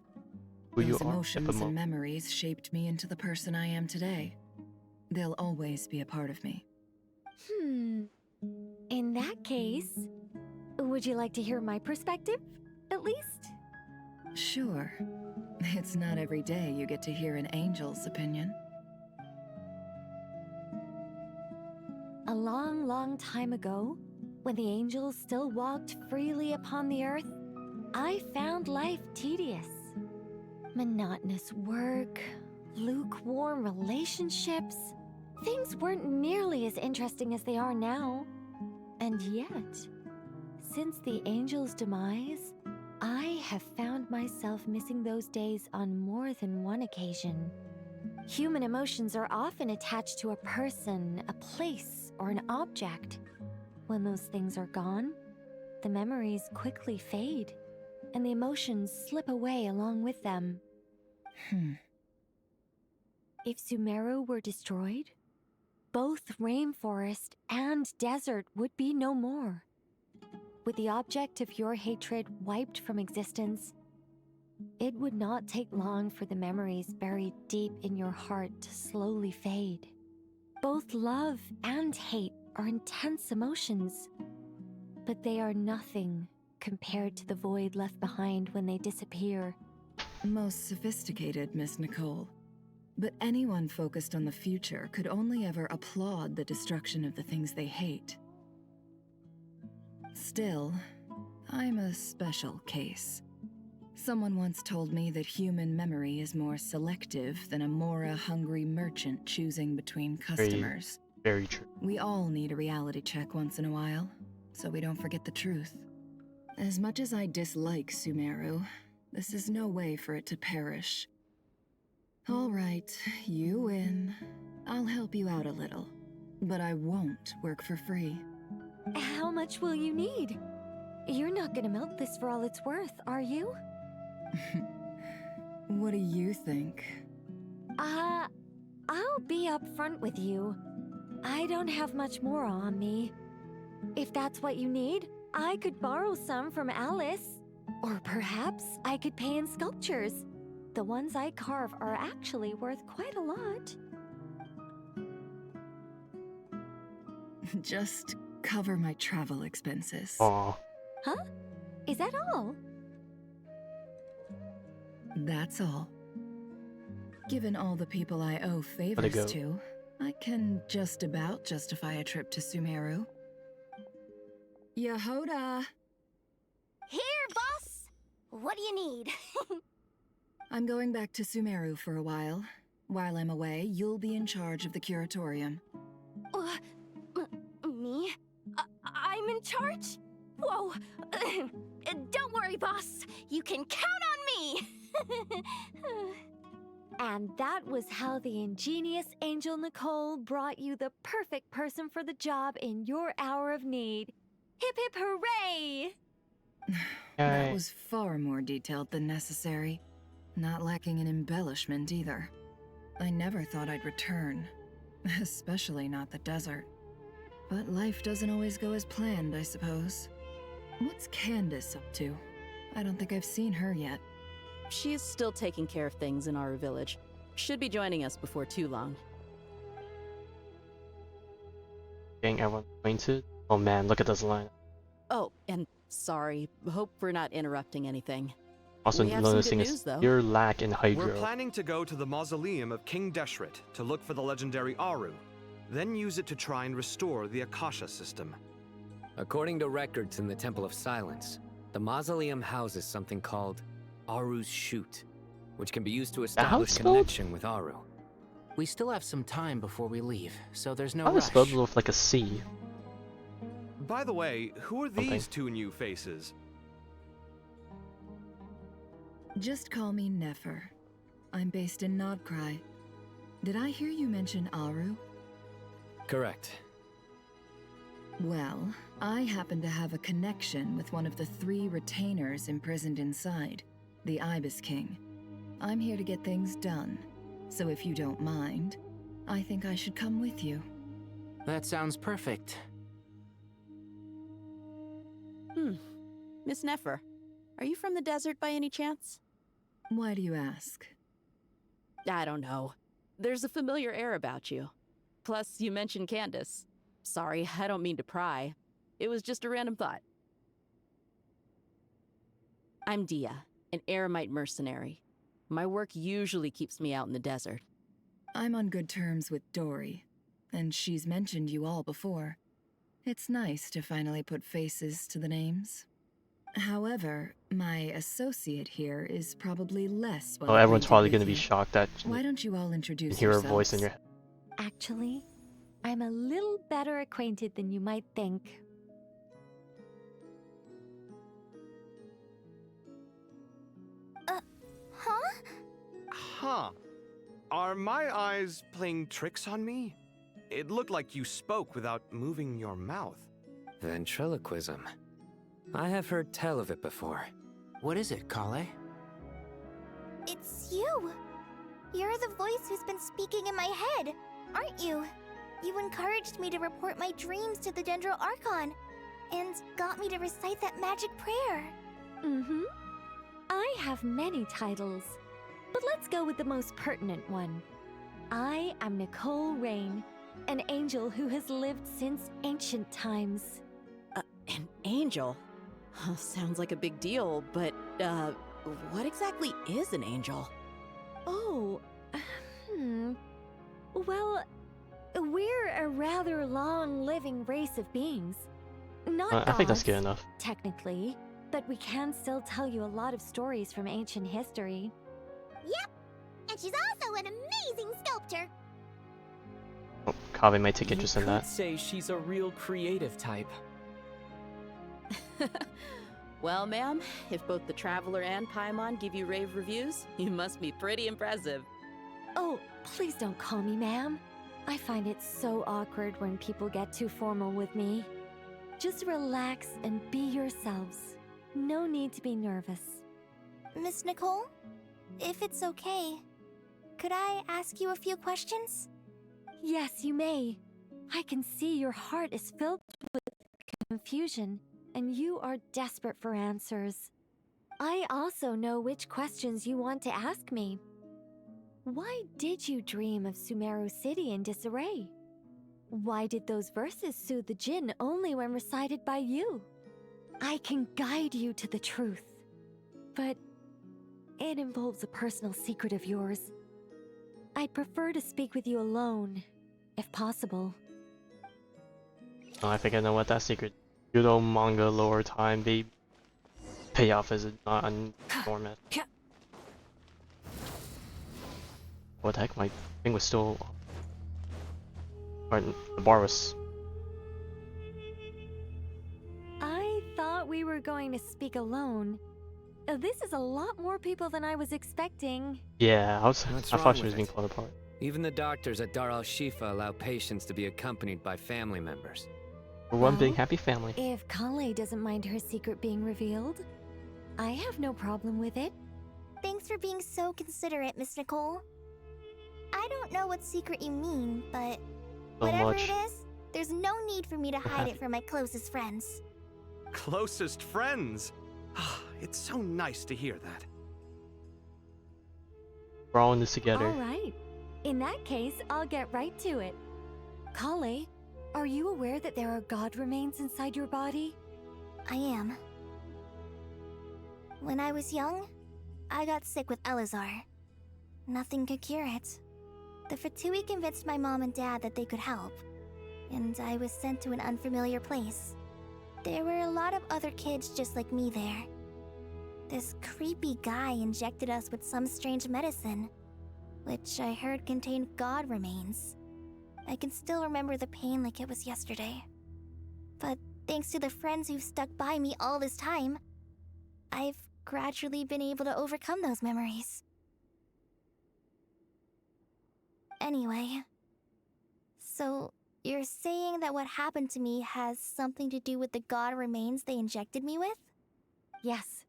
Who you Those are, emotions and memories shaped me into the person I am today. They'll always be a part of me. In that case, would you like to hear my perspective, at least? Sure. It's not every day you get to hear an angel's opinion. A long, long time ago, when the angels still walked freely upon the earth, I found life tedious. Monotonous work, lukewarm relationships. Things weren't nearly as interesting as they are now. And yet, since the angel's demise, I have found myself missing those days on more than one occasion. Human emotions are often attached to a person, a place, or an object. When those things are gone, the memories quickly fade, and the emotions slip away along with them. If Sumeru were destroyed, both rainforest and desert would be no more. With the object of your hatred wiped from existence, It would not take long for the memories buried deep in your heart to slowly fade. Both love and hate are intense emotions, but they are nothing compared to the void left behind when they disappear. Most sophisticated, Miss Nicole. But anyone focused on the future could only ever applaud the destruction of the things they hate. Still, I'm a special case. Someone once told me that human memory is more selective than a Mora-hungry merchant choosing between customers. Very true. We all need a reality check once in a while, so we don't forget the truth. As much as I dislike Sumeru, this is no way for it to perish. All right, you win. I'll help you out a little, but I won't work for free. How much will you need? You're not gonna milk this for all it's worth, are you? What do you think? I'll be upfront with you. I don't have much more on me. If that's what you need, I could borrow some from Alice. Or perhaps I could pay in sculptures. The ones I carve are actually worth quite a lot. Just cover my travel expenses. Aww. Huh? Is that all? That's all. Given all the people I owe favors to, I can just about justify a trip to Sumeru. Yehoda! Here, boss! What do you need? I'm going back to Sumeru for a while. While I'm away, you'll be in charge of the curatorium. Me? I'm in charge? Whoa! Don't worry, boss. You can count on me! And that was how the ingenious Angel Nicole brought you the perfect person for the job in your hour of need. Hip hip hooray! That was far more detailed than necessary. Not lacking in embellishment either. I never thought I'd return. Especially not the desert. But life doesn't always go as planned, I suppose. What's Candace up to? I don't think I've seen her yet. She's still taking care of things in our village. Should be joining us before too long. Getting everyone acquainted. Oh man, look at this line. Oh, and sorry. Hope we're not interrupting anything. Also We have some noticing good a news, though. severe lack in hydro. We're planning to go to the mausoleum of King Deshret to look for the legendary Aru, then use it to try and restore the Akasha system. According to records in the Temple of Silence, the mausoleum houses something called Aru's Chute, which can be used to establish connection with Aru. We still have some time before we leave, so there's no How is rush. spelled with like a C? By the way, who are these two new faces? Just call me Nefer. I'm based in Krai. Did I hear you mention Aru? Correct. Well, I happen to have a connection with one of the 3 retainers imprisoned inside, the Ibis King. I'm here to get things done, so if you don't mind, I think I should come with you. That sounds perfect. Miss Nefer, are you from the desert by any chance? Why do you ask? I don't know. There's a familiar air about you. Plus, you mentioned Candace. Sorry, I don't mean to pry. It was just a random thought. I'm Dia, an eremite mercenary. My work usually keeps me out in the desert. I'm on good terms with Dory, and she's mentioned you all before. It's nice to finally put faces to the names. However, my associate here is probably less well. Oh, everyone's probably acquainted going to with be you. shocked that Why don't you all you introduce hear a yourselves? voice in your head. Actually, I'm a little better acquainted than you might think. Huh? Huh. Are my eyes playing tricks on me? It looked like you spoke without moving your mouth. Ventriloquism. I have heard tell of it before. What is it, Collei? It's you! You're the voice who's been speaking in my head, aren't you? You encouraged me to report my dreams to the Dendro Archon, and got me to recite that magic prayer. Mm-hmm. I have many titles, but let's go with the most pertinent one. I am Nicole Rain, an angel who has lived since ancient times. An angel? Sounds like a big deal, but, what exactly is an angel? Oh, Well, we're a rather long-living race of beings. Not gods, I think that's good enough. technically, but we can still tell you a lot of stories from ancient history. Yep, and she's also an amazing sculptor. Oh, Kaveh may take interest in You that. could say she's a real creative type. Well, ma'am, if both the Traveler and Paimon give you rave reviews, you must be pretty impressive. Oh, please don't call me ma'am. I find it so awkward when people get too formal with me. Just relax and be yourselves. No need to be nervous. Miss Nicole, if it's okay, could I ask you a few questions? Yes, you may. I can see your heart is filled with confusion, and you are desperate for answers. I also know which questions you want to ask me. Why did you dream of Sumeru City in disarray? Why did those verses soothe the djinn only when recited by you? I can guide you to the truth, but it involves a personal secret of yours. I'd prefer to speak with you alone, if possible. Oh, I think I know what that secret. Good old manga lore time, babe. Payoff is not enormous. What the heck? My thing was still. Or the bar was. I thought we were going to speak alone. This is a lot more people than I was expecting. Yeah, I thought she was with being it? pulled apart. Even the doctors at Dar al-Shifa allow patients to be accompanied by family members. We're one big happy family. If Collei doesn't mind her secret being revealed, I have no problem with it. Thanks for being so considerate, Miss Nicole. I don't know what secret you mean, but So whatever much. it is, there's no need for me to hide it from my closest friends. Closest friends? It's so nice to hear that. We're all in this together. All right. In that case, I'll get right to it. Collei, are you aware that there are god remains inside your body? I am. When I was young, I got sick with Elazar. Nothing could cure it. The Fatui convinced my mom and dad that they could help, and I was sent to an unfamiliar place. There were a lot of other kids just like me there. This creepy guy injected us with some strange medicine, which I heard contained god remains. I can still remember the pain like it was yesterday. But thanks to the friends who've stuck by me all this time, I've gradually been able to overcome those memories. Anyway, so you're saying that what happened to me has something to do with the god remains they injected me with? Yes.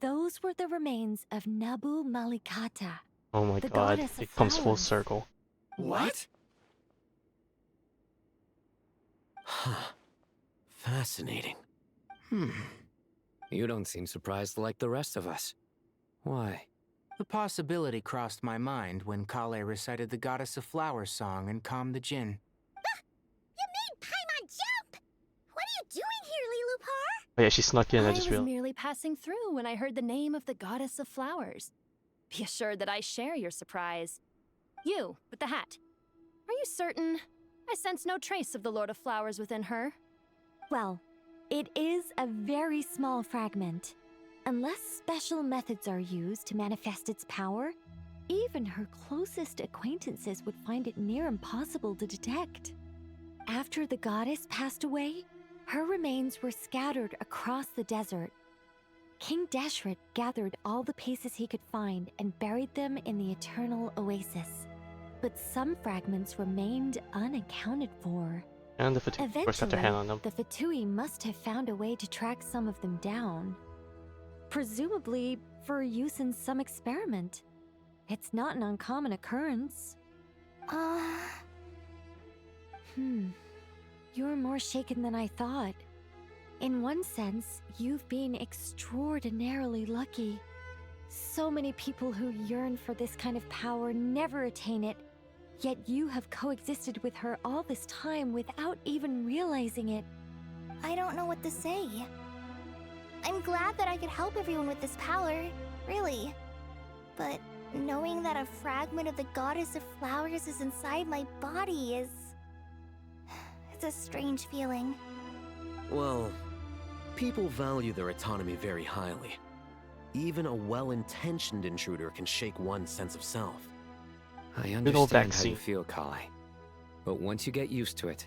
Those were the remains of Nabu Malikata. Oh my the god, goddess of it comes full flowers. circle. What? Huh. Fascinating. You don't seem surprised like the rest of us. Why? The possibility crossed my mind when Collei recited the Goddess of Flowers song and calmed the djinn. You made Paimon jump! What are you doing here, Lilupar? Oh yeah, she snuck in, I I just was realized. merely passing through when I heard the name of the Goddess of Flowers. Be assured that I share your surprise. You, with the hat. Are you certain? I sense no trace of the Lord of Flowers within her. Well, it is a very small fragment. Unless special methods are used to manifest its power, even her closest acquaintances would find it near impossible to detect. After the goddess passed away, her remains were scattered across the desert. King Deshret gathered all the pieces he could find and buried them in the Eternal Oasis. But some fragments remained unaccounted for. And the Fatui, of course, got their hand on them. The Fatui must have found a way to track some of them down. Presumably for use in some experiment. It's not an uncommon occurrence. You're more shaken than I thought. In one sense, you've been extraordinarily lucky. So many people who yearn for this kind of power never attain it, yet you have coexisted with her all this time without even realizing it. I don't know what to say. I'm glad that I could help everyone with this power, really. But knowing that a fragment of the Goddess of Flowers is inside my body is... it's a strange feeling. Well, people value their autonomy very highly. Even a well-intentioned intruder can shake one's sense of self. I understand how you feel, Collei. But once you get used to it,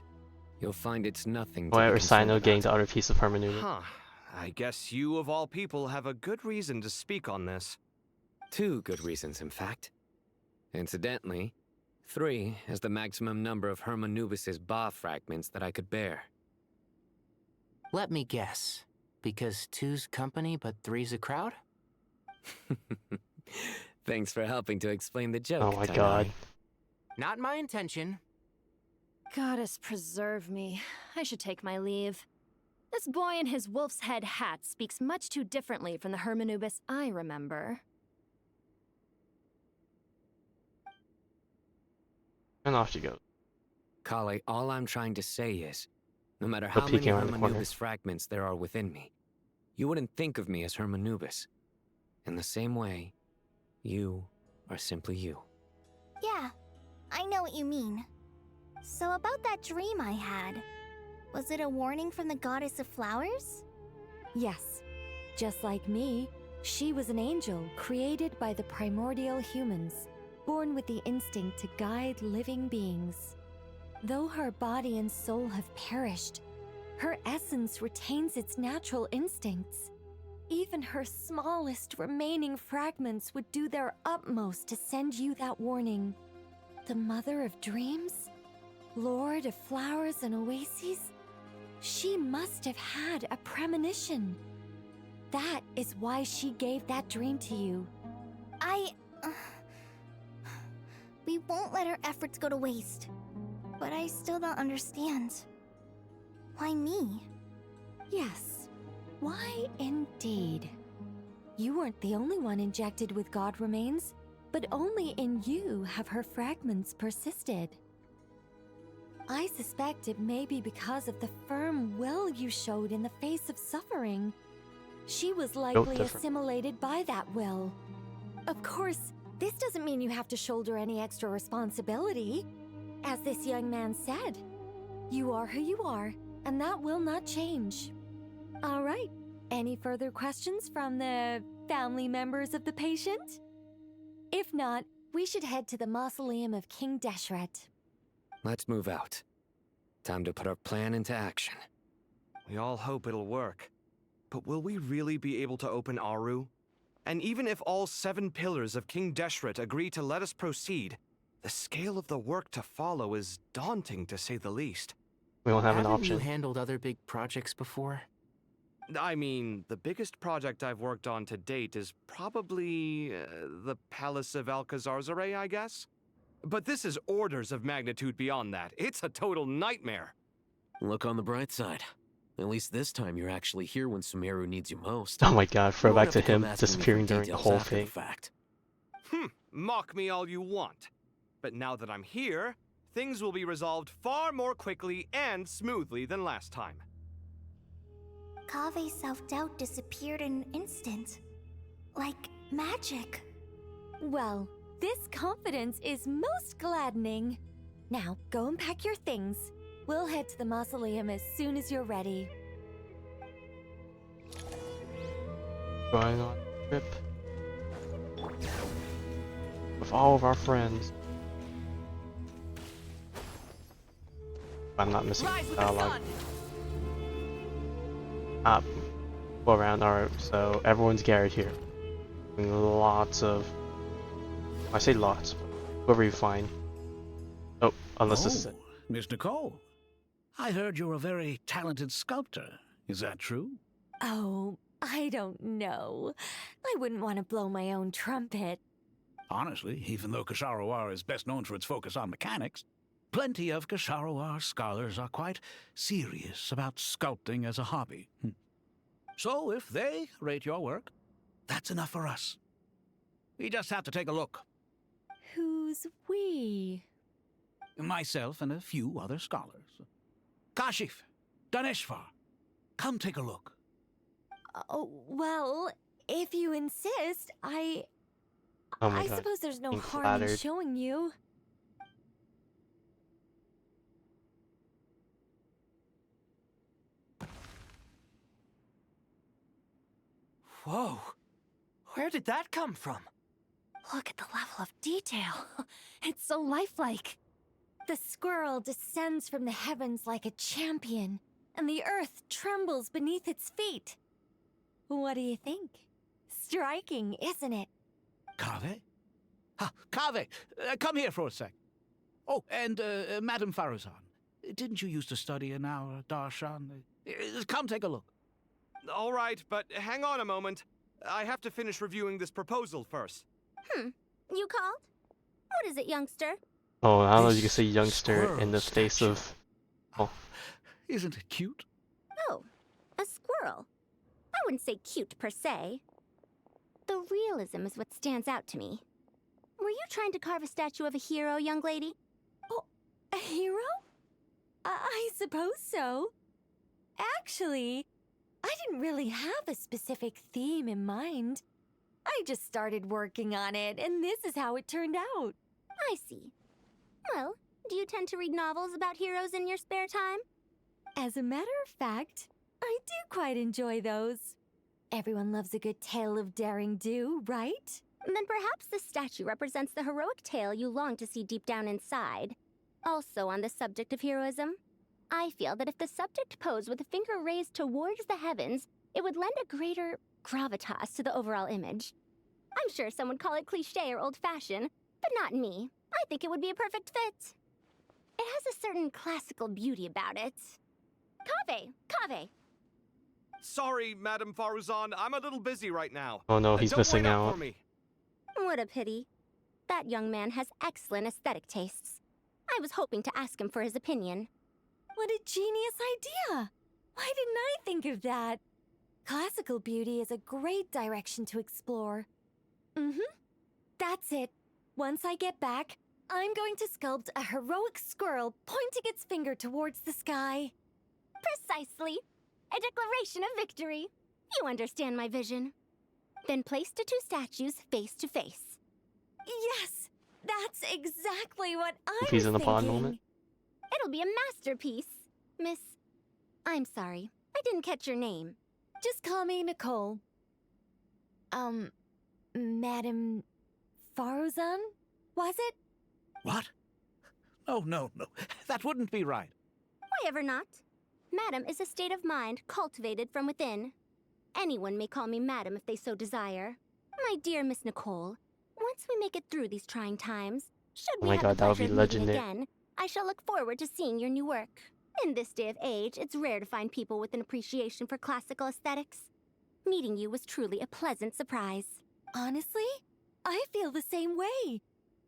you'll find it's nothing to Why be are concerned Sino getting about. the other piece of hermeneutic? Huh. I guess you, of all people, have a good reason to speak on this. 2 good reasons, in fact. Incidentally, 3 is the maximum number of Hermanubis' Ba fragments that I could bear. Let me guess. Because 2's company, but 3's a crowd? Thanks for helping to explain the joke, Oh my Tainari. god. Not my intention. Goddess preserve me. I should take my leave. This boy in his wolf's head hat speaks much too differently from the Hermanubis I remember. And off she goes. Collei, all I'm trying to say is, no matter But how many peeking around the corner. Hermanubis fragments there are within me, you wouldn't think of me as Hermanubis. In the same way, you are simply you. Yeah, I know what you mean. So about that dream I had, was it a warning from the Goddess of Flowers? Yes. Just like me, she was an angel created by the primordial humans, born with the instinct to guide living beings. Though her body and soul have perished, her essence retains its natural instincts. Even her smallest remaining fragments would do their utmost to send you that warning. The Mother of Dreams? Lord of Flowers and Oases? She must have had a premonition. That is why she gave that dream to you. We won't let our efforts go to waste. But I still don't understand. Why me? Yes. Why indeed? You weren't the only one injected with God remains, but only in you have her fragments persisted. I suspect it may be because of the firm will you showed in the face of suffering. She was likely assimilated by that will. Of course, this doesn't mean you have to shoulder any extra responsibility. As this young man said, you are who you are, and that will not change. All right, any further questions from the family members of the patient? If not, we should head to the mausoleum of King Deshret. Let's move out. Time to put our plan into action. We all hope it'll work. But will we really be able to open Aru? And even if all 7 pillars of King Deshret agree to let us proceed, the scale of the work to follow is daunting, to say the least. We won't have an Haven't option. you handled other big projects before? I mean, the biggest project I've worked on to date is probably the Palace of Alcazarzaray, I guess? But this is orders of magnitude beyond that. It's a total nightmare. Look on the bright side. At least this time you're actually here when Sumeru needs you most. Oh my god, You throw won't back have to to come him asking me for disappearing during the details whole after the thing. fact. Mock me all you want. But now that I'm here, things will be resolved far more quickly and smoothly than last time. Kave's self-doubt disappeared in an instant. Like magic. Well, this confidence is most gladdening. Now, go and pack your things. We'll head to the mausoleum as soon as you're ready. Going on a trip with all of our friends. I'm not missing dialogue. Go around. Alright, so everyone's gathered here. Lots of... I say lots, but whoever you find. Oh, unless this is it. Miss Nicole, I heard you're a very talented sculptor. Is that true? Oh, I don't know. I wouldn't want to blow my own trumpet. Honestly, even though Kasharawar is best known for its focus on mechanics, plenty of Kasharawar scholars are quite serious about sculpting as a hobby. So if they rate your work, that's enough for us. We just have to take a look. Who's we? Myself and a few other scholars. Kashif, Daneshvar, come take a look. Oh, well, if you insist, Oh my I God. suppose there's no Being harm in flattered. showing you. Whoa. Where did that come from? Look at the level of detail. It's so lifelike. The squirrel descends from the heavens like a champion, and the earth trembles beneath its feet. What do you think? Striking, isn't it? Kave? Kave, come here for a sec. Oh, and Madame Farazan, didn't you used to study in our darshan? Come take a look. All right, but hang on a moment. I have to finish reviewing this proposal first. You called? What is it, youngster? Oh, I don't know if you can say youngster in the face of. Oh, Isn't it cute? Oh, a squirrel. I wouldn't say cute per se. The realism is what stands out to me. Were you trying to carve a statue of a hero, young lady? Oh, a hero? I suppose so. Actually, I didn't really have a specific theme in mind. I just started working on it, and this is how it turned out. I see. Well, do you tend to read novels about heroes in your spare time? As a matter of fact, I do quite enjoy those. Everyone loves a good tale of daring do, right? Then perhaps this statue represents the heroic tale you long to see deep down inside. Also on the subject of heroism, I feel that if the subject posed with a finger raised towards the heavens, it would lend a greater gravitas to the overall image. I'm sure some would call it cliché or old-fashioned, but not me. I think it would be a perfect fit. It has a certain classical beauty about it. Kave! Sorry, Madame Faruzan, I'm a little busy right now. Oh no, he's Don't missing wait up out. for me. What a pity. That young man has excellent aesthetic tastes. I was hoping to ask him for his opinion. What a genius idea! Why didn't I think of that? Classical beauty is a great direction to explore. That's it. Once I get back, I'm going to sculpt a heroic squirrel pointing its finger towards the sky. Precisely. A declaration of victory. You understand my vision. Then place the two statues face to face. Yes! That's exactly what I If he's was in the pond thinking. moment. It'll be a masterpiece. Miss... I'm sorry. I didn't catch your name. Just call me Nicole. Madame Faruzan? Was it? What? Oh, no. That wouldn't be right. Why ever not? Madam is a state of mind cultivated from within. Anyone may call me Madam if they so desire. My dear Miss Nicole, once we make it through these trying times, should Oh we my have God, the that would pleasure be of meeting legendary. again, I shall look forward to seeing your new work. In this day of age, it's rare to find people with an appreciation for classical aesthetics. Meeting you was truly a pleasant surprise. Honestly, I feel the same way.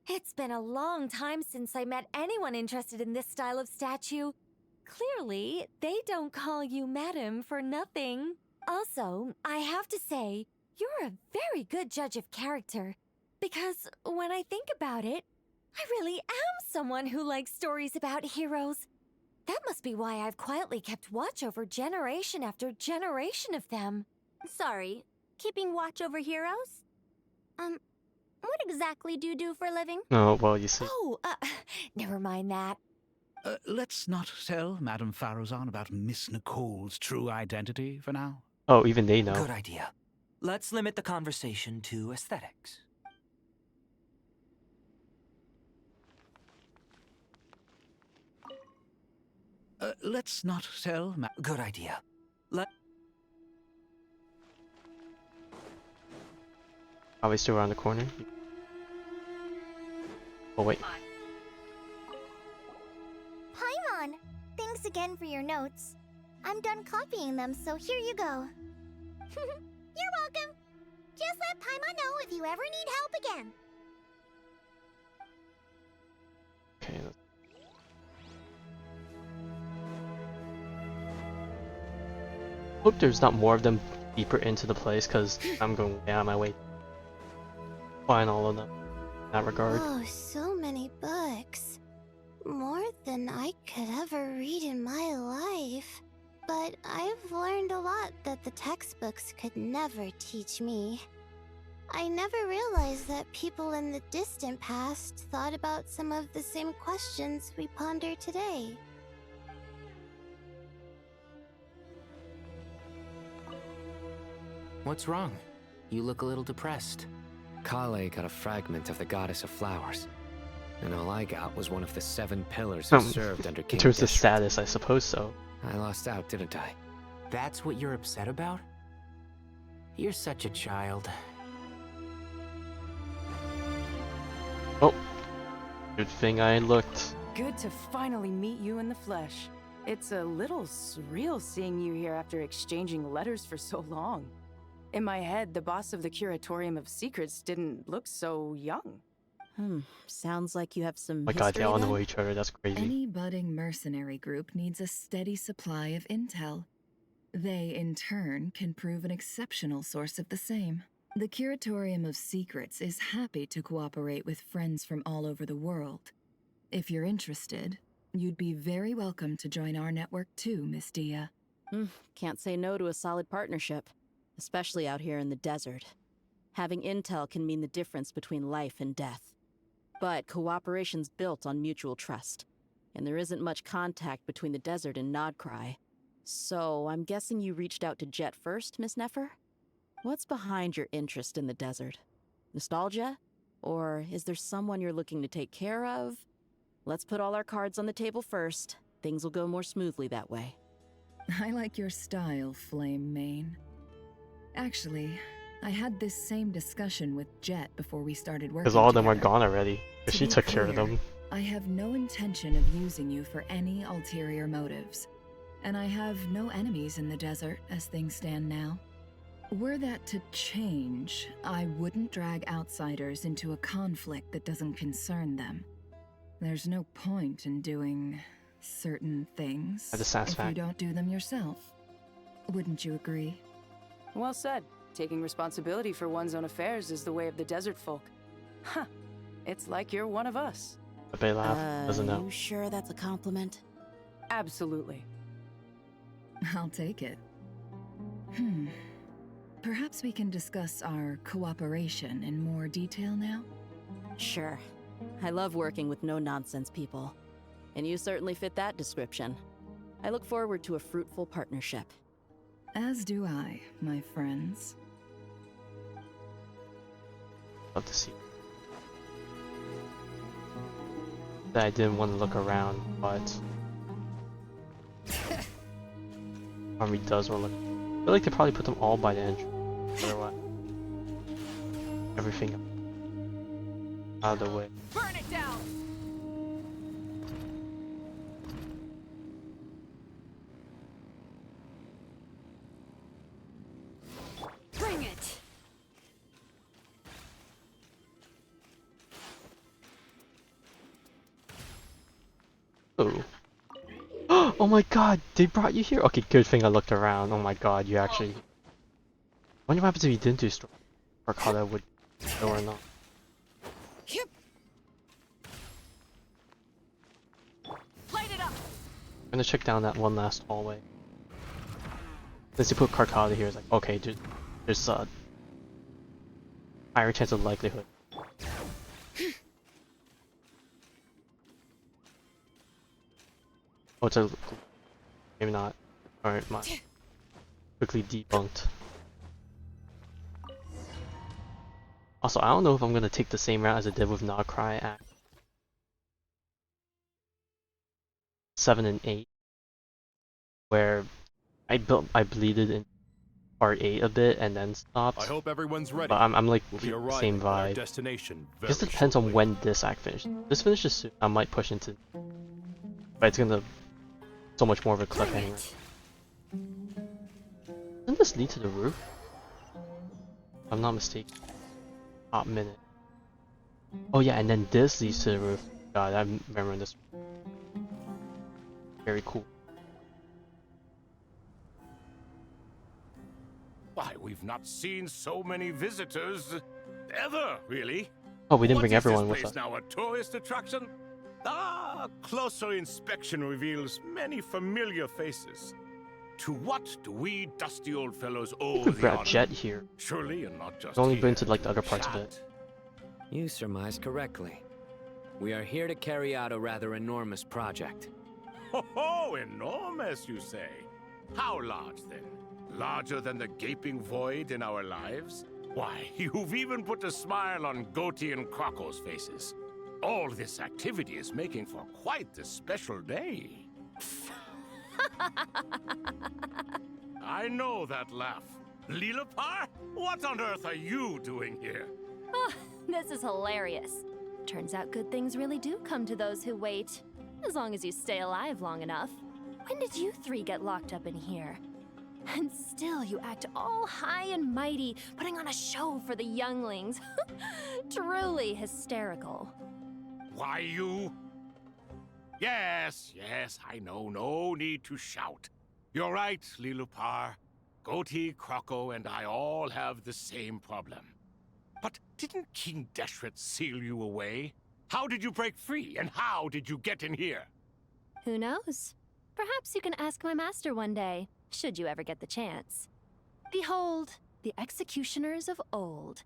It's been a long time since I met anyone interested in this style of statue. Clearly, they don't call you Madam for nothing. Also, I have to say, you're a very good judge of character. Because when I think about it, I really am someone who likes stories about heroes. That must be why I've quietly kept watch over generation after generation of them. Sorry, keeping watch over heroes? What exactly do you do for a living? Oh, well, you see. Oh, never mind that. Let's not tell Madame Faruzan about Miss Nicole's true identity for now. Oh, even they know. Good idea. Let's limit the conversation to aesthetics. Let's not tell Good idea. Are we still around the corner? Oh, wait. Paimon! Thanks again for your notes. I'm done copying them, so here you go. You're welcome. Just let Paimon know if you ever need help again. Okay. Hope there's not more of them deeper into the place, because I'm going way out of my way. fine all of them in that regard. Oh, so many books. More than I could ever read in my life. But I've learned a lot that the textbooks could never teach me. I never realized that people in the distant past thought about some of the same questions we ponder today. What's wrong? You look a little depressed. Collei got a fragment of the Goddess of Flowers. And all I got was one of the 7 pillars who served under King In terms of Deshret. status, I suppose so. I lost out, didn't I? That's what you're upset about? You're such a child. Oh, good thing I looked. Good to finally meet you in the flesh. It's a little surreal seeing you here after exchanging letters for so long. In my head, the boss of the Curatorium of Secrets didn't look so young. Sounds like you have some My God, they all know then? each other. That's crazy. Any budding mercenary group needs a steady supply of intel. They, in turn, can prove an exceptional source of the same. The Curatorium of Secrets is happy to cooperate with friends from all over the world. If you're interested, you'd be very welcome to join our network too, Miss Dia. Can't say no to a solid partnership, especially out here in the desert. Having intel can mean the difference between life and death. But cooperation's built on mutual trust, and there isn't much contact between the desert and Krai. So I'm guessing you reached out to Jet first, Miss Nefer? What's behind your interest in the desert? Nostalgia? Or is there someone you're looking to take care of? Let's put all our cards on the table first. Things will go more smoothly that way. I like your style, Flame Mane. Actually, I had this same discussion with Jet before we started working Because all of them are together. gone already. To She be took care of clear, them. I have no intention of using you for any ulterior motives. And I have no enemies in the desert as things stand now. Were that to change, I wouldn't drag outsiders into a conflict that doesn't concern them. There's no point in doing certain things At the if satisfaction. you don't do them yourself. Wouldn't you agree? Well said. Taking responsibility for one's own affairs is the way of the desert folk. Huh. It's like you're one of us. The Bay laugh doesn't know. You sure that's a compliment? Absolutely. I'll take it. Perhaps we can discuss our cooperation in more detail now? Sure. I love working with no-nonsense people. And you certainly fit that description. I look forward to a fruitful partnership. As do I, my friends. Love to see. I didn't want to look around, but Army does want to look. I feel like they probably put them all by the entrance. Or what? Everything out of the way. Burn it down! Bring it! Oh. Oh my God! They brought you here. Okay, good thing I looked around. Oh my God, you actually. I wonder what happens if you didn't do story. Or how that would go or not. Light it up! I'm gonna check down that one last hallway. Since you put Karkata here, it's like, okay, dude, there's a higher chance of likelihood. Oh, it's a... maybe not. Alright, my... quickly debunked. Also, I don't know if I'm gonna take the same route as I did with Krai at 7 and 8, where I bleeded in part 8 a bit and then stopped. I hope everyone's ready. But I'm like We'll be the arriving same at our vibe. destination It just depends on when this act finishes. This finishes soon, I might push into, but it's gonna so much more of a cliffhanger. Doesn't this lead to the roof? If I'm not mistaken. Top minute. Oh yeah, and then this leads to the roof. God, I remember this. Very cool. Why, we've not seen so many visitors. ever, really. Oh, we didn't bring everyone What is with this place us. now, a tourist attraction? Ah, closer inspection reveals many familiar faces. To what do we dusty old fellows owe We the brought honor? Jet here. Surely, and not just We've only here. been to like the other parts of it. You surmise correctly. We are here to carry out a rather enormous project. Ho, enormous, you say? How large, then? Larger than the gaping void in our lives? Why, you've even put a smile on Goatee and Crocco's faces. All this activity is making for quite the special day. I know that laugh. Lilapar? What on earth are you doing here? Oh, this is hilarious. Turns out good things really do come to those who wait. As long as you stay alive long enough. When did you three get locked up in here? And still you act all high and mighty, putting on a show for the younglings. Truly hysterical. Why, you... Yes, I know. No need to shout. You're right, Lilupar. Goatee, Crocco, and I all have the same problem. But didn't King Deshret seal you away? How did you break free, and how did you get in here? Who knows? Perhaps you can ask my master one day, should you ever get the chance. Behold, the executioners of old.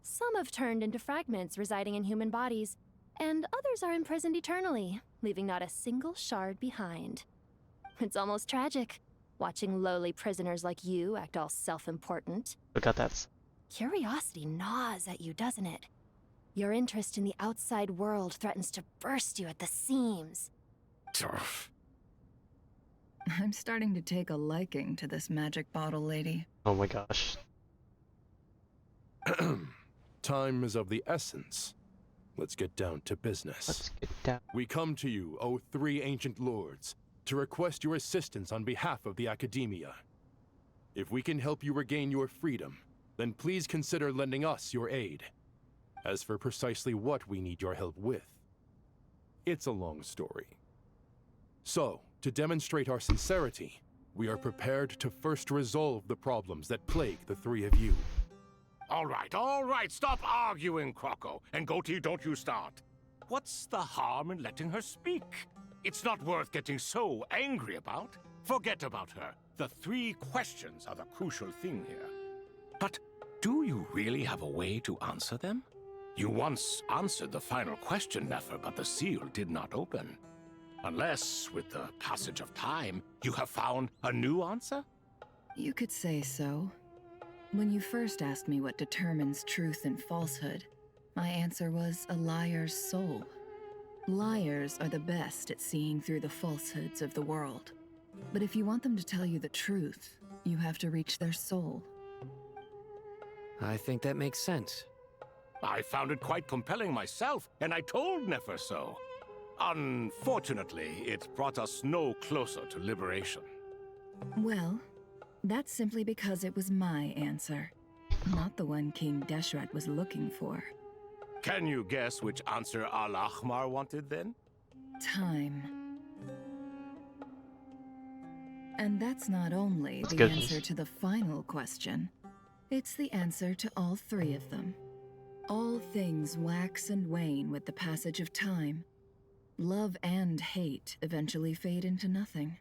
Some have turned into fragments residing in human bodies, and others are imprisoned eternally, leaving not a single shard behind. It's almost tragic, watching lowly prisoners like you act all self-important. Look at that. Curiosity gnaws at you, doesn't it? Your interest in the outside world threatens to burst you at the seams. I'm starting to take a liking to this magic bottle lady. Oh my gosh. Time is of the essence. Let's get down to business. Let's get down. We come to you, O three ancient lords, to request your assistance on behalf of the Academia. If we can help you regain your freedom, then please consider lending us your aid. As for precisely what we need your help with, it's a long story. So, to demonstrate our sincerity, we are prepared to first resolve the problems that plague the three of you. All right, stop arguing, Crocco. And Goatee, don't you start. What's the harm in letting her speak? It's not worth getting so angry about. Forget about her. The three questions are the crucial thing here. But do you really have a way to answer them? You once answered the final question, Nefer, but the seal did not open. Unless, with the passage of time, you have found a new answer? You could say so. When you first asked me what determines truth and falsehood, my answer was a liar's soul. Liars are the best at seeing through the falsehoods of the world. But if you want them to tell you the truth, you have to reach their soul. I think that makes sense. I found it quite compelling myself, and I told Nefer so. Unfortunately, it brought us no closer to liberation. Well, that's simply because it was my answer, not the one King Deshret was looking for. Can you guess which answer Al-Ahmar wanted then? Time. And that's not only That's the good. answer to the final question. It's the answer to all three of them. All things wax and wane with the passage of time. Love and hate eventually fade into nothing.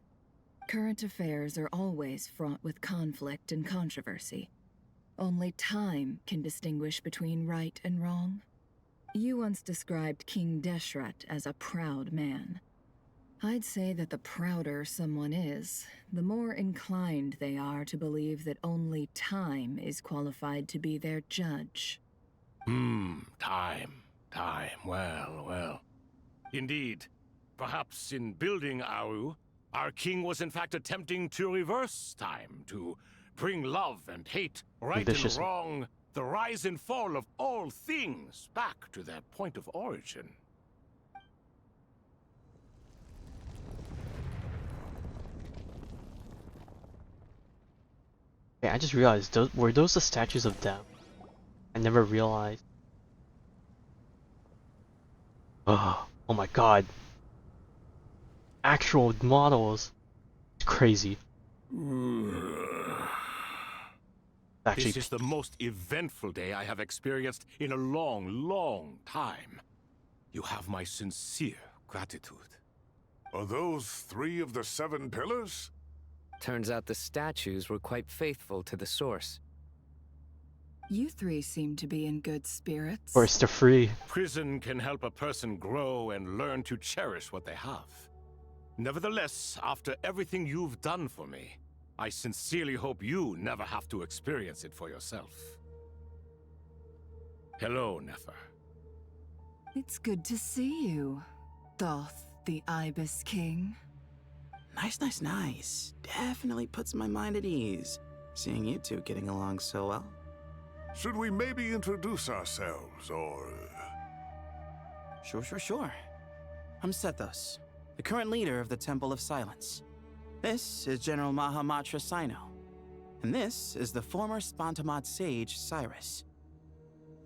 Current affairs are always fraught with conflict and controversy. Only time can distinguish between right and wrong. You once described King Deshret as a proud man. I'd say that the prouder someone is, the more inclined they are to believe that only time is qualified to be their judge. Time. Well. Indeed. Perhaps in building Aru, our king was in fact attempting to reverse time, to bring love and hate, right and wrong, the rise and fall of all things back to their point of origin. Okay, I just realized, were those the statues of them? I never realized. Oh my god. Actual models. It's crazy. Actually, this is the most eventful day I have experienced in a long, long time. You have my sincere gratitude. Are those 3 of the 7 pillars? Turns out the statues were quite faithful to the source. You 3 seem to be in good spirits. Forced to free. Prison can help a person grow and learn to cherish what they have. Nevertheless, after everything you've done for me, I sincerely hope you never have to experience it for yourself. Hello, Nefer. It's good to see you, Thoth the Ibis King. Nice. Definitely puts my mind at ease, seeing you 2 getting along so well. Should we maybe introduce ourselves, or... Sure. I'm Sethos, the current leader of the Temple of Silence. This is General Mahamatra Sino, and this is the former Spantamot sage, Cyrus.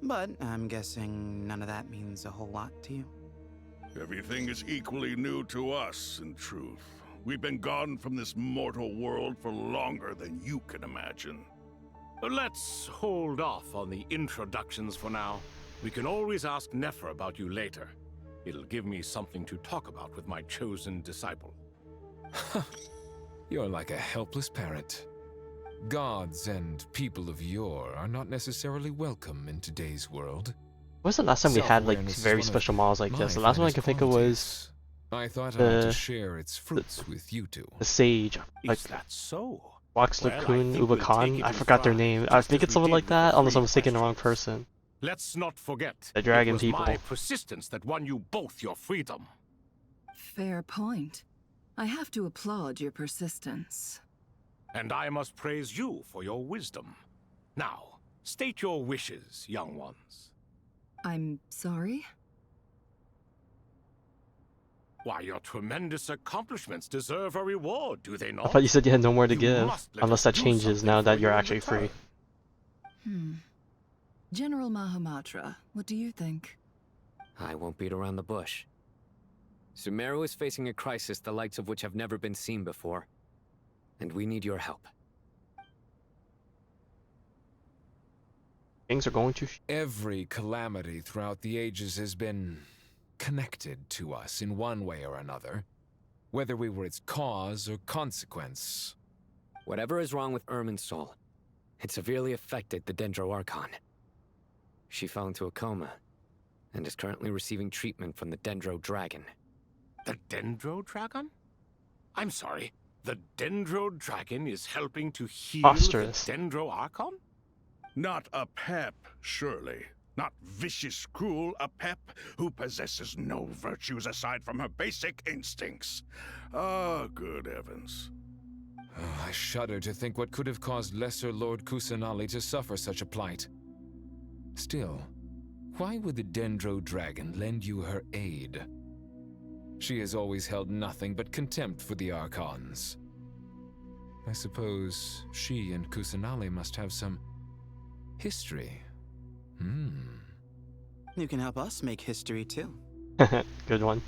But I'm guessing none of that means a whole lot to you. Everything is equally new to us, in truth. We've been gone from this mortal world for longer than you can imagine. Let's hold off on the introductions for now. We can always ask Nefer about you later. It'll give me something to talk about with my chosen disciple. You're like a helpless parrot. Gods and people of yore are not necessarily welcome in today's world. When was the last time we had like very special models like this? The last one I can think of was I thought I had to share its fruits with you 2. The sage. Like, is that so? Waxlakun Ubakan? I forgot their name. I think it's something like that, unless I'm thinking the wrong person. Let's not forget, the dragon it was people. My persistence that won you both your freedom. Fair point. I have to applaud your persistence. And I must praise you for your wisdom. Now, state your wishes, young ones. I'm sorry? Why, your tremendous accomplishments deserve a reward, do they not? I thought you said you had no more to give, unless that changes now that you're actually free. General Mahamatra, what do you think? I won't beat around the bush. Sumeru is facing a crisis the likes of which have never been seen before. And we need your help. Things are going to... Every calamity throughout the ages has been connected to us in one way or another, whether we were its cause or consequence. Whatever is wrong with Irminsul, it severely affected the Dendro Archon. She fell into a coma, and is currently receiving treatment from the Dendro Dragon. The Dendro Dragon? I'm sorry, the Dendro Dragon is helping to heal the Dendro Archon? Not a pep, surely. Not vicious, cruel a pep who possesses no virtues aside from her basic instincts. Ah, good heavens. Oh, I shudder to think what could have caused Lesser Lord Kusanali to suffer such a plight. Still, why would the Dendro Dragon lend you her aid? She has always held nothing but contempt for the Archons. I suppose she and Kusanali must have some history. You can help us make history too. Good one.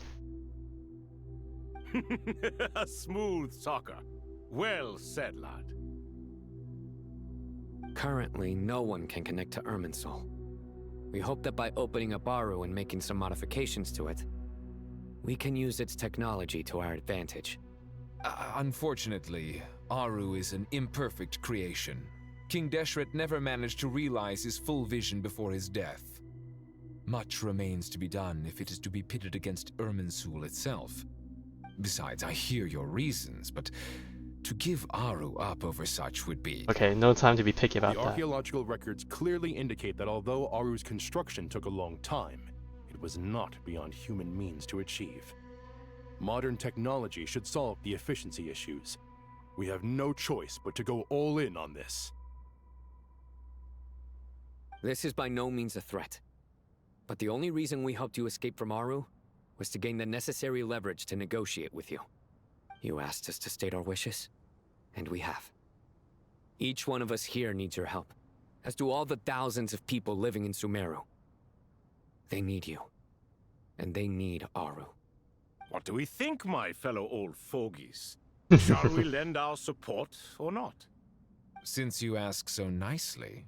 A smooth talker. Well said, lad. Currently, no one can connect to Irminsul. We hope that by opening up Aru and making some modifications to it, we can use its technology to our advantage. Unfortunately, Aru is an imperfect creation. King Deshret never managed to realize his full vision before his death. Much remains to be done if it is to be pitted against Irminsul itself. Besides, I hear your reasons, but to give Aru up over such would be... Okay, no time to be picky about the that. Archaeological records clearly indicate that although Aru's construction took a long time, it was not beyond human means to achieve. Modern technology should solve the efficiency issues. We have no choice but to go all in on this. This is by no means a threat. But the only reason we helped you escape from Aru was to gain the necessary leverage to negotiate with you. You asked us to state our wishes, and we have. Each one of us here needs your help, as do all the thousands of people living in Sumeru. They need you, and they need Aru. What do we think, my fellow old fogies? Shall we lend our support or not? Since you ask so nicely,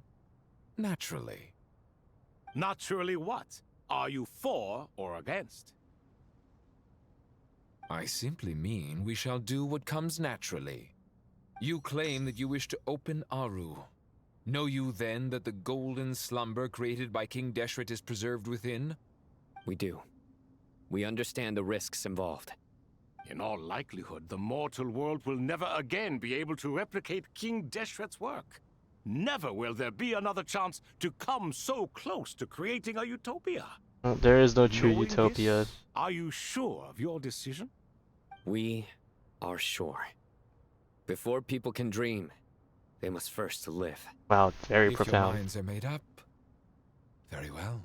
naturally. Naturally what? Are you for or against? I simply mean we shall do what comes naturally. You claim that you wish to open Aru. Know you then that the golden slumber created by King Deshret is preserved within? We do. We understand the risks involved. In all likelihood, the mortal world will never again be able to replicate King Deshret's work. Never will there be another chance to come so close to creating a utopia. There is no true Knowing utopia. This, are you sure of your decision? We are sure. Before people can dream, they must first live. Wow, very If profound. your minds are made up, very well.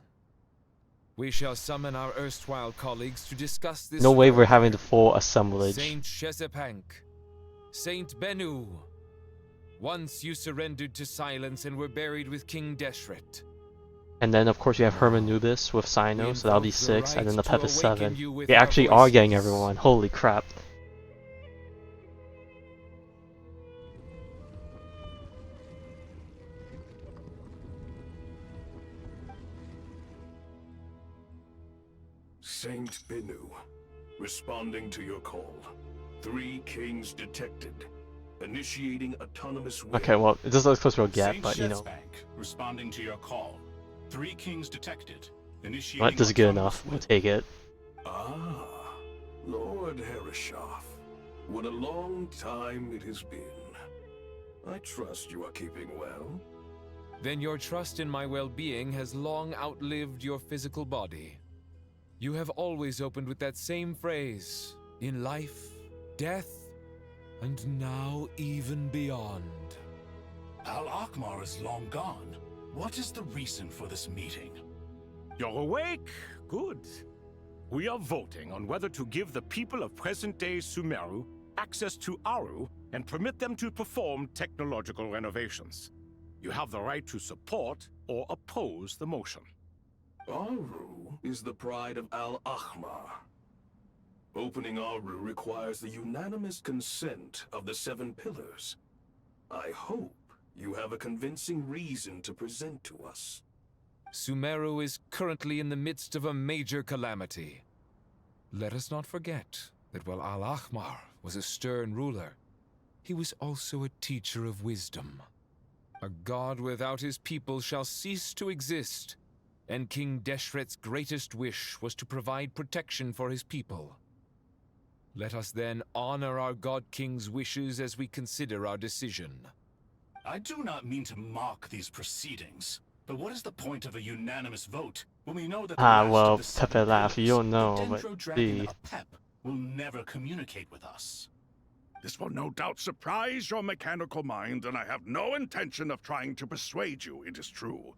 We shall summon our erstwhile colleagues to discuss this. No way we're further. having the full assemblage. Saint Chesapank, Saint Bennu. Once you surrendered to silence and were buried with King Deshret. And then of course you have Hermanubis with Sino, so that'll be 6, and then the Pep is 7. you with We our actually are getting voices. everyone. Holy crap. Saint Bennu, responding to your call. 3 kings detected. Initiating autonomous will. Okay, well, this is as close as we'll get, Saint but you know. Chesapank, responding to your call. 3 kings detected. Initiating What? This is good autonomous enough. We'll take it. Ah, Lord Herreshoff. What a long time it has been. I trust you are keeping well. Then your trust in my well-being has long outlived your physical body. You have always opened with that same phrase, in life, death, and now even beyond. Al-Akhmar is long gone. What is the reason for this meeting? You're awake? Good. We are voting on whether to give the people of present-day Sumeru access to Aru and permit them to perform technological renovations. You have the right to support or oppose the motion. Aru is the pride of Al-Akhmar. Opening Aru requires the unanimous consent of the 7 pillars. I hope you have a convincing reason to present to us. Sumeru is currently in the midst of a major calamity. Let us not forget that while Al-Akhmar was a stern ruler, he was also a teacher of wisdom. A god without his people shall cease to exist, and King Deshret's greatest wish was to provide protection for his people. Let us then honor our God King's wishes as we consider our decision. I do not mean to mock these proceedings, but what is the point of a unanimous vote when we know that the last Well, of the 7 Pepe laugh. You pillars, don't know, the but Dendro Dragon the Apep, will never communicate with us? This will no doubt surprise your mechanical mind, and I have no intention of trying to persuade you it is true.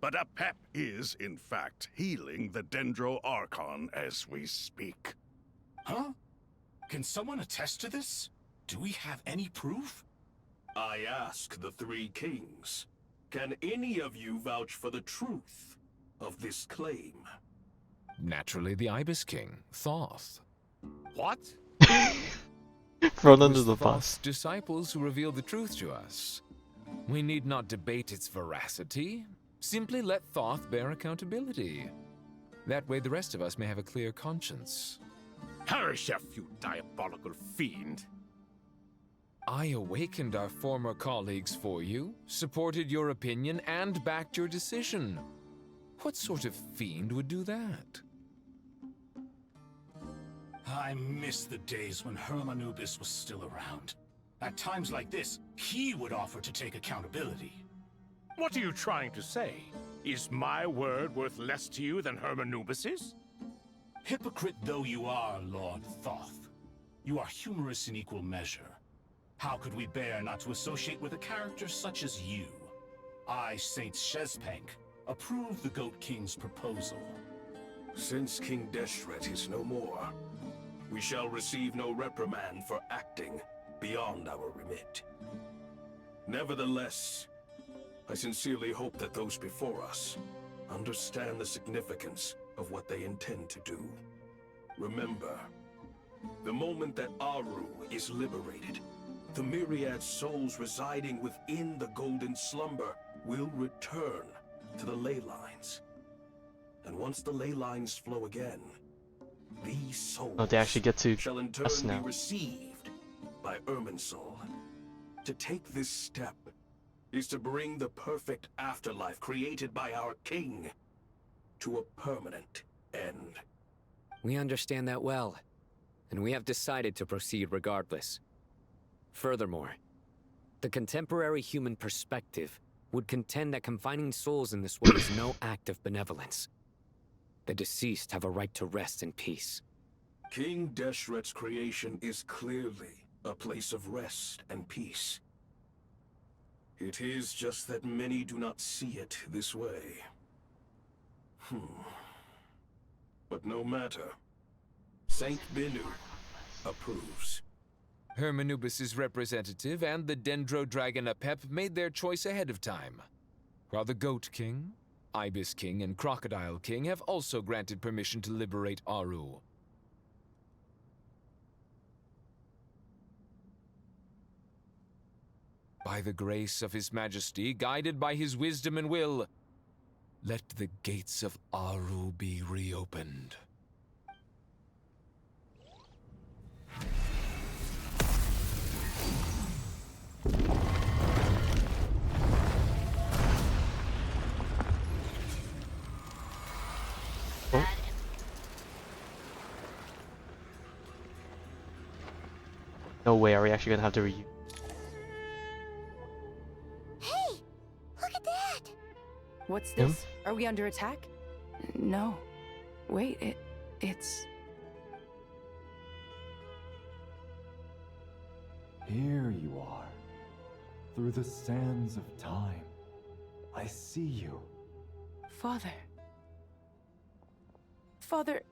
But Apep is, in fact, healing the Dendro Archon as we speak. Huh? Can someone attest to this? Do we have any proof? I ask the 3 kings. Can any of you vouch for the truth of this claim? Naturally, the Ibis King, Thoth. What? Thrown It under was the Thoth's bus. disciples who revealed the truth to us. We need not debate its veracity. Simply let Thoth bear accountability. That way the rest of us may have a clear conscience. Herreshoff, you diabolical fiend. I awakened our former colleagues for you, supported your opinion, and backed your decision. What sort of fiend would do that? I miss the days when Hermanubis was still around. At times like this, he would offer to take accountability. What are you trying to say? Is my word worth less to you than Hermanubis's? Hypocrite though you are, Lord Thoth, you are humorous in equal measure. How could we bear not to associate with a character such as you? I, Saint Chesapank, approve the Goat King's proposal. Since King Deshret is no more, we shall receive no reprimand for acting beyond our remit. Nevertheless, I sincerely hope that those before us understand the significance of what they intend to do. Remember, the moment that Aru is liberated, the myriad souls residing within the golden slumber will return to the ley lines. And once the ley lines flow again, these souls Oh, they actually get to shall in us turn be now. received by Irminsul. To take this step is to bring the perfect afterlife created by our king to a permanent end. We understand that well, and we have decided to proceed regardless. Furthermore, the contemporary human perspective would contend that confining souls in this way is no act of benevolence. The deceased have a right to rest in peace. King Deshret's creation is clearly a place of rest and peace. It is just that many do not see it this way. But no matter. Saint Binu approves. Hermanubis' representative and the Dendro Dragon Apep made their choice ahead of time, while the Goat King, Ibis King, and Crocodile King have also granted permission to liberate Aru. By the grace of His Majesty, guided by his wisdom and will, let the gates of Aru be reopened. Oh. No way, are we actually gonna have to reuse? Hey! Look at that! What's this? Are we under attack? No. Wait, it's... Here you are. Through the sands of time. I see you. Father. Father,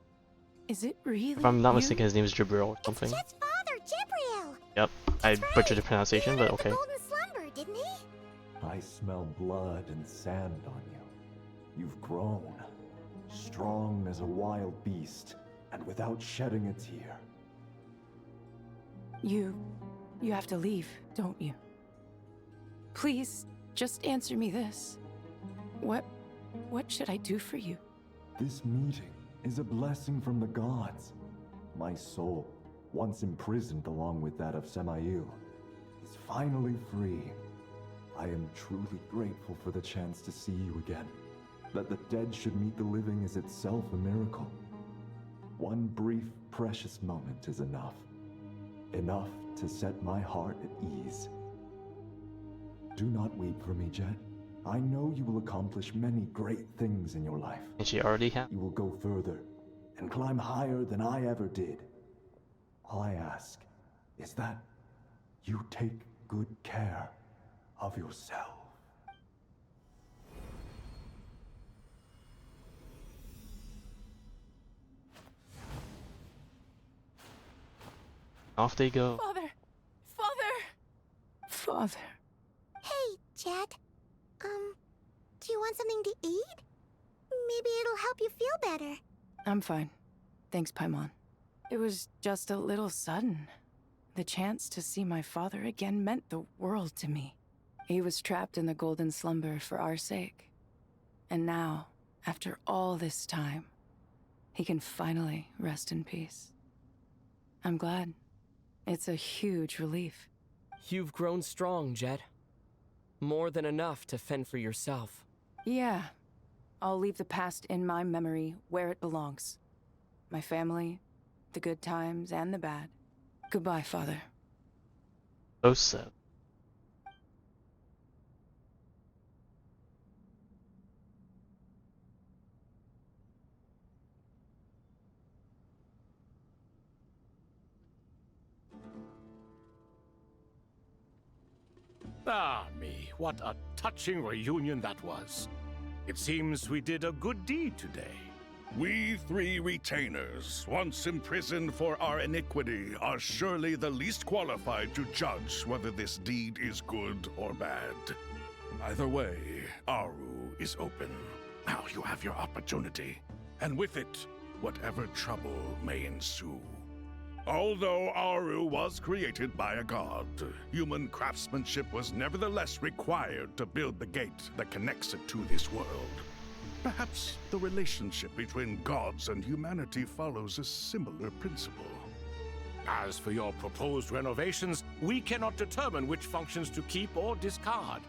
is it really If I'm not you? mistaken, his name is Jabril or something. Jet's father, Jibriel! Yep, I butchered the pronunciation, but okay. Golden slumber, didn't he? I smell blood and sand on you. You've grown. Strong as a wild beast, and without shedding a tear. You have to leave, don't you? Please, just answer me this. What should I do for you? This meeting is a blessing from the gods. My soul, once imprisoned along with that of Semail, is finally free. I am truly grateful for the chance to see you again. That the dead should meet the living is itself a miracle. One brief, precious moment is enough. Enough to set my heart at ease. Do not weep for me, Jet. I know you will accomplish many great things in your life. And she already has. You will go further and climb higher than I ever did. All I ask is that you take good care of yourself. Off they go. Father! Father! Hey, Jet. Do you want something to eat? Maybe it'll help you feel better. I'm fine. Thanks, Paimon. It was just a little sudden. The chance to see my father again meant the world to me. He was trapped in the golden slumber for our sake. And now, after all this time, he can finally rest in peace. I'm glad. It's a huge relief. You've grown strong, Jet. More than enough to fend for yourself. Yeah. I'll leave the past in my memory where it belongs. My family, the good times and the bad. Goodbye, Father. So sad. Ah, me, what a touching reunion that was. It seems we did a good deed today. We three retainers, once imprisoned for our iniquity, are surely the least qualified to judge whether this deed is good or bad. Either way, Aru is open. Now you have your opportunity, and with it, whatever trouble may ensue. Although Aru was created by a god, human craftsmanship was nevertheless required to build the gate that connects it to this world. Perhaps the relationship between gods and humanity follows a similar principle. As for your proposed renovations, we cannot determine which functions to keep or discard.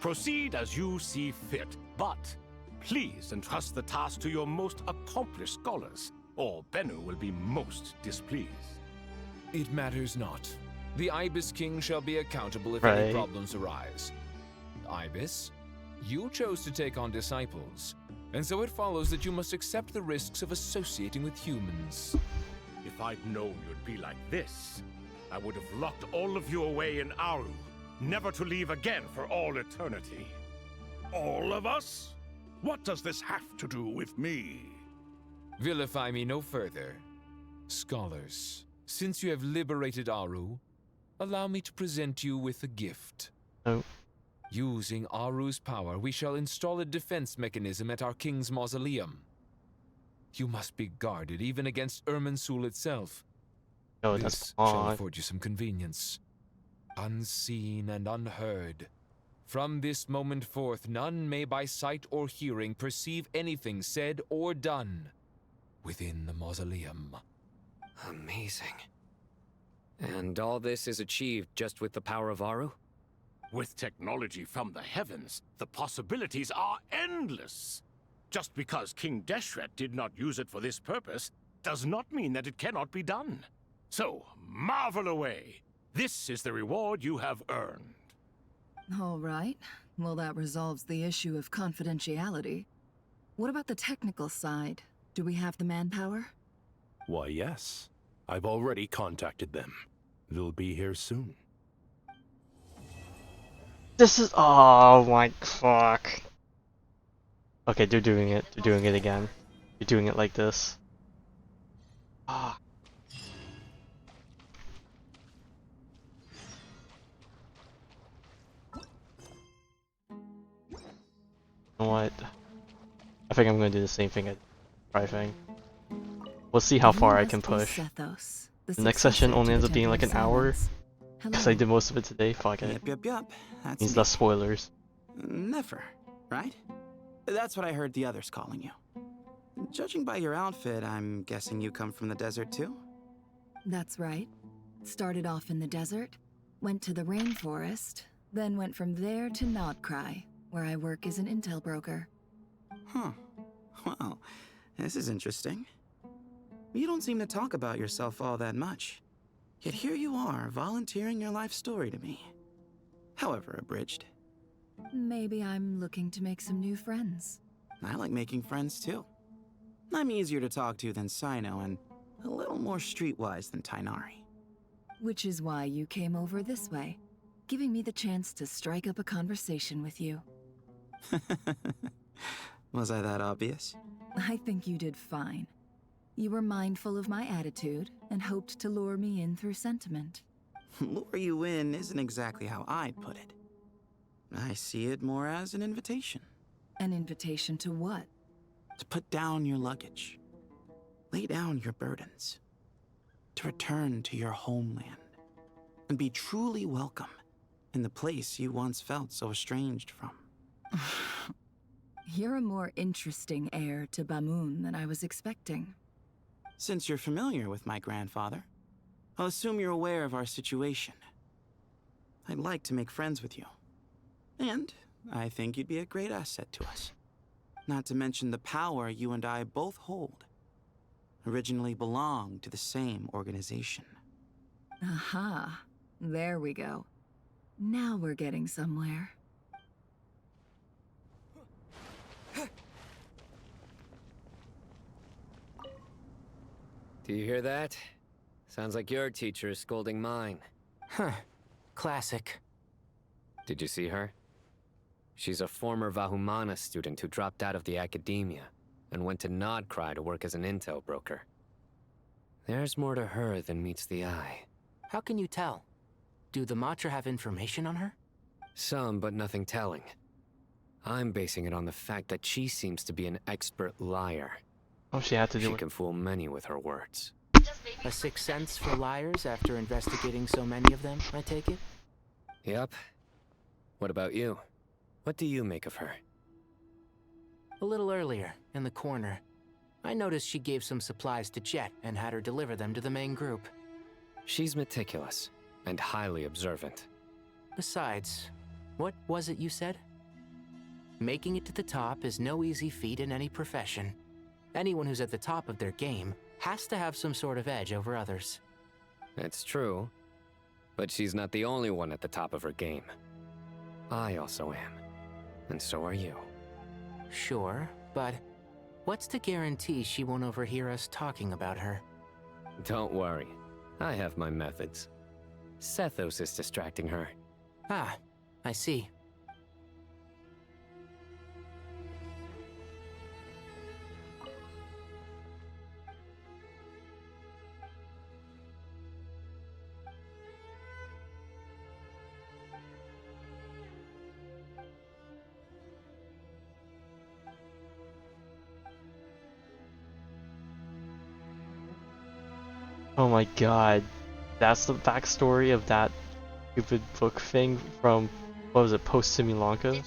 Proceed as you see fit, but please entrust the task to your most accomplished scholars, or Bennu will be most displeased. It matters not. The Ibis King shall be accountable if Right. any problems arise. Ibis, you chose to take on disciples, and so it follows that you must accept the risks of associating with humans. If I'd known you'd be like this, I would have locked all of you away in Aru, never to leave again for all eternity. All of us? What does this have to do with me? Vilify me no further. Scholars, since you have liberated Aru, allow me to present you with a gift. Oh. Using Aru's power, we shall install a defense mechanism at our king's mausoleum. You must be guarded even against Irminsul itself. Oh, This that's shall odd. afford you some convenience. Unseen and unheard. From this moment forth, none may by sight or hearing perceive anything said or done within the mausoleum. Amazing. And all this is achieved just with the power of Aru? With technology from the heavens, the possibilities are endless. Just because King Deshret did not use it for this purpose does not mean that it cannot be done. So, marvel away. This is the reward you have earned. All right. Well, that resolves the issue of confidentiality. What about the technical side? Do we have the manpower? Why, yes. I've already contacted them. They'll be here soon. This is. Oh my fuck. Okay, they're doing it. They're doing it again. They're doing it like this. Ah. You know what? I think I'm gonna do the same thing at Krai thing. We'll see how far I can push. The next session only ends up being like an hour, because I did most of it today. Fuck it. Yep. That's Means me. less spoilers. Never, right? That's what I heard the others calling you. Judging by your outfit, I'm guessing you come from the desert too? That's right. Started off in the desert, went to the rainforest, then went from there to Krai, where I work as an intel broker. Huh. Well, this is interesting. You don't seem to talk about yourself all that much. Yet here you are, volunteering your life story to me. However abridged. Maybe I'm looking to make some new friends. I like making friends too. I'm easier to talk to than Sino and a little more streetwise than Tighnari. Which is why you came over this way, giving me the chance to strike up a conversation with you. Was I that obvious? I think you did fine. You were mindful of my attitude and hoped to lure me in through sentiment. Lure you in isn't exactly how I'd put it. I see it more as an invitation. An invitation to what? To put down your luggage. Lay down your burdens. To return to your homeland. And be truly welcome in the place you once felt so estranged from. You're a more interesting heir to Bamun than I was expecting. Since you're familiar with my grandfather, I'll assume you're aware of our situation. I'd like to make friends with you. And I think you'd be a great asset to us. Not to mention the power you and I both hold. Originally belonged to the same organization. Aha. There we go. Now we're getting somewhere. Do you hear that? Sounds like your teacher is scolding mine. Huh. Classic. Did you see her? She's a former Vahumana student who dropped out of the academia and went to Krai to work as an intel broker. There's more to her than meets the eye. How can you tell? Do the Matra have information on her? Some, but nothing telling. I'm basing it on the fact that she seems to be an expert liar. Oh, she had to do She it. can fool many with her words. Just maybe A sixth sense for liars after investigating so many of them, I take it? Yep. What about you? What do you make of her? A little earlier, in the corner, I noticed she gave some supplies to Jet and had her deliver them to the main group. She's meticulous and highly observant. Besides, what was it you said? Making it to the top is no easy feat in any profession. Anyone who's at the top of their game has to have some sort of edge over others. It's true, but she's not the only one at the top of her game. I also am, and so are you. Sure, but what's to guarantee she won't overhear us talking about her? Don't worry, I have my methods. Sethos is distracting her. Ah, I see. Oh my god. That's the backstory of that stupid book thing from, what was it, post Simulanka?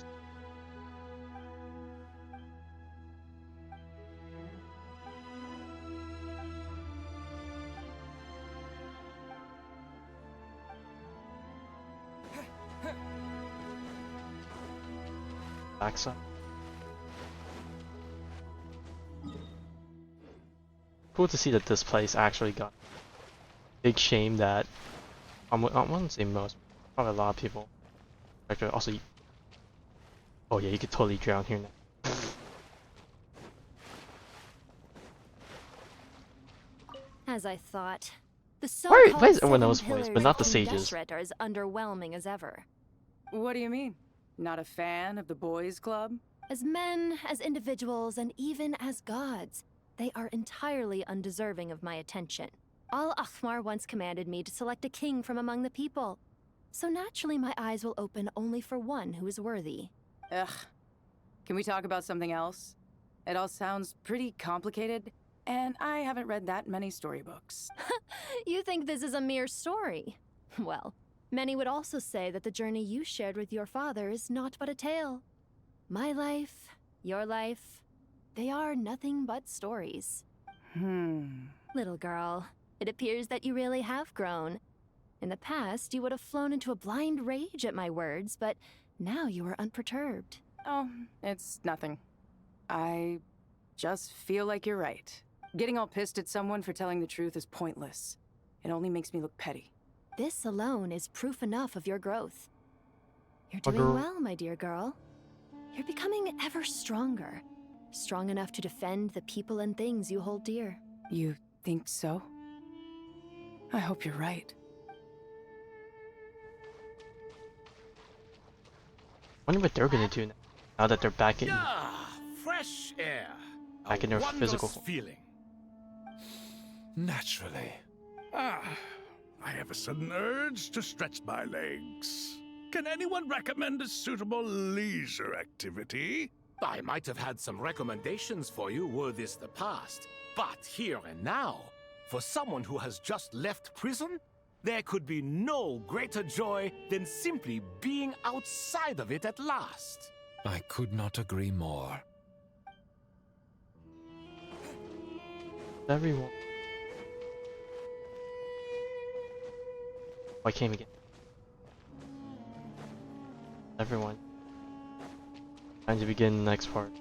Backside. Cool to see that this place actually got. Big shame that I wouldn't say most, probably a lot of people. Like also, oh yeah, you could totally drown here now. As I thought, the Why so-called is everyone seven else voice, pillars but not the of King sages? Deshret are as underwhelming as ever. What do you mean? Not a fan of the boys' club? As men, as individuals, and even as gods, they are entirely undeserving of my attention. Al-Akhmar once commanded me to select a king from among the people. So naturally my eyes will open only for one who is worthy. Ugh. Can we talk about something else? It all sounds pretty complicated, and I haven't read that many storybooks. You think this is a mere story? Well, many would also say that the journey you shared with your father is not but a tale. My life, your life, they are nothing but stories. Little girl, it appears that you really have grown. In the past, you would have flown into a blind rage at my words, but now you are unperturbed. Oh, it's nothing. I just feel like you're right. Getting all pissed at someone for telling the truth is pointless. It only makes me look petty. This alone is proof enough of your growth. You're doing well, my dear girl. You're becoming ever stronger. Strong enough to defend the people and things you hold dear. You think so? I hope you're right. Wonder what they're gonna do now that they're back in Fresh air. back in their physical Wondrous feeling. Naturally. I have a sudden urge to stretch my legs. Can anyone recommend a suitable leisure activity? I might have had some recommendations for you were this the past, but here and now, for someone who has just left prison, there could be no greater joy than simply being outside of it at last. I could not agree more. everyone. Oh, I came again. Everyone. Time to begin the next part.